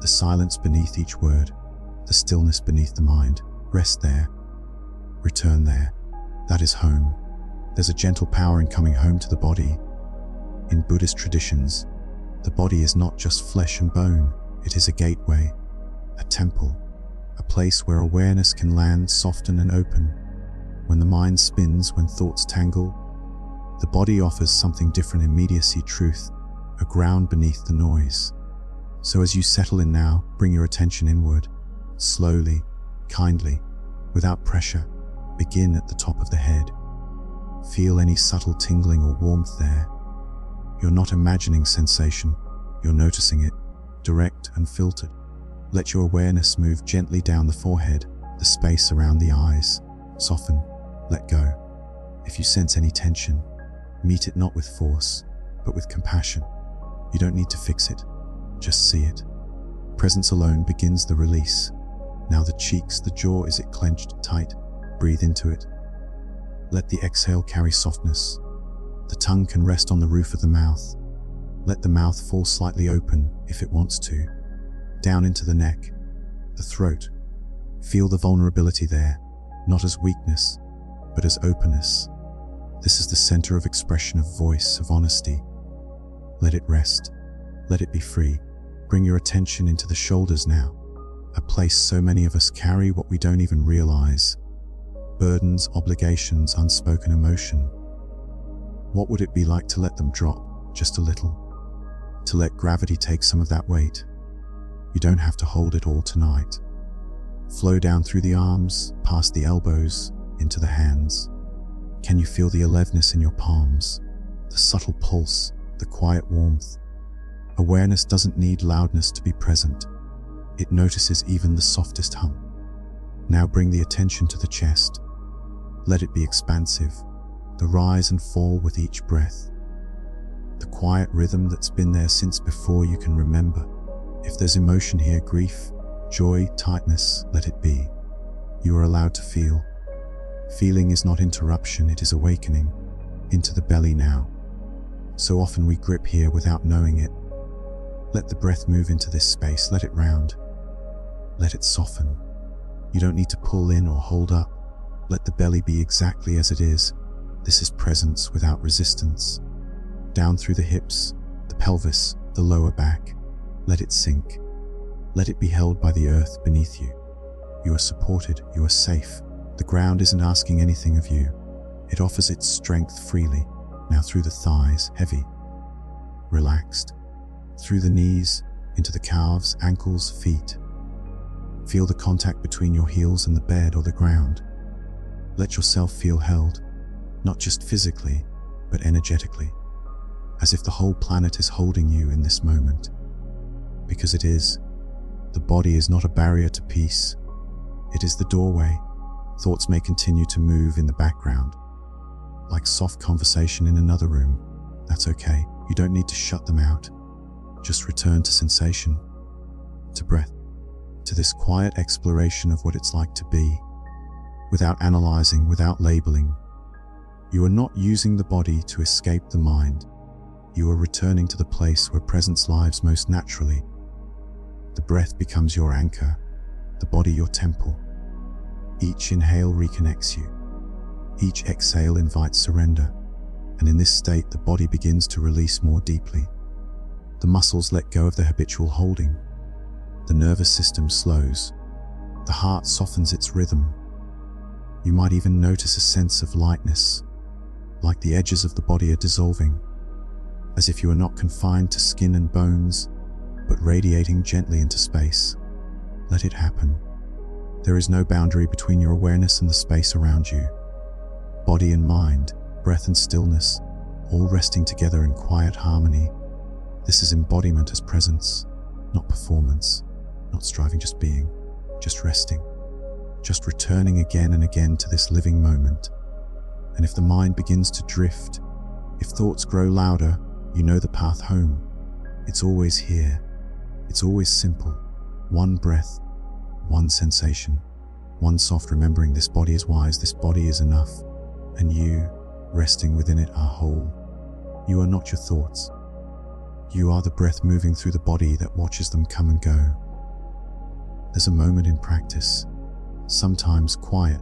the silence beneath each word, the stillness beneath the mind. Rest there. Return there. That is home. There's a gentle power in coming home to the body. In Buddhist traditions, the body is not just flesh and bone. It is a gateway, a temple, a place where awareness can land, soften and open. When the mind spins, when thoughts tangle, the body offers something different: immediacy, truth, a ground beneath the noise. So as you settle in now, bring your attention inward, slowly, kindly, without pressure. Begin at the top of the head. Feel any subtle tingling or warmth there. You're not imagining sensation, you're noticing it, direct and filtered. Let your awareness move gently down the forehead, the space around the eyes. Soften, let go. If you sense any tension, meet it not with force, but with compassion. You don't need to fix it, just see it. Presence alone begins the release. Now the cheeks, the jaw, is it clenched tight? Breathe into it. Let the exhale carry softness. The tongue can rest on the roof of the mouth. Let the mouth fall slightly open if it wants to. Down into the neck, the throat. Feel the vulnerability there, not as weakness, but as openness. This is the center of expression, of voice, of honesty. Let it rest. Let it be free. Bring your attention into the shoulders now, a place so many of us carry what we don't even realize. Burdens, obligations, unspoken emotion. What would it be like to let them drop just a little? To let gravity take some of that weight? You don't have to hold it all tonight. Flow down through the arms, past the elbows, into the hands. Can you feel the aliveness in your palms? The subtle pulse, the quiet warmth. Awareness doesn't need loudness to be present. It notices even the softest hum. Now bring the attention to the chest. Let it be expansive, the rise and fall with each breath. The quiet rhythm that's been there since before you can remember. If there's emotion here, grief, joy, tightness, let it be. You are allowed to feel. Feeling is not interruption, it is awakening. Into the belly now. So often we grip here without knowing it. Let the breath move into this space, let it round. Let it soften. You don't need to pull in or hold up. Let the belly be exactly as it is. This is presence without resistance. Down through the hips, the pelvis, the lower back. Let it sink. Let it be held by the earth beneath you. You are supported, you are safe. The ground isn't asking anything of you. It offers its strength freely. Now through the thighs, heavy, relaxed. Through the knees, into the calves, ankles, feet. Feel the contact between your heels and the bed or the ground. Let yourself feel held, not just physically, but energetically, as if the whole planet is holding you in this moment. because it is. The body is not a barrier to peace. It is the doorway. Thoughts may continue to move in the background, like soft conversation in another room. That's okay. You don't need to shut them out. Just return to sensation, to breath, to this quiet exploration of what it's like to be, without analyzing, without labeling. You are not using the body to escape the mind. You are returning to the place where presence lives most naturally. The breath becomes your anchor, the body your temple. Each inhale reconnects you. Each exhale invites surrender. And in this state, the body begins to release more deeply. The muscles let go of the habitual holding. The nervous system slows. The heart softens its rhythm. You might even notice a sense of lightness, like the edges of the body are dissolving, as if you are not confined to skin and bones, but radiating gently into space. Let it happen. There is no boundary between your awareness and the space around you. Body and mind, breath and stillness, all resting together in quiet harmony. This is embodiment as presence, not performance, not striving, just being, just resting, just returning again and again to this living moment. And if the mind begins to drift, if thoughts grow louder, you know the path home. It's always here. It's always simple. One breath, one sensation, one soft remembering. This body is wise, this body is enough, and you, resting within it, are whole. You are not your thoughts. You are the breath moving through the body that watches them come and go. There's a moment in practice, sometimes quiet,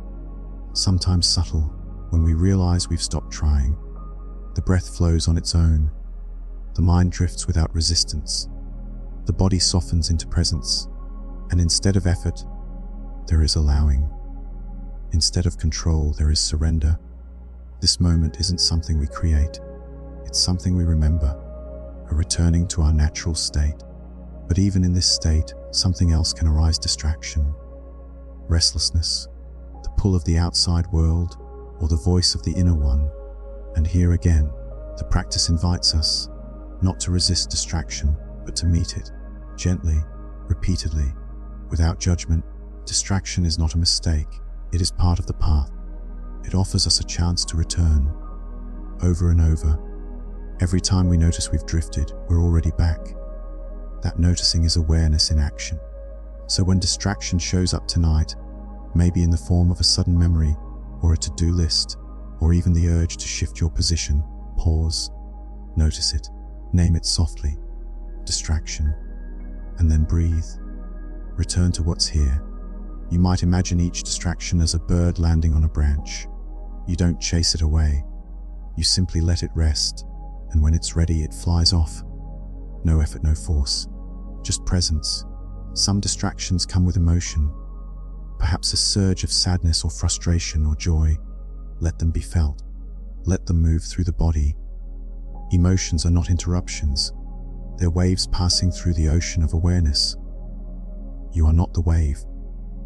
sometimes subtle, when we realize we've stopped trying. The breath flows on its own. The mind drifts without resistance. The body softens into presence. And instead of effort, there is allowing. Instead of control, there is surrender. This moment isn't something we create. It's something we remember, a returning to our natural state. But even in this state, something else can arise: distraction, restlessness, the pull of the outside world, or the voice of the inner one. And here again, the practice invites us not to resist distraction, but to meet it, gently, repeatedly, without judgment. Distraction is not a mistake. It is part of the path. It offers us a chance to return, over and over. Every time we notice we've drifted, we're already back. That noticing is awareness in action. So when distraction shows up tonight, maybe in the form of a sudden memory, or a to-do list, or even the urge to shift your position, pause, notice it, name it softly, distraction, and then breathe. Return to what's here. You might imagine each distraction as a bird landing on a branch. You don't chase it away. You simply let it rest, and when it's ready, it flies off. No effort, no force, just presence. Some distractions come with emotion, perhaps a surge of sadness or frustration or joy. Let them be felt. Let them move through the body. Emotions are not interruptions. They're waves passing through the ocean of awareness. You are not the wave.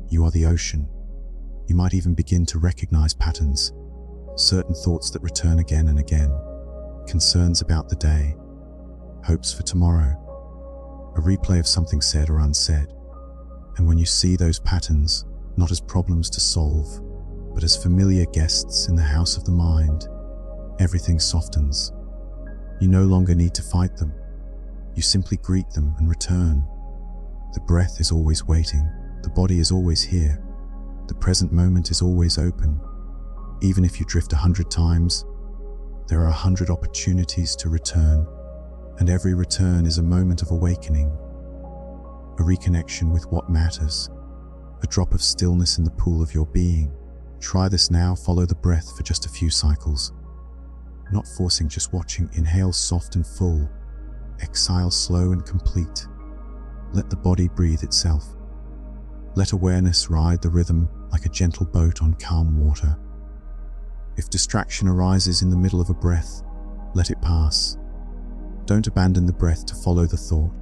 You are the ocean. You might even begin to recognize patterns, certain thoughts that return again and again, concerns about the day, hopes for tomorrow, a replay of something said or unsaid. And when you see those patterns, not as problems to solve, but as familiar guests in the house of the mind, everything softens. You no longer need to fight them. You simply greet them and return. The breath is always waiting. The body is always here. The present moment is always open. Even if you drift 100 times, there are 100 opportunities to return, and every return is a moment of awakening, a reconnection with what matters, a drop of stillness in the pool of your being. Try this now. Follow the breath for just a few cycles. Not forcing, just watching. Inhale soft and full. Exhale slow and complete. Let the body breathe itself. Let awareness ride the rhythm like a gentle boat on calm water. If distraction arises in the middle of a breath, let it pass. Don't abandon the breath to follow the thought.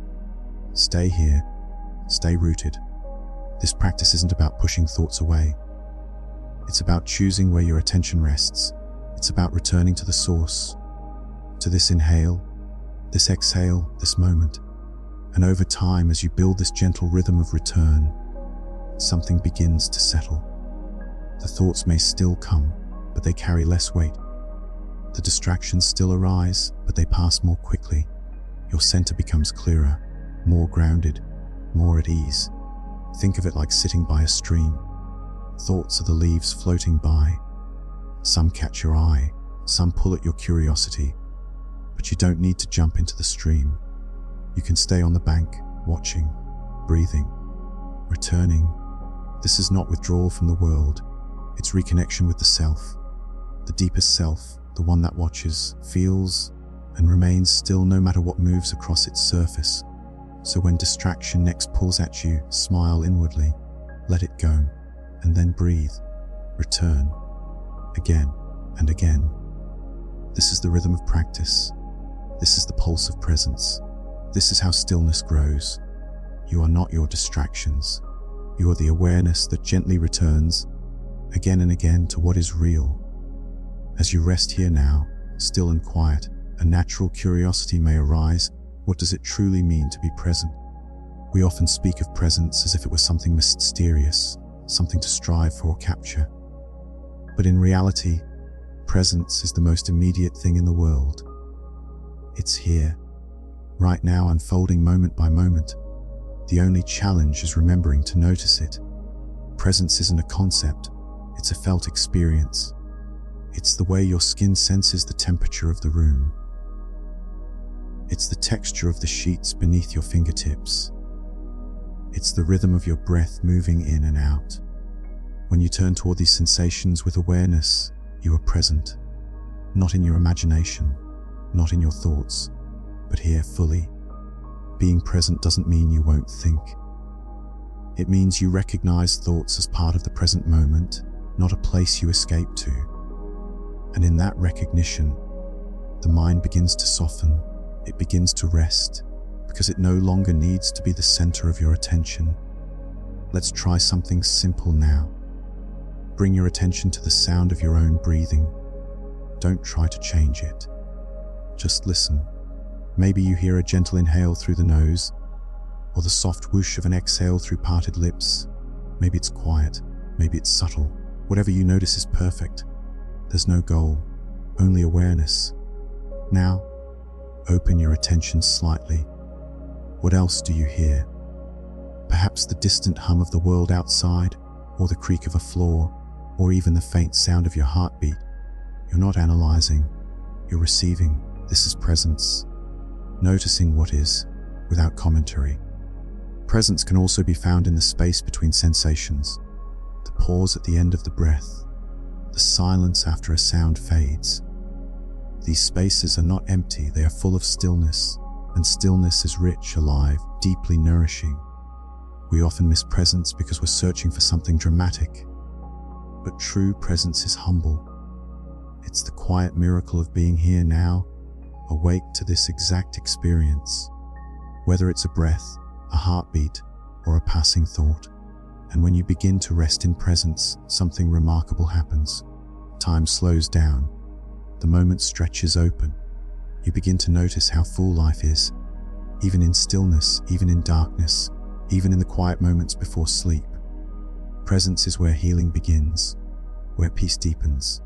Stay here. Stay rooted. This practice isn't about pushing thoughts away. It's about choosing where your attention rests. It's about returning to the source, to this inhale, this exhale, this moment. And over time, as you build this gentle rhythm of return, something begins to settle. The thoughts may still come, but they carry less weight. The distractions still arise, but they pass more quickly. Your center becomes clearer, more grounded, more at ease. Think of it like sitting by a stream. Thoughts are the leaves floating by. Some catch your eye, some pull at your curiosity, but you don't need to jump into the stream. You can stay on the bank, watching, breathing, returning. This is not withdrawal from the world. It's reconnection with the self, the deepest self, the one that watches, feels, and remains still no matter what moves across its surface. So when distraction next pulls at you, smile inwardly, let it go, and then breathe, return, again and again. This is the rhythm of practice. This is the pulse of presence. This is how stillness grows. You are not your distractions. You are the awareness that gently returns, again and again, to what is real. As you rest here now, still and quiet, a natural curiosity may arise. What does it truly mean to be present? We often speak of presence as if it was something mysterious, something to strive for or capture. But in reality, presence is the most immediate thing in the world. It's here, right now, unfolding moment by moment. The only challenge is remembering to notice it. Presence isn't a concept, it's a felt experience. It's the way your skin senses the temperature of the room. It's the texture of the sheets beneath your fingertips. It's the rhythm of your breath moving in and out. When you turn toward these sensations with awareness, you are present. Not in your imagination, not in your thoughts, but here fully. Being present doesn't mean you won't think. It means you recognize thoughts as part of the present moment, not a place you escape to. And in that recognition, the mind begins to soften. It begins to rest, because it no longer needs to be the center of your attention. Let's try something simple now. Bring your attention to the sound of your own breathing. Don't try to change it. Just listen. Maybe you hear a gentle inhale through the nose, or the soft whoosh of an exhale through parted lips. Maybe it's quiet, maybe it's subtle. Whatever you notice is perfect. There's no goal, only awareness. Now, open your attention slightly. What else do you hear? Perhaps the distant hum of the world outside, or the creak of a floor, or even the faint sound of your heartbeat. You're not analyzing, you're receiving. This is presence. Noticing what is, without commentary. Presence can also be found in the space between sensations, the pause at the end of the breath, the silence after a sound fades. These spaces are not empty, they are full of stillness, and stillness is rich, alive, deeply nourishing. We often miss presence because we're searching for something dramatic, but true presence is humble. It's the quiet miracle of being here now, awake to this exact experience, whether it's a breath, a heartbeat, or a passing thought. And when you begin to rest in presence, something remarkable happens. Time slows down. The moment stretches open. You begin to notice how full life is, even in stillness, even in darkness, even in the quiet moments before sleep. Presence is where healing begins, where peace deepens,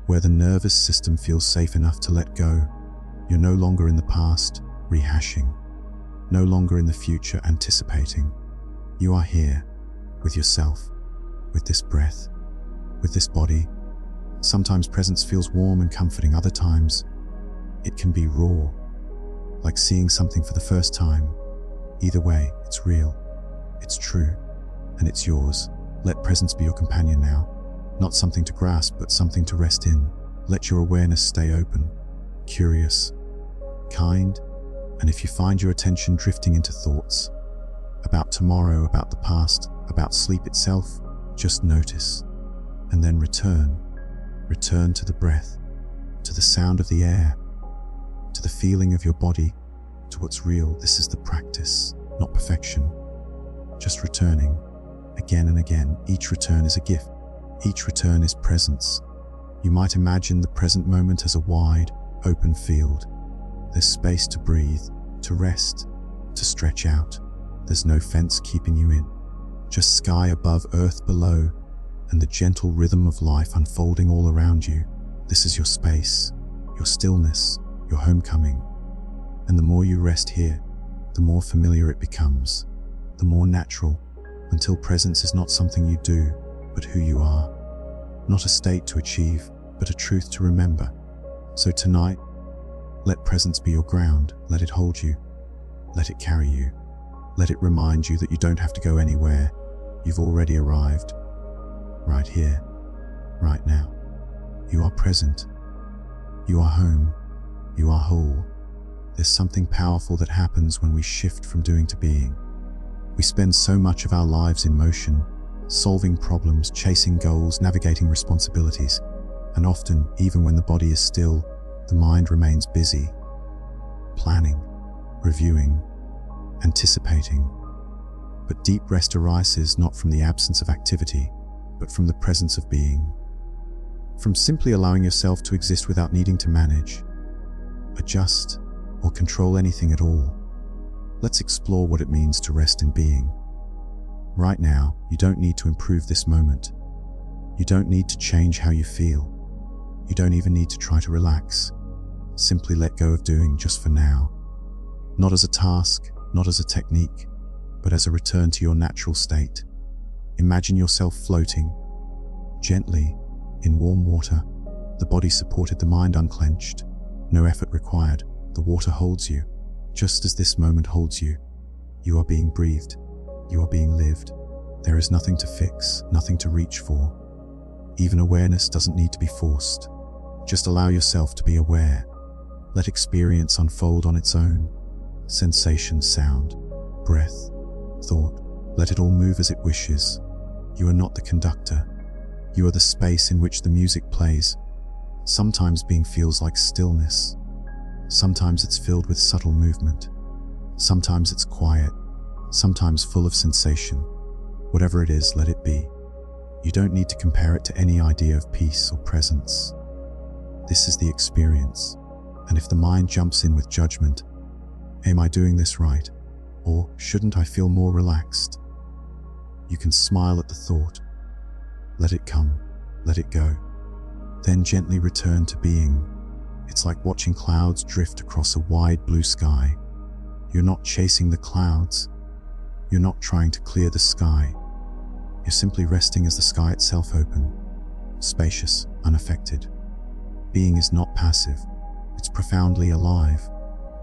where the nervous system feels safe enough to let go. You're no longer in the past, rehashing, no longer in the future, anticipating. You are here, with yourself, with this breath, with this body. Sometimes presence feels warm and comforting, other times it can be raw, like seeing something for the first time. Either way, it's real, it's true, and it's yours. Let presence be your companion now, not something to grasp, but something to rest in. Let your awareness stay open, curious, kind, and if you find your attention drifting into thoughts about tomorrow, about the past, about sleep itself, just notice, and then return to the breath, to the sound of the air, to the feeling of your body, to what's real. This is the practice, not perfection, just returning again and again. Each return is a gift. Each return is presence. You might imagine the present moment as a wide, open field. There's space to breathe, to rest, to stretch out. There's no fence keeping you in, just sky above, earth below, and the gentle rhythm of life unfolding all around you. This is your space, your stillness, your homecoming. And the more you rest here, the more familiar it becomes, the more natural, until presence is not something you do, but who you are. Not a state to achieve, but a truth to remember. So tonight, let presence be your ground. Let it hold you. Let it carry you. Let it remind you that you don't have to go anywhere. You've already arrived. Right here, right now. You are present. You are home. You are whole. There's something powerful that happens when we shift from doing to being. We spend so much of our lives in motion, solving problems, chasing goals, navigating responsibilities, and often, even when the body is still, the mind remains busy, planning, reviewing, anticipating. But deep rest arises not from the absence of activity, but from the presence of being. From simply allowing yourself to exist without needing to manage, adjust, or control anything at all. Let's explore what it means to rest in being. Right now, you don't need to improve this moment. You don't need to change how you feel. You don't even need to try to relax. Simply let go of doing just for now. Not as a task, not as a technique, but as a return to your natural state. Imagine yourself floating, gently, in warm water. The body supported, the mind unclenched. No effort required. The water holds you, just as this moment holds you. You are being breathed. You are being lived. There is nothing to fix, nothing to reach for. Even awareness doesn't need to be forced. Just allow yourself to be aware. Let experience unfold on its own. Sensation, sound, breath, thought. Let it all move as it wishes. You are not the conductor. You are the space in which the music plays. Sometimes being feels like stillness. Sometimes it's filled with subtle movement. Sometimes it's quiet. Sometimes full of sensation. Whatever it is, let it be. You don't need to compare it to any idea of peace or presence. This is the experience. And if the mind jumps in with judgment, am I doing this right? Or shouldn't I feel more relaxed? You can smile at the thought. Let it come. Let it go. Then gently return to being. It's like watching clouds drift across a wide blue sky. You're not chasing the clouds. You're not trying to clear the sky. You're simply resting as the sky itself open, spacious, unaffected. Being is not passive. It's profoundly alive.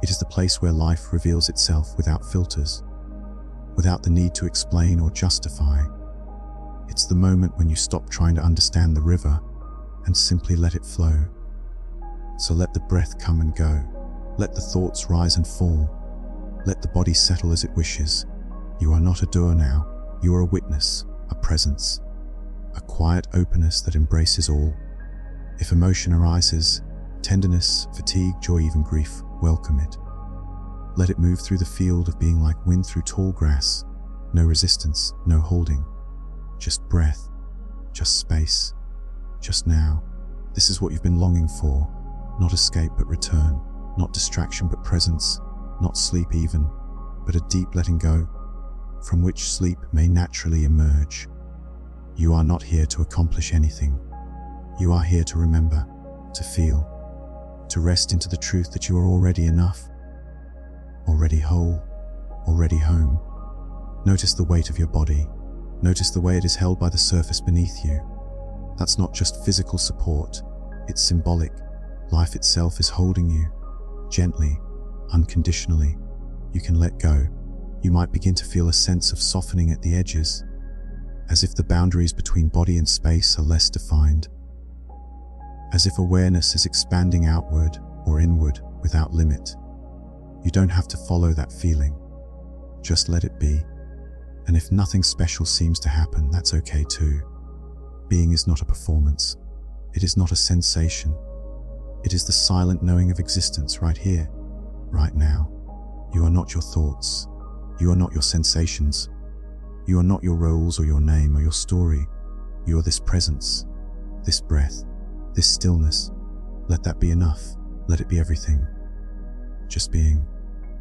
It is the place where life reveals itself without filters, without the need to explain or justify. It's the moment when you stop trying to understand the river and simply let it flow. So let the breath come and go. Let the thoughts rise and fall. Let the body settle as it wishes. You are not a doer now. You are a witness, a presence, a quiet openness that embraces all. If emotion arises, tenderness, fatigue, joy, even grief, welcome it. Let it move through the field of being like wind through tall grass. No resistance, no holding. Just breath, just space, just now. This is what you've been longing for. Not escape but return. Not distraction but presence. Not sleep even, but a deep letting go, from which sleep may naturally emerge. You are not here to accomplish anything. You are here to remember, to feel, to rest into the truth that you are already enough, already whole, already home. Notice the weight of your body. Notice the way it is held by the surface beneath you. That's not just physical support, it's symbolic. Life itself is holding you, gently, unconditionally. You can let go. You might begin to feel a sense of softening at the edges, as if the boundaries between body and space are less defined, as if awareness is expanding outward or inward without limit. You don't have to follow that feeling. Just let it be. And if nothing special seems to happen, that's okay too. Being is not a performance. It is not a sensation. It is the silent knowing of existence right here, right now. You are not your thoughts. You are not your sensations. You are not your roles or your name or your story. You are this presence, this breath, this stillness. Let that be enough. Let it be everything. Just being.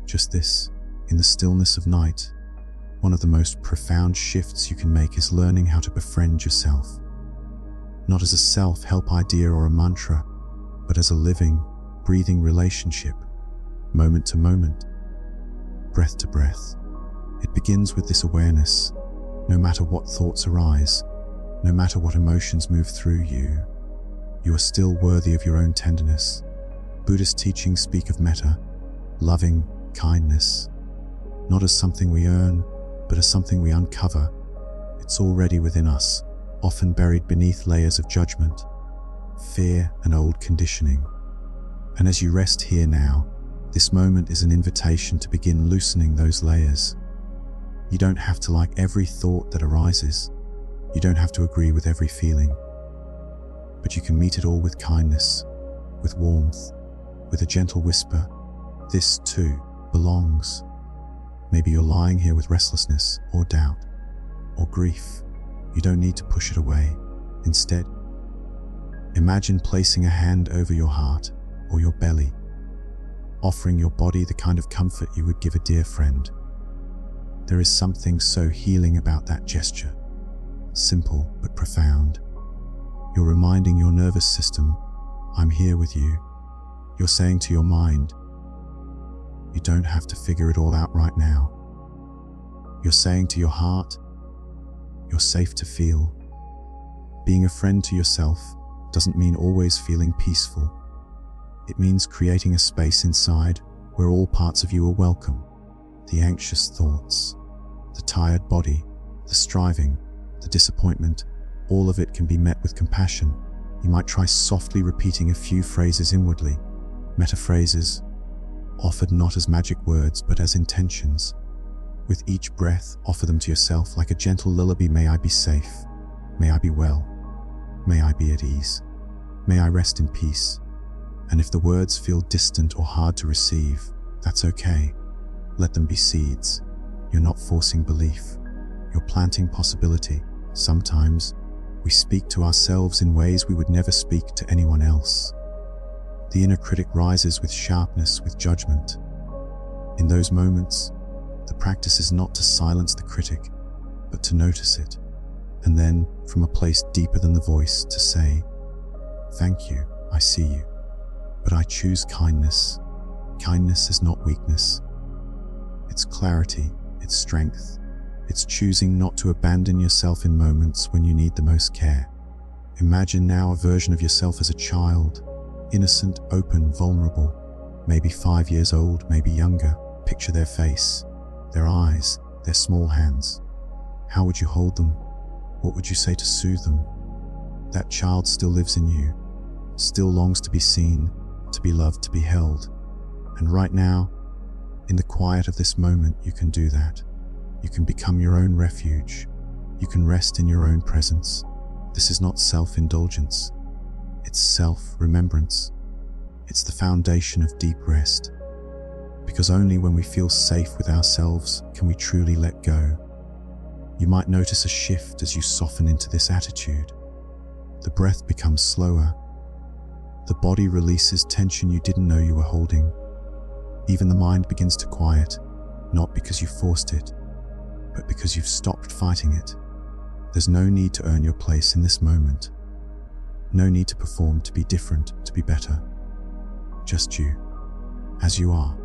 Just this. in the stillness of night, one of the most profound shifts you can make is learning how to befriend yourself. Not as a self-help idea or a mantra, but as a living, breathing relationship, moment to moment, breath to breath. It begins with this awareness. No matter what thoughts arise, no matter what emotions move through you, you are still worthy of your own tenderness. Buddhist teachings speak of metta, loving kindness, not as something we earn, but as something we uncover. It's already within us, often buried beneath layers of judgment, fear, and old conditioning. And as you rest here now, this moment is an invitation to begin loosening those layers. You don't have to like every thought that arises. You don't have to agree with every feeling. But you can meet it all with kindness, with warmth, with a gentle whisper. This too belongs. Maybe you're lying here with restlessness or doubt or grief. You don't need to push it away. Instead, imagine placing a hand over your heart or your belly, offering your body the kind of comfort you would give a dear friend. There is something so healing about that gesture, simple but profound. You're reminding your nervous system, I'm here with you. You're saying to your mind, you don't have to figure it all out right now. You're saying to your heart, you're safe to feel. Being a friend to yourself doesn't mean always feeling peaceful. It means creating a space inside where all parts of you are welcome. The anxious thoughts, the tired body, the striving, the disappointment, all of it can be met with compassion. You might try softly repeating a few phrases inwardly, metta phrases, offered not as magic words but as intentions. With each breath, offer them to yourself like a gentle lullaby. May I be safe. May I be well. May I be at ease. May I rest in peace. And if the words feel distant or hard to receive, that's okay. Let them be seeds. You're not forcing belief. You're planting possibility. Sometimes we speak to ourselves in ways we would never speak to anyone else. The inner critic rises with sharpness, with judgment. In those moments, the practice is not to silence the critic, but to notice it, and then, from a place deeper than the voice, to say, thank you, I see you, but I choose kindness. Kindness is not weakness. It's clarity, it's strength. It's choosing not to abandon yourself in moments when you need the most care. Imagine now a version of yourself as a child, innocent, open, vulnerable, maybe 5 years old, maybe younger. Picture their face, their eyes, their small hands. How would you hold them? What would you say to soothe them? That child still lives in you, still longs to be seen, to be loved, to be held. And right now, in the quiet of this moment, you can do that. You can become your own refuge. You can rest in your own presence. This is not self-indulgence. It's self-remembrance. It's the foundation of deep rest. Because only when we feel safe with ourselves can we truly let go. You might notice a shift as you soften into this attitude. The breath becomes slower. The body releases tension you didn't know you were holding. Even the mind begins to quiet, not because you forced it, but because you've stopped fighting it. There's no need to earn your place in this moment. No need to perform, to be different, to be better. Just you, as you are.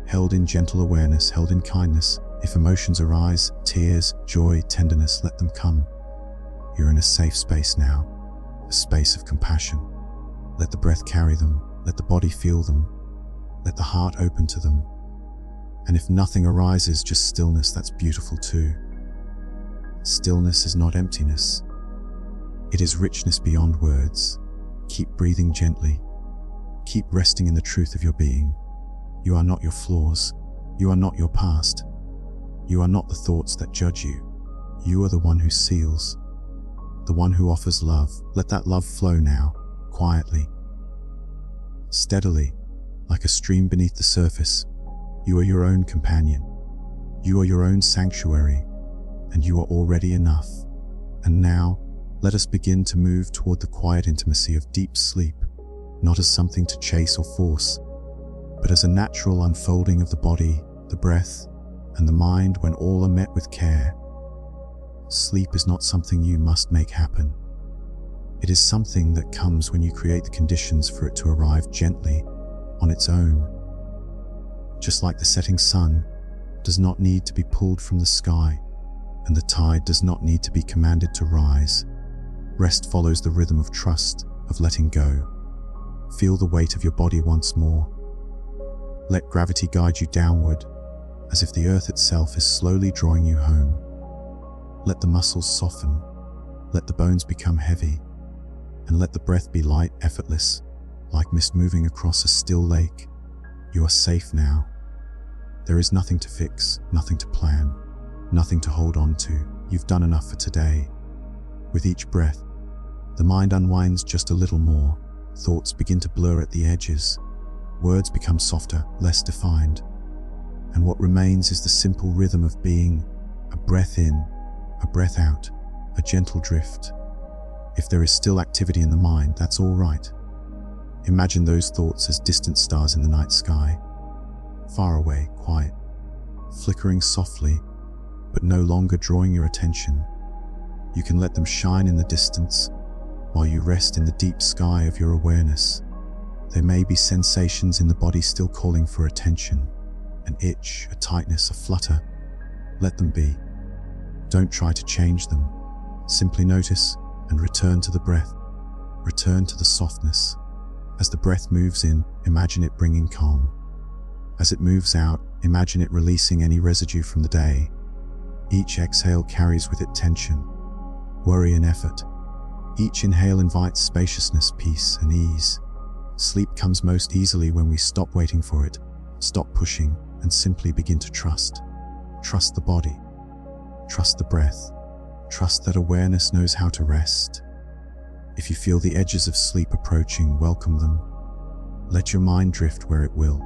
Held in gentle awareness, held in kindness. If emotions arise, tears, joy, tenderness, let them come. You're in a safe space now, a space of compassion. Let the breath carry them, let the body feel them, let the heart open to them. And if nothing arises, just stillness, that's beautiful too. Stillness is not emptiness. It is richness beyond words. Keep breathing gently. Keep resting in the truth of your being. You are not your flaws. You are not your past. You are not the thoughts that judge you. You are the one who seals, the one who offers love. Let that love flow now, quietly, steadily, like a stream beneath the surface. You are your own companion. You are your own sanctuary, and you are already enough. And now, let us begin to move toward the quiet intimacy of deep sleep, not as something to chase or force, but as a natural unfolding of the body, the breath, and the mind when all are met with care. Sleep is not something you must make happen. It is something that comes when you create the conditions for it to arrive gently, on its own. Just like the setting sun does not need to be pulled from the sky, and the tide does not need to be commanded to rise. Rest follows the rhythm of trust, of letting go. Feel the weight of your body once more. Let gravity guide you downward, as if the earth itself is slowly drawing you home. Let the muscles soften, let the bones become heavy, and let the breath be light, effortless, like mist moving across a still lake. You are safe now. There is nothing to fix, nothing to plan, nothing to hold on to. You've done enough for today. With each breath, the mind unwinds just a little more. Thoughts begin to blur at the edges. Words become softer, less defined. And what remains is the simple rhythm of being, a breath in, a breath out, a gentle drift. If there is still activity in the mind, that's all right. Imagine those thoughts as distant stars in the night sky, far away, quiet, flickering softly, but no longer drawing your attention. You can let them shine in the distance, while you rest in the deep sky of your awareness. There may be sensations in the body still calling for attention, an itch, a tightness, a flutter. Let them be. Don't try to change them. Simply notice and return to the breath. Return to the softness. As the breath moves in, imagine it bringing calm. As it moves out, imagine it releasing any residue from the day. Each exhale carries with it tension, worry and effort. Each inhale invites spaciousness, peace and ease. Sleep comes most easily when we stop waiting for it, stop pushing, and simply begin to trust. Trust the body. Trust the breath. Trust that awareness knows how to rest. If you feel the edges of sleep approaching, welcome them. Let your mind drift where it will.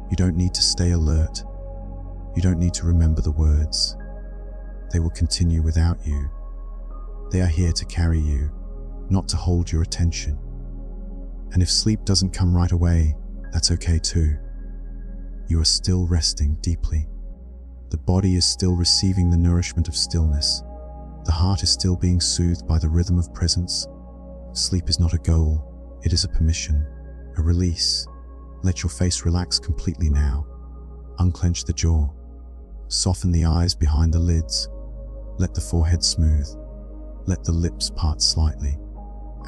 You don't need to stay alert. You don't need to remember the words. They will continue without you. They are here to carry you, not to hold your attention. And if sleep doesn't come right away, that's okay too. You are still resting deeply. The body is still receiving the nourishment of stillness. The heart is still being soothed by the rhythm of presence. Sleep is not a goal, it is a permission, a release. Let your face relax completely now. Unclench the jaw. Soften the eyes behind the lids. Let the forehead smooth. Let the lips part slightly,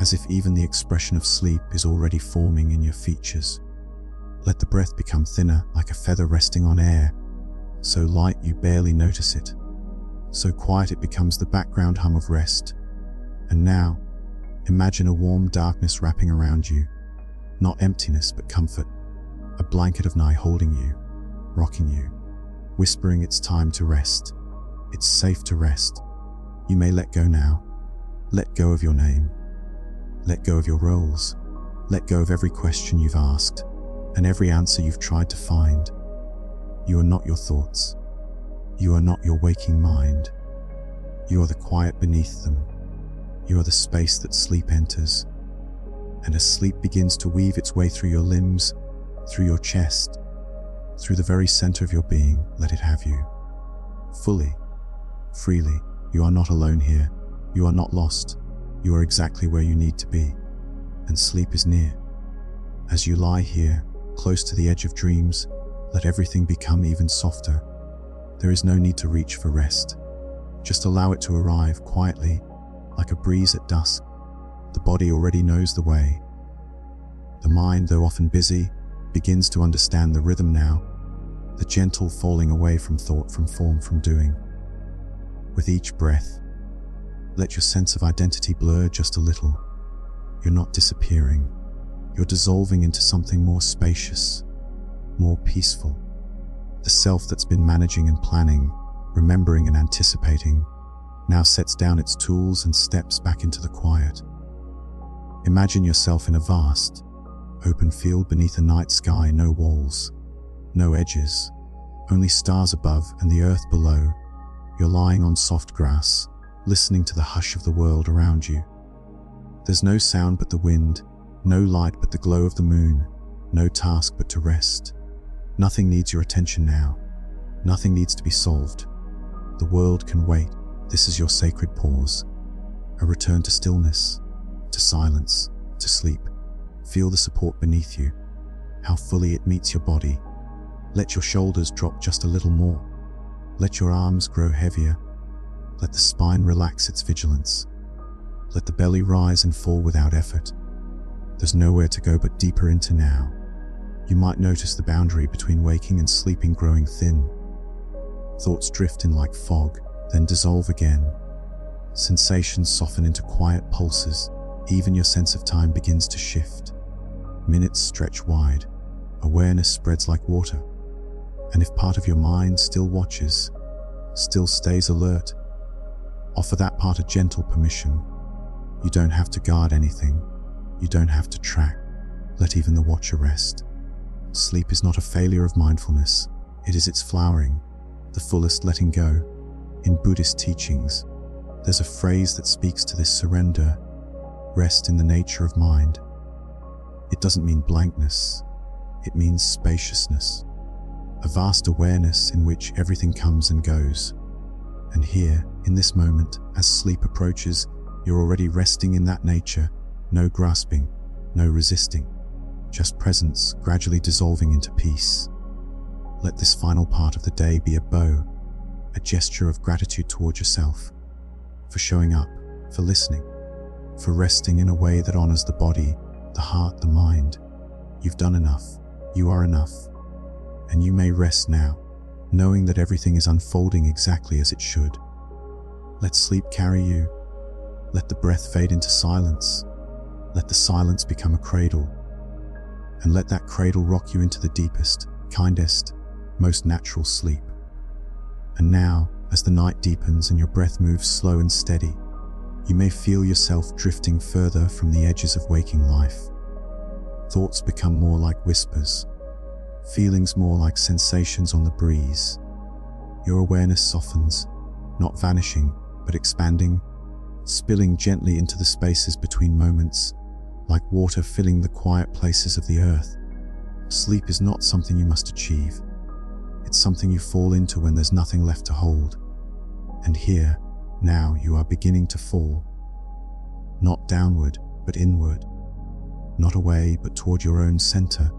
as if even the expression of sleep is already forming in your features. Let the breath become thinner, like a feather resting on air, so light you barely notice it, so quiet it becomes the background hum of rest. And now, imagine a warm darkness wrapping around you, not emptiness but comfort, a blanket of night holding you, rocking you, whispering it's time to rest. It's safe to rest. You may let go now. Let go of your name. Let go of your roles. Let go of every question you've asked and every answer you've tried to find. You are not your thoughts. You are not your waking mind. You are the quiet beneath them. You are the space that sleep enters. And as sleep begins to weave its way through your limbs, through your chest, through the very center of your being, let it have you. Fully, freely. You are not alone here. You are not lost. You are exactly where you need to be. And sleep is near. As you lie here, close to the edge of dreams, let everything become even softer. There is no need to reach for rest. Just allow it to arrive quietly, like a breeze at dusk. The body already knows the way. The mind, though often busy, begins to understand the rhythm now, the gentle falling away from thought, from form, from doing. With each breath, let your sense of identity blur just a little. You're not disappearing. You're dissolving into something more spacious, more peaceful. The self that's been managing and planning, remembering and anticipating, now sets down its tools and steps back into the quiet. Imagine yourself in a vast, open field beneath a night sky, no walls, no edges, only stars above and the earth below. You're lying on soft grass, listening to the hush of the world around you. There's no sound but the wind, no light but the glow of the moon, no task but to rest. Nothing needs your attention now. Nothing needs to be solved. The world can wait. This is your sacred pause. A return to stillness, to silence, to sleep. Feel the support beneath you, how fully it meets your body. Let your shoulders drop just a little more. Let your arms grow heavier. Let the spine relax its vigilance. Let the belly rise and fall without effort. There's nowhere to go but deeper into now. You might notice the boundary between waking and sleeping growing thin. Thoughts drift in like fog, then dissolve again. Sensations soften into quiet pulses. Even your sense of time begins to shift. Minutes stretch wide. Awareness spreads like water. And if part of your mind still watches, still stays alert, offer that part a gentle permission. You don't have to guard anything. You don't have to track. Let even the watcher rest. Sleep is not a failure of mindfulness. It is its flowering, the fullest letting go. In Buddhist teachings, there's a phrase that speaks to this surrender. Rest in the nature of mind. It doesn't mean blankness. It means spaciousness. A vast awareness in which everything comes and goes. And here, in this moment, as sleep approaches, you're already resting in that nature. No grasping, no resisting. Just presence gradually dissolving into peace. Let this final part of the day be a bow, a gesture of gratitude toward yourself, for showing up, for listening, for resting in a way that honors the body, the heart, the mind. You've done enough. You are enough. And you may rest now, knowing that everything is unfolding exactly as it should. Let sleep carry you. Let the breath fade into silence. Let the silence become a cradle. And let that cradle rock you into the deepest, kindest, most natural sleep. And now, as the night deepens and your breath moves slow and steady, you may feel yourself drifting further from the edges of waking life. Thoughts become more like whispers, feelings more like sensations on the breeze. Your awareness softens, not vanishing, but expanding, spilling gently into the spaces between moments, like water filling the quiet places of the earth. Sleep is not something you must achieve. It's something you fall into when there's nothing left to hold. And here, now, you are beginning to fall. Not downward, but inward. Not away, but toward your own center.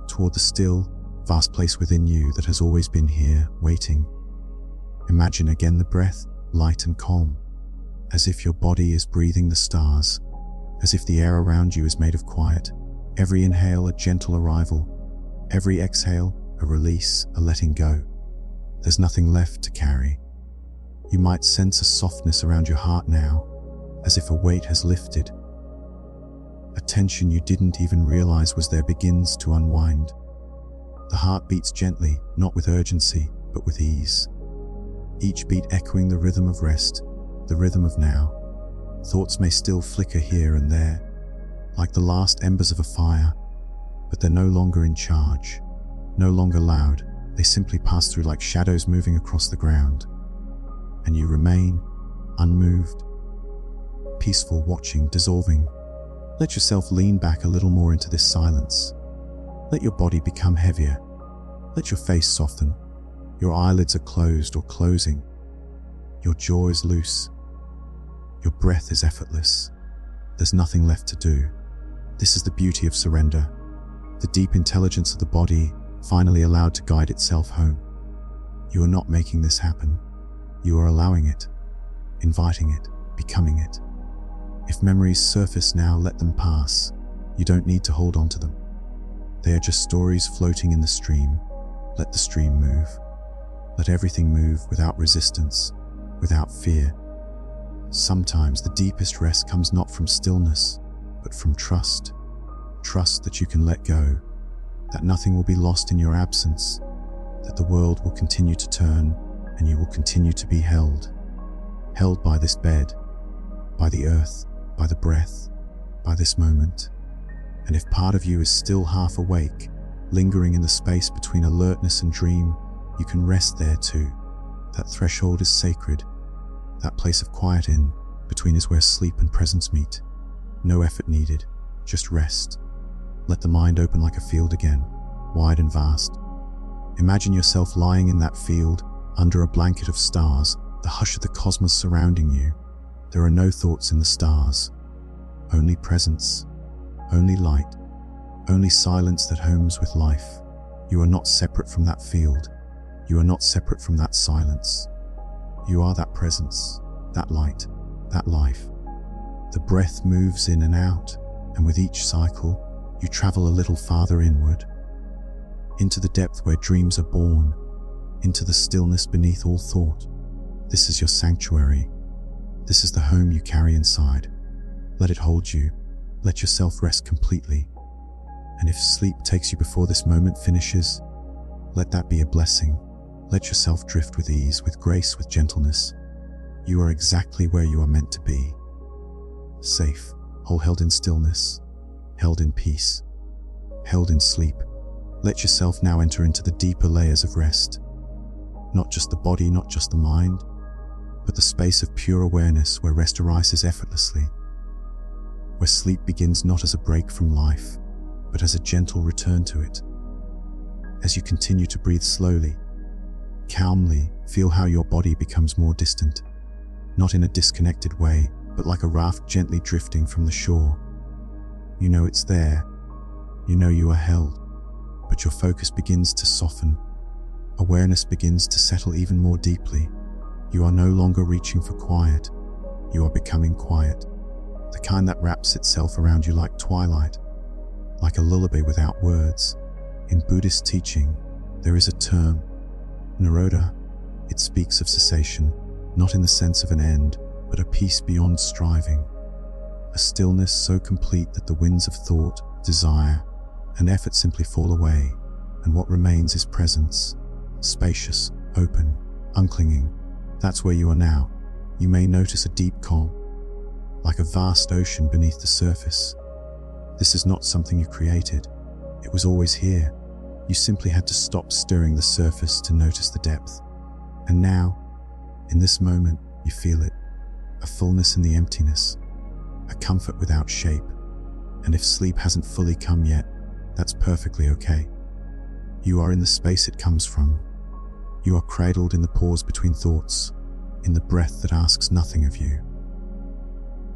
Toward the still, vast place within you that has always been here, waiting. Imagine again the breath, light and calm, as if your body is breathing the stars, as if the air around you is made of quiet. Every inhale a gentle arrival, every exhale a release, a letting go. There's nothing left to carry. You might sense a softness around your heart now, as if a weight has lifted. A tension you didn't even realize was there begins to unwind. The heart beats gently, not with urgency, but with ease. Each beat echoing the rhythm of rest, the rhythm of now. Thoughts may still flicker here and there, like the last embers of a fire, but they're no longer in charge, no longer loud. They simply pass through like shadows moving across the ground. And you remain, unmoved, peaceful, watching, dissolving. Let yourself lean back a little more into this silence. Let your body become heavier. Let your face soften. Your eyelids are closed or closing. Your jaw is loose. Your breath is effortless. There's nothing left to do. This is the beauty of surrender. The deep intelligence of the body finally allowed to guide itself home. You are not making this happen. You are allowing it, inviting it, becoming it. If memories surface now, let them pass. You don't need to hold on to them. They are just stories floating in the stream. Let the stream move. Let everything move without resistance, without fear. Sometimes the deepest rest comes not from stillness, but from trust. Trust that you can let go, that nothing will be lost in your absence, that the world will continue to turn and you will continue to be held. Held by this bed, by the earth, by the breath, by this moment. And if part of you is still half awake, lingering in the space between alertness and dream, you can rest there too. That threshold is sacred. That place of quiet in between is where sleep and presence meet. No effort needed, just rest. Let the mind open like a field again, wide and vast. Imagine yourself lying in that field, under a blanket of stars, the hush of the cosmos surrounding you. There are no thoughts in the stars. Only presence, only light, only silence that homes with life. You are not separate from that field. You are not separate from that silence. You are that presence, that light, that life. The breath moves in and out, and with each cycle, you travel a little farther inward, into the depth where dreams are born, into the stillness beneath all thought. This is your sanctuary. This is the home you carry inside. Let it hold you. Let yourself rest completely. And if sleep takes you before this moment finishes, let that be a blessing. Let yourself drift with ease, with grace, with gentleness. You are exactly where you are meant to be. Safe, whole, held in stillness, held in peace, held in sleep. Let yourself now enter into the deeper layers of rest. Not just the body, not just the mind, but the space of pure awareness where rest arises effortlessly. Where sleep begins not as a break from life, but as a gentle return to it. As you continue to breathe slowly, calmly, feel how your body becomes more distant, not in a disconnected way, but like a raft gently drifting from the shore. You know it's there. You know you are held, but your focus begins to soften. Awareness begins to settle even more deeply. You are no longer reaching for quiet. You are becoming quiet. The kind that wraps itself around you like twilight, like a lullaby without words. In Buddhist teaching, there is a term, Nirodha. It speaks of cessation, not in the sense of an end, but a peace beyond striving. A stillness so complete that the winds of thought, desire, and effort simply fall away, and what remains is presence, spacious, open, unclinging. That's where you are now. You may notice a deep calm, like a vast ocean beneath the surface. This is not something you created. It was always here. You simply had to stop stirring the surface to notice the depth. And now, in this moment, you feel it. A fullness in the emptiness, a comfort without shape. And if sleep hasn't fully come yet, that's perfectly okay. You are in the space it comes from. You are cradled in the pause between thoughts, in the breath that asks nothing of you.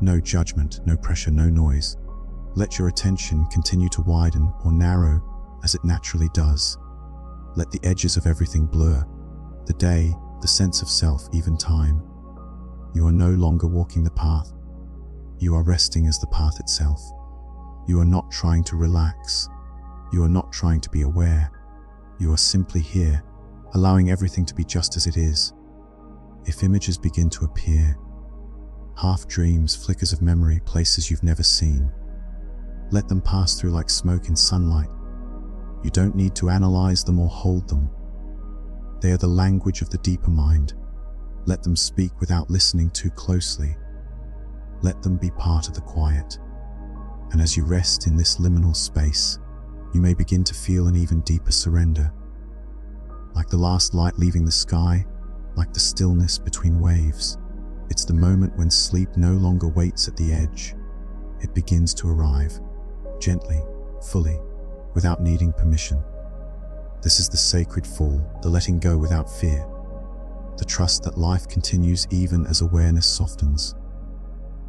No judgment, no pressure, no noise. Let your attention continue to widen or narrow as it naturally does. Let the edges of everything blur. The day, the sense of self, even time. You are no longer walking the path. You are resting as the path itself. You are not trying to relax. You are not trying to be aware. You are simply here, allowing everything to be just as it is. If images begin to appear, half dreams, flickers of memory, places you've never seen, let them pass through like smoke in sunlight. You don't need to analyze them or hold them. They are the language of the deeper mind. Let them speak without listening too closely. Let them be part of the quiet. And as you rest in this liminal space, you may begin to feel an even deeper surrender. Like the last light leaving the sky, like the stillness between waves. It's the moment when sleep no longer waits at the edge. It begins to arrive, gently, fully, without needing permission. This is the sacred fall, the letting go without fear, the trust that life continues even as awareness softens.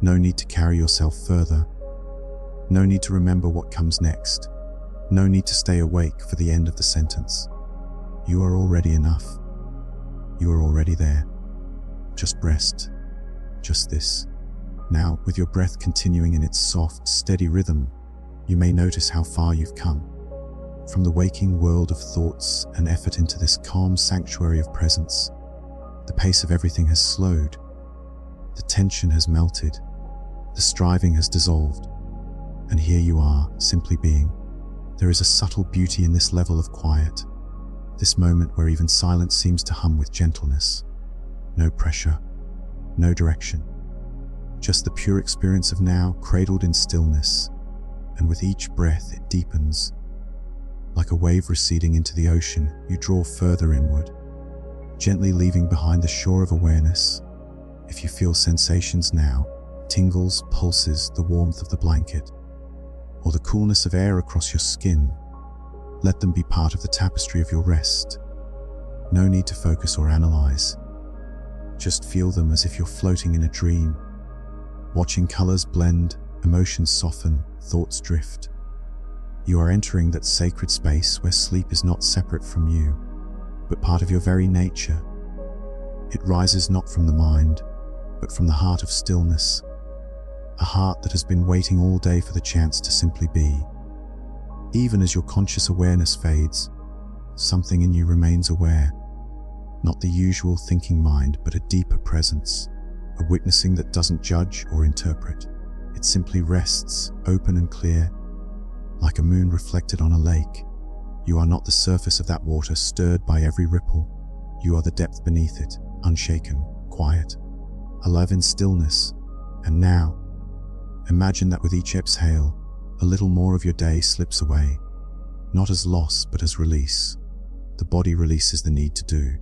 No need to carry yourself further. No need to remember what comes next. No need to stay awake for the end of the sentence. You are already enough. You are already there. Just rest. Just this. Now, with your breath continuing in its soft, steady rhythm, you may notice how far you've come. From the waking world of thoughts and effort into this calm sanctuary of presence. The pace of everything has slowed. The tension has melted. The striving has dissolved. And here you are, simply being. There is a subtle beauty in this level of quiet. This moment where even silence seems to hum with gentleness. No pressure, no direction. Just the pure experience of now, cradled in stillness. And with each breath it deepens. Like a wave receding into the ocean, you draw further inward, gently leaving behind the shore of awareness. If you feel sensations now, tingles, pulses, the warmth of the blanket, or the coolness of air across your skin, Let them be part of the tapestry of your rest. No need to focus or analyze. Just feel them as if you're floating in a dream, watching colors blend, emotions soften, thoughts drift. You are entering that sacred space where sleep is not separate from you, but part of your very nature. It rises not from the mind, but from the heart of stillness, a heart that has been waiting all day for the chance to simply be. Even as your conscious awareness fades, something in you remains aware, not the usual thinking mind, but a deeper presence, a witnessing that doesn't judge or interpret. It simply rests, open and clear, like a moon reflected on a lake. You are not the surface of that water stirred by every ripple. You are the depth beneath it, unshaken, quiet, alive in stillness. And now, imagine that with each exhale, a little more of your day slips away, not as loss, but as release. The body releases the need to do.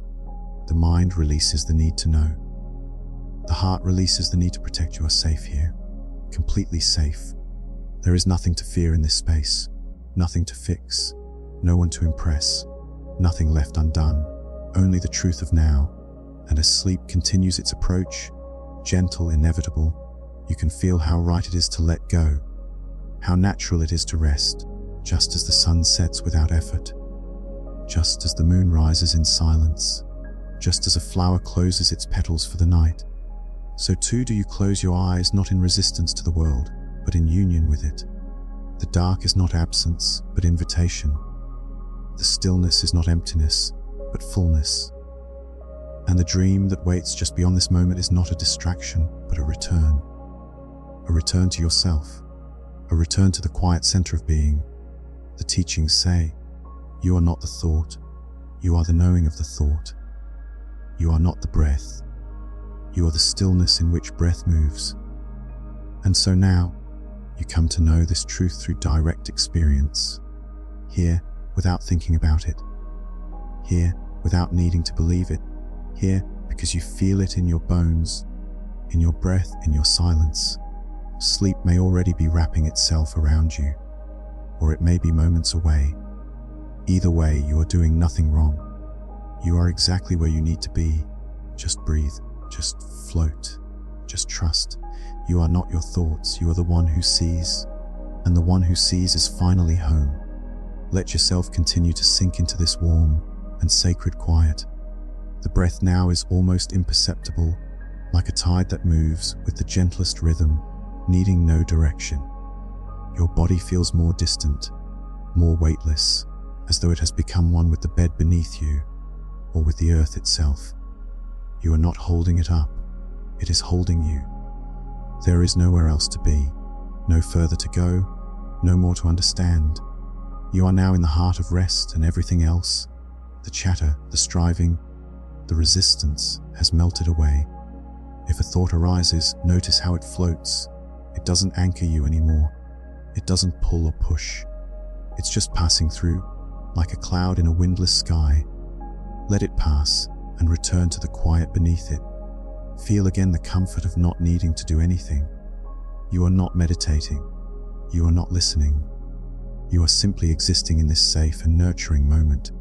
The mind releases the need to know. The heart releases the need to protect. You are safe here, completely safe. There is nothing to fear in this space, nothing to fix, no one to impress, nothing left undone, only the truth of now. And as sleep continues its approach, gentle, inevitable, you can feel how right it is to let go, how natural it is to rest, just as the sun sets without effort, just as the moon rises in silence, just as a flower closes its petals for the night. So too do you close your eyes, not in resistance to the world, but in union with it. The dark is not absence, but invitation. The stillness is not emptiness, but fullness. And the dream that waits just beyond this moment is not a distraction, but a return. A return to yourself, a return to the quiet center of being. The teachings say, you are not the thought, you are the knowing of the thought. You are not the breath, you are the stillness in which breath moves. And so now, you come to know this truth through direct experience. Here, without thinking about it. Here, without needing to believe it. Here, because you feel it in your bones, in your breath, in your silence. Sleep may already be wrapping itself around you, or it may be moments away. Either way, you are doing nothing wrong. You are exactly where you need to be. Just breathe, just float, just trust. You are not your thoughts, you are the one who sees, and the one who sees is finally home. Let yourself continue to sink into this warm and sacred quiet. The breath now is almost imperceptible, like a tide that moves with the gentlest rhythm, needing no direction. Your body feels more distant, more weightless, as though it has become one with the bed beneath you, or with the earth itself. You are not holding it up, it is holding you. There is nowhere else to be, no further to go, no more to understand. You are now in the heart of rest, and everything else, the chatter, the striving, the resistance, has melted away. If a thought arises, notice how it floats. It doesn't anchor you anymore. It doesn't pull or push. It's just passing through, like a cloud in a windless sky. Let it pass and return to the quiet beneath it. Feel again the comfort of not needing to do anything. You are not meditating. You are not listening. You are simply existing in this safe and nurturing moment.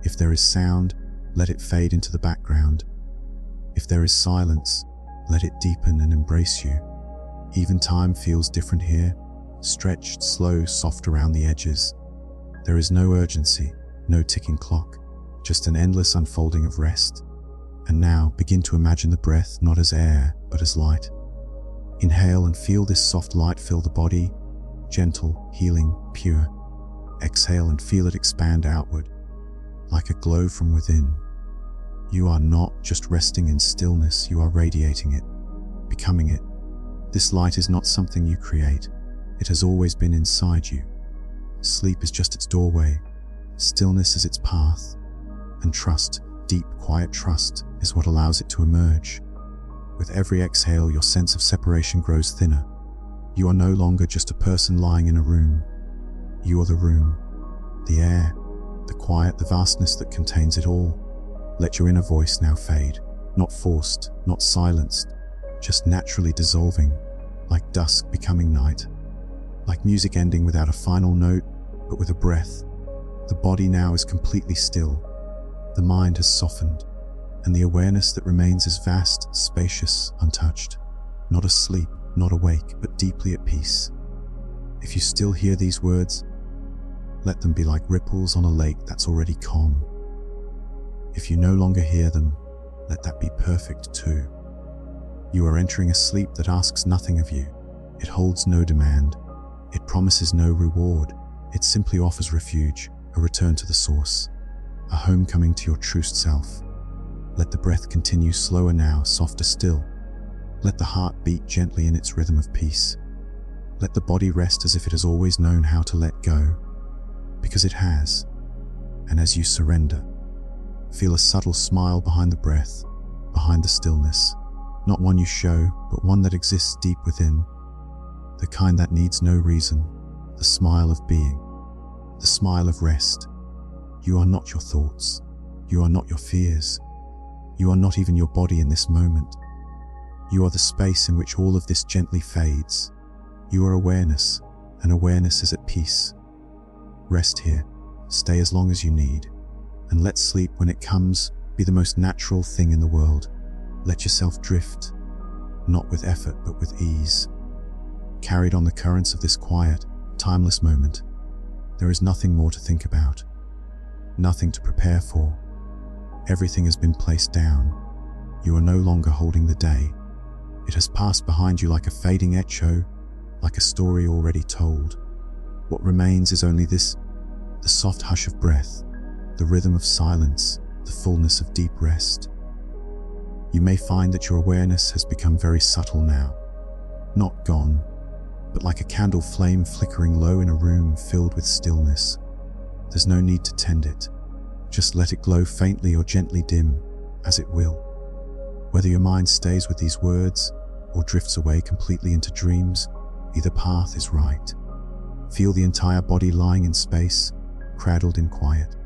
If there is sound, let it fade into the background. If there is silence, let it deepen and embrace you. Even time feels different here, stretched, slow, soft around the edges. There is no urgency, no ticking clock, just an endless unfolding of rest. And now begin to imagine the breath not as air, but as light. Inhale and feel this soft light fill the body, gentle, healing, pure. Exhale and feel it expand outward, like a glow from within. You are not just resting in stillness, you are radiating it, becoming it. This light is not something you create, it has always been inside you. Sleep is just its doorway, stillness is its path, and trust, deep, quiet trust, is what allows it to emerge. With every exhale, your sense of separation grows thinner. You are no longer just a person lying in a room. You are the room, the air, the quiet, the vastness that contains it all. Let your inner voice now fade, not forced, not silenced, just naturally dissolving, like dusk becoming night, like music ending without a final note, but with a breath, The body now is completely still. The mind has softened, and the awareness that remains is vast, spacious, untouched. Not asleep, not awake, but deeply at peace. If you still hear these words, let them be like ripples on a lake that's already calm. If you no longer hear them, let that be perfect too. You are entering a sleep that asks nothing of you. It holds no demand. It promises no reward. It simply offers refuge, a return to the source, a homecoming to your true self. Let the breath continue slower now, softer still. Let the heart beat gently in its rhythm of peace. Let the body rest as if it has always known how to let go, because it has. And as you surrender, feel a subtle smile behind the breath, behind the stillness. Not one you show, but one that exists deep within. The kind that needs no reason. The smile of being. The smile of rest. You are not your thoughts. You are not your fears. You are not even your body in this moment. You are the space in which all of this gently fades. You are awareness, and awareness is at peace. Rest here. Stay as long as you need. And let sleep, when it comes, be the most natural thing in the world. Let yourself drift, not with effort, but with ease. Carried on the currents of this quiet, timeless moment. There is nothing more to think about, nothing to prepare for. Everything has been placed down. You are no longer holding the day. It has passed behind you like a fading echo, like a story already told. What remains is only this, the soft hush of breath, the rhythm of silence, the fullness of deep rest. You may find that your awareness has become very subtle now, not gone, but like a candle flame flickering low in a room filled with stillness. There's no need to tend it. Just let it glow faintly or gently dim, as it will. Whether your mind stays with these words or drifts away completely into dreams, either path is right. Feel the entire body lying in space, cradled in quiet.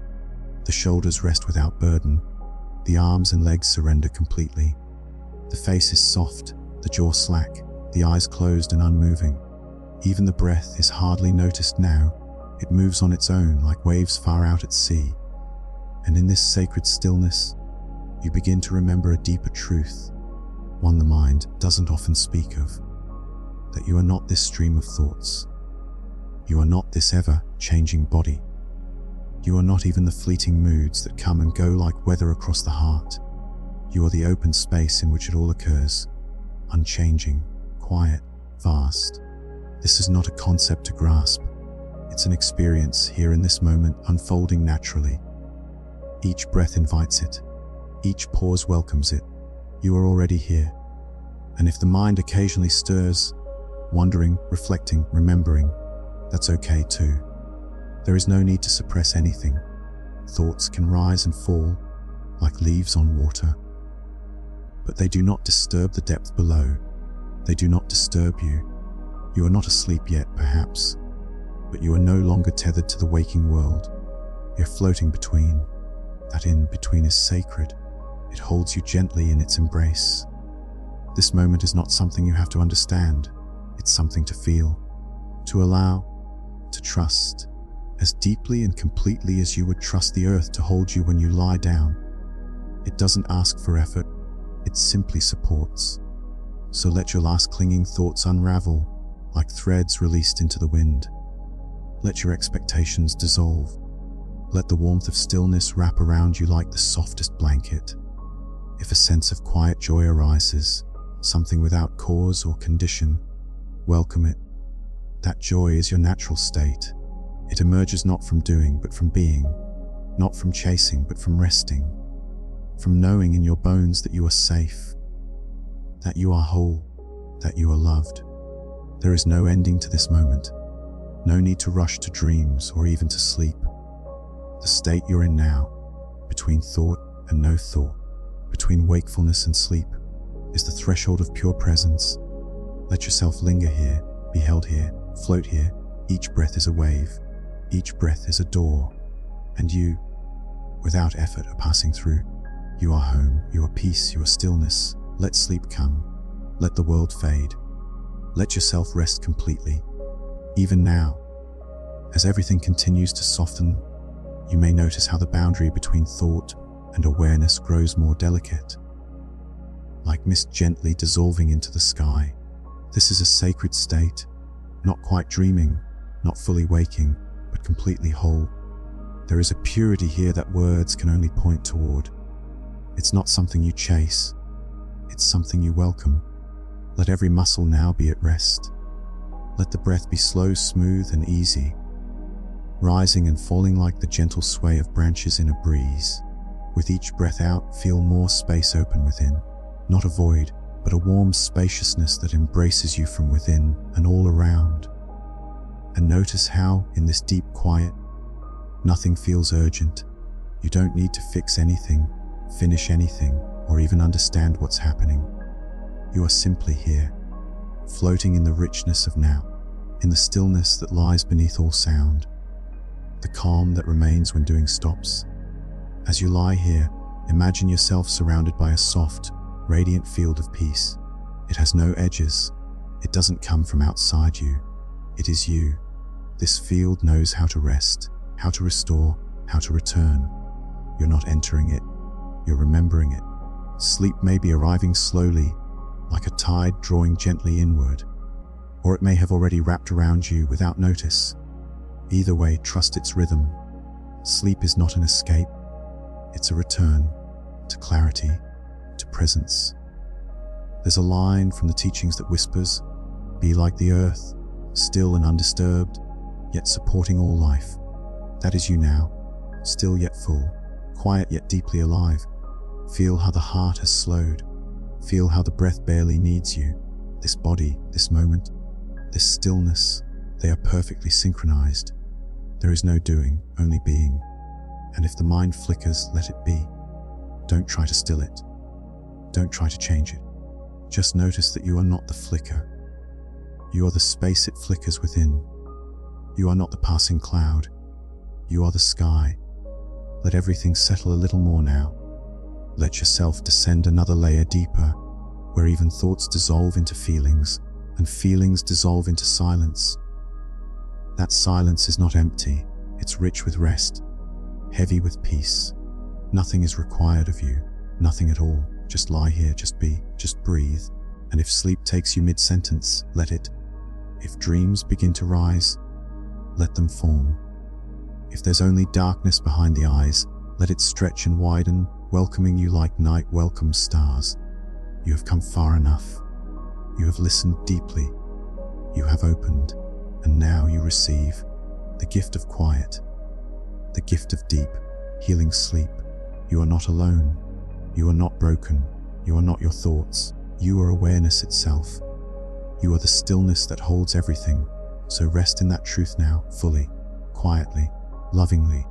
The shoulders rest without burden. The arms and legs surrender completely. The face is soft, the jaw slack, the eyes closed and unmoving. Even the breath is hardly noticed now. It moves on its own like waves far out at sea. And in this sacred stillness, you begin to remember a deeper truth, one the mind doesn't often speak of, that you are not this stream of thoughts. You are not this ever-changing body. You are not even the fleeting moods that come and go like weather across the heart. You are the open space in which it all occurs, unchanging, quiet, vast. This is not a concept to grasp. It's an experience here in this moment, unfolding naturally. Each breath invites it. Each pause welcomes it. You are already here. And if the mind occasionally stirs, wondering, reflecting, remembering, that's okay too. There is no need to suppress anything. Thoughts can rise and fall like leaves on water. But they do not disturb the depth below. They do not disturb you. You are not asleep yet, perhaps, but you are no longer tethered to the waking world. You're floating between. That in-between is sacred. It holds you gently in its embrace. This moment is not something you have to understand. It's something to feel, to allow, to trust, as deeply and completely as you would trust the earth to hold you when you lie down. It doesn't ask for effort, it simply supports. So let your last clinging thoughts unravel, like threads released into the wind. Let your expectations dissolve. Let the warmth of stillness wrap around you like the softest blanket. If a sense of quiet joy arises, something without cause or condition, welcome it. That joy is your natural state. It emerges not from doing, but from being, not from chasing, but from resting, from knowing in your bones that you are safe, that you are whole, that you are loved. There is no ending to this moment, no need to rush to dreams or even to sleep. The state you're in now, between thought and no thought, between wakefulness and sleep, is the threshold of pure presence. Let yourself linger here, be held here, float here. Each breath is a wave, each breath is a door, and you, without effort, are passing through. You are home, you are peace, you are stillness. Let sleep come, let the world fade. Let yourself rest completely. Even now, as everything continues to soften, you may notice how the boundary between thought and awareness grows more delicate, like mist gently dissolving into the sky. This is a sacred state, not quite dreaming, not fully waking, but completely whole. There is a purity here that words can only point toward. It's not something you chase, it's something you welcome. Let every muscle now be at rest. Let the breath be slow, smooth, and easy, rising and falling like the gentle sway of branches in a breeze. With each breath out, feel more space open within. Not a void, but a warm spaciousness that embraces you from within and all around. And notice how, in this deep quiet, nothing feels urgent. You don't need to fix anything, finish anything, or even understand what's happening. You are simply here, floating in the richness of now, in the stillness that lies beneath all sound, the calm that remains when doing stops. As you lie here, imagine yourself surrounded by a soft, radiant field of peace. It has no edges. It doesn't come from outside you. It is you. This field knows how to rest, how to restore, how to return. You're not entering it. You're remembering it. Sleep may be arriving slowly, like a tide drawing gently inward, or it may have already wrapped around you without notice. Either way, trust its rhythm. Sleep is not an escape. It's a return to clarity, to presence. There's a line from the teachings that whispers, "Be like the earth, still and undisturbed, yet supporting all life." That is you now, still yet full, quiet yet deeply alive. Feel how the heart has slowed. Feel how the breath barely needs you. This body, this moment, this stillness, they are perfectly synchronized. There is no doing, only being. And if the mind flickers, let it be. Don't try to still it. Don't try to change it. Just notice that you are not the flicker. You are the space it flickers within. You are not the passing cloud. You are the sky. Let everything settle a little more now. Let yourself descend another layer deeper, where even thoughts dissolve into feelings, and feelings dissolve into silence. That silence is not empty, it's rich with rest, heavy with peace. Nothing is required of you, nothing at all. Just lie here, just be, just breathe. And if sleep takes you mid-sentence, let it. If dreams begin to rise, let them form. If there's only darkness behind the eyes, let it stretch and widen, welcoming you like night welcomes stars. You have come far enough. You have listened deeply. You have opened, and now you receive the gift of quiet, the gift of deep, healing sleep. You are not alone. You are not broken. You are not your thoughts. You are awareness itself. You are the stillness that holds everything. So rest in that truth now, fully, quietly, lovingly.